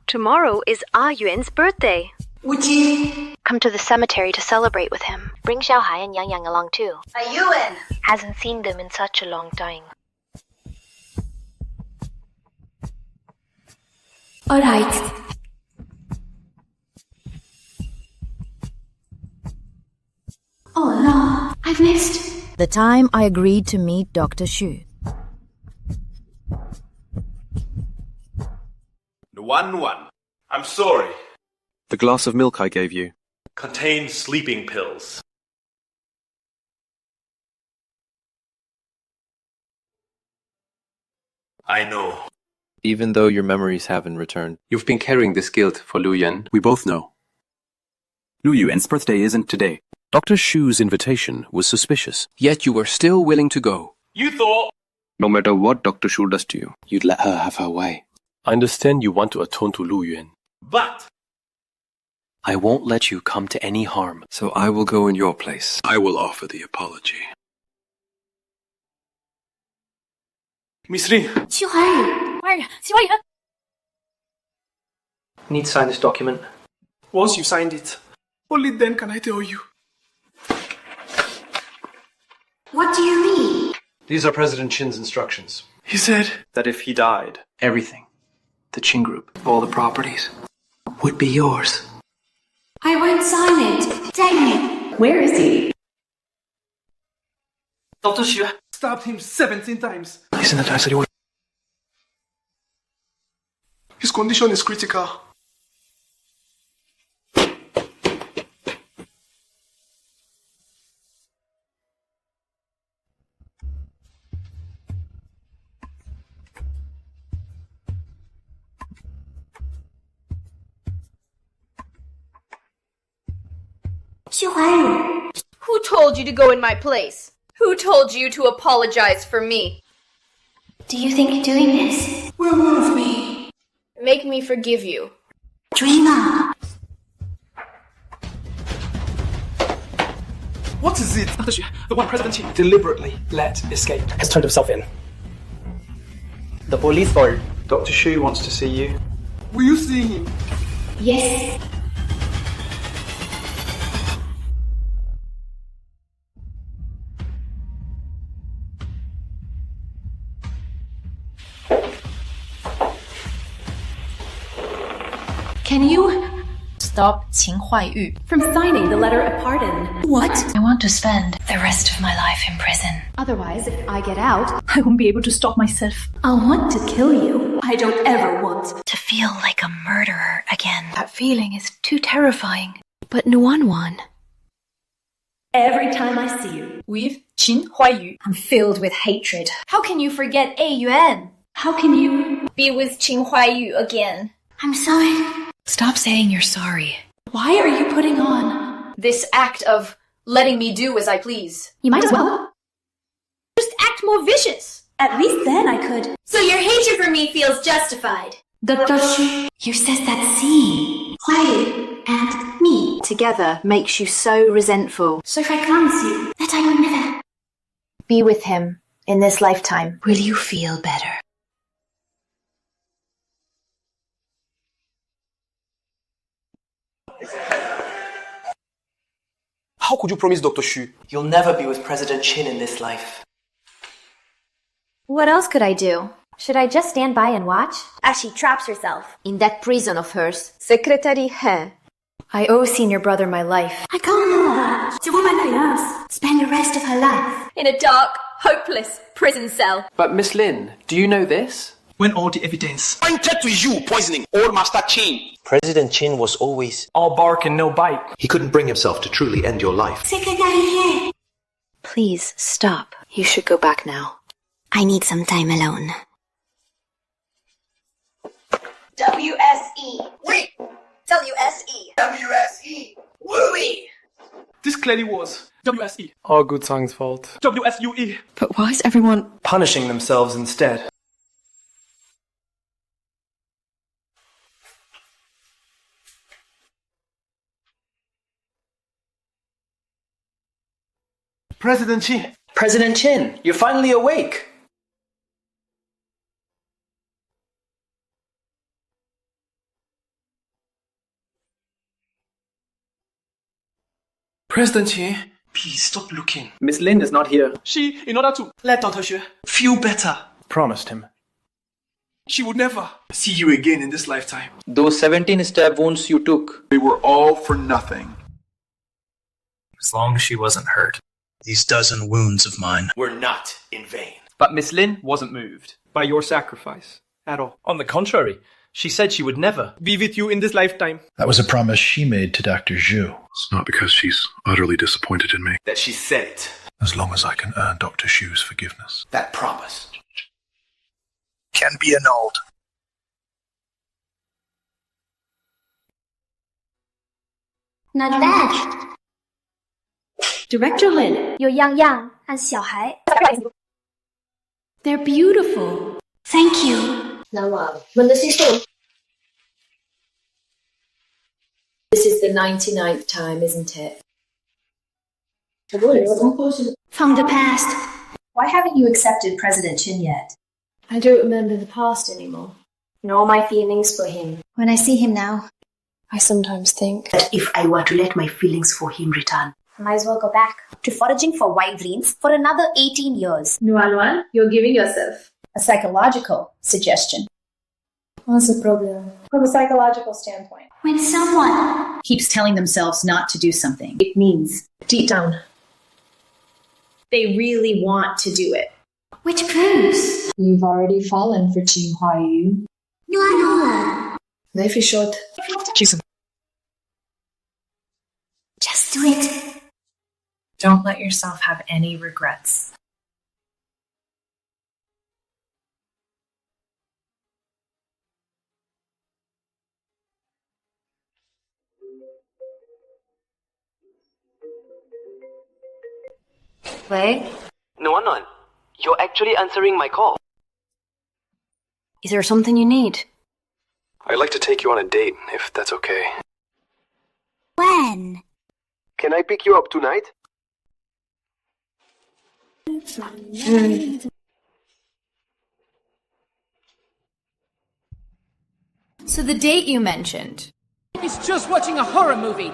tomorrow is Yuan's birthday. Would you Come to the cemetery to celebrate with him. Bring XiaoHai and YangYang along too. Yuan? Hasn't seen them in such a long time. Alright. Oh no, I've missed. The time I agreed to meet Dr. Xu. NuanNuan, I'm sorry. The glass of milk I gave you Contained sleeping pills. I know. even though your memories haven't returned. You've been carrying this guilt for Lu Yuan. We both know. Lu Yuan's birthday isn't today. Dr. Shu's invitation was suspicious. Yet you were still willing to go. You thought... No matter what Dr. Shu does to you, You'd let her have her way. I understand you want to atone to Lu Yuan. But... I won't let you come to any harm, so I will go in your place. I will offer the apology. Miss Lin. XiaoHai. Need to sign this document. Once you signed it, only then can I tell you. What do you mean? These are President Qin's instructions. He said That if he died, everything, the Qin Group, all the properties, would be yours. I won't sign it. Dang it. Where is he? Dr. Xu stabbed him 17 times. He's in the dice that he wanted. His condition is critical. Who told you to go in my place? Who told you to apologize for me? Do you think doing this will move me? Make me forgive you. Dreamer. What is it? Dr. Xu, the one President Qin deliberately let escape, has turned himself in. The police called. Dr. Shu wants to see you. Will you see him? Yes. Can you stop Qin HuaiYu from signing the letter of pardon? What? I want to spend the rest of my life in prison. Otherwise, if I get out, I won't be able to stop myself. I'll want to kill you. I don't ever want To feel like a murderer again. That feeling is too terrifying. But NuanNuan, Every time I see you with Qin HuaiYu, I'm filled with hatred. How can you forget A Yuan? How can you be with Qin HuaiYu again? I'm sorry. Stop saying you're sorry. Why are you putting on this act of letting me do as I please? You might as well. Just act more vicious. At least then I could. So your hatred for me feels justified. Dr. Xu, You says that scene, HuaiYu and me Together makes you so resentful. So if I promise you that I will never Be with him in this lifetime. will you feel better? How could you promise Dr. Xu you'll never be with President Qin in this life? What else could I do? Should I just stand by and watch? As she traps herself. In that prison of hers, Secretary He. I owe senior brother my life. I can't know her. It's a woman like us. Spend the rest of her life In a dark, hopeless prison cell. But Miss Lin, do you know this? When all the evidence Pointed to you poisoning Old Master Qin. President Qin was always... all bark and no bite. He couldn't bring himself to truly end your life. Secretary He. Please stop. You should go back now. I need some time alone. WSE. Wait. WSE. WSE. Wooey. This clearly was WSE. All good song's fault. WSUE. But why is everyone Punishing themselves instead. President Qin. President Qin, you're finally awake. President Qin, please stop looking. Miss Lin is not here. She, in order to let Dr. Xue feel better, promised him she would never see you again in this lifetime. Those 17 stab wounds you took, They were all for nothing. As long as she wasn't hurt. These dozen wounds of mine Were not in vain. But Miss Lin wasn't moved by your sacrifice at all. On the contrary, she said she would never be with you in this lifetime. That was a promise she made to Dr. Zhu. It's not because she's utterly disappointed in me. That she said it. As long as I can earn Dr. Xu's forgiveness. That promise. can be annulled. Not bad. Director Lin, Your YangYang and XiaoHai. they're beautiful. Thank you. This is the 99th time, isn't it? From the past. Why haven't you accepted President Qin yet? I don't remember the past anymore, nor my feelings for him. When I see him now, I sometimes think That if I were to let my feelings for him return, I might as well go back to foraging for white greens for another 18 years. NuanNuan, you're giving yourself a psychological suggestion. What's the problem? From a psychological standpoint. when someone keeps telling themselves not to do something, it means deep down they really want to do it. which proves You've already fallen for Qin HuaiYu. NuanNuan. Life is short. Choose him. Just do it. Don't let yourself have any regrets. Wei? NuanNuan, you're actually answering my call. Is there something you need? I'd like to take you on a date, if that's okay. When? Can I pick you up tonight? So the date you mentioned. It's just watching a horror movie.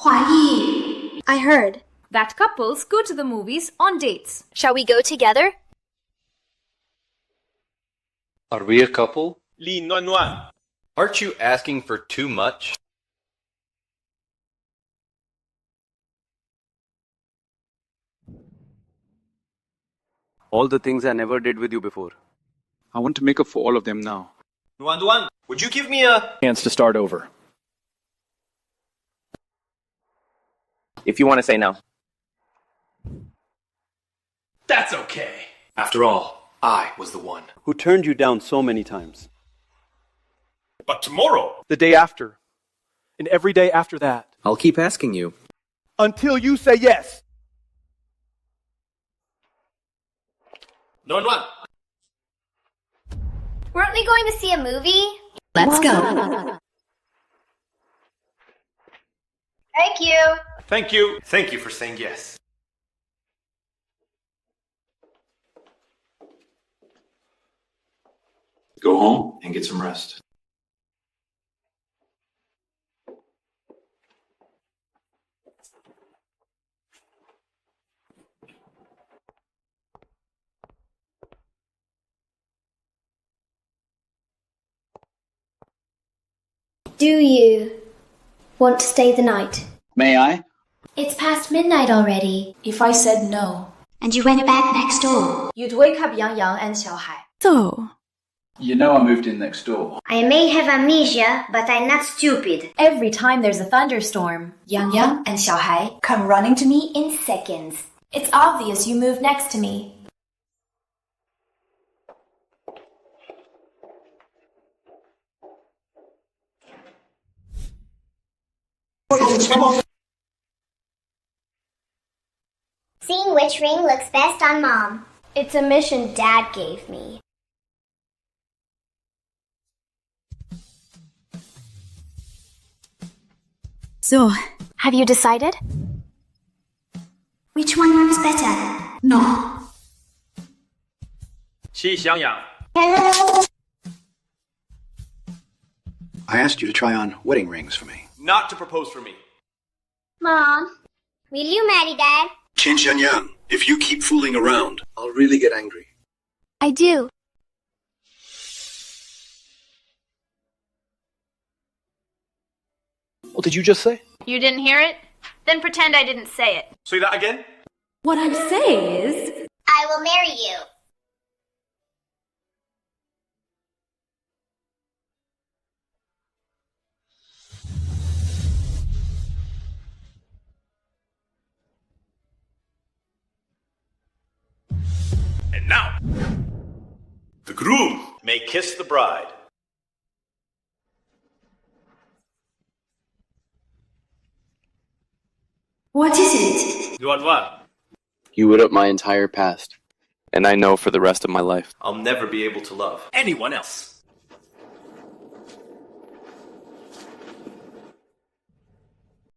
HuaiYu. I heard that couples go to the movies on dates. Shall we go together? Are we a couple? Lin NuanNuan. Aren't you asking for too much? All the things I never did with you before. I want to make up for all of them now. NuanNuan, would you give me a Chance to start over. if you want to say no? That's okay. After all, I was the one. Who turned you down so many times? But tomorrow, The day after. And every day after that. I'll keep asking you. Until you say yes. NuanNuan. Weren't we going to see a movie? Let's go. Thank you. Thank you. Thank you for saying yes. Go home and get some rest. Do you want to stay the night? May I? It's past midnight already. If I said no, And you went back next door. you'd wake up YangYang and XiaoHai. So, You know I moved in next door. I may have amnesia, but I'm not stupid. Every time there's a thunderstorm, YangYang and XiaoHai come running to me in seconds. It's obvious you moved next to me. Seeing which ring looks best on Mom. It's a mission Dad gave me. so, Have you decided? Which one works better? No. XiaoHai. I asked you to try on wedding rings for me. Not to propose for me. Mom, will you marry Dad? Qin HuaiYu, if you keep fooling around, I'll really get angry. I do. What did you just say? You didn't hear it? Then pretend I didn't say it. Say that again? What I'm saying is, I will marry you. And now, the groom may kiss the bride. What is it? NuanNuan, You lit up my entire past, and I know for the rest of my life. I'll never be able to love anyone else.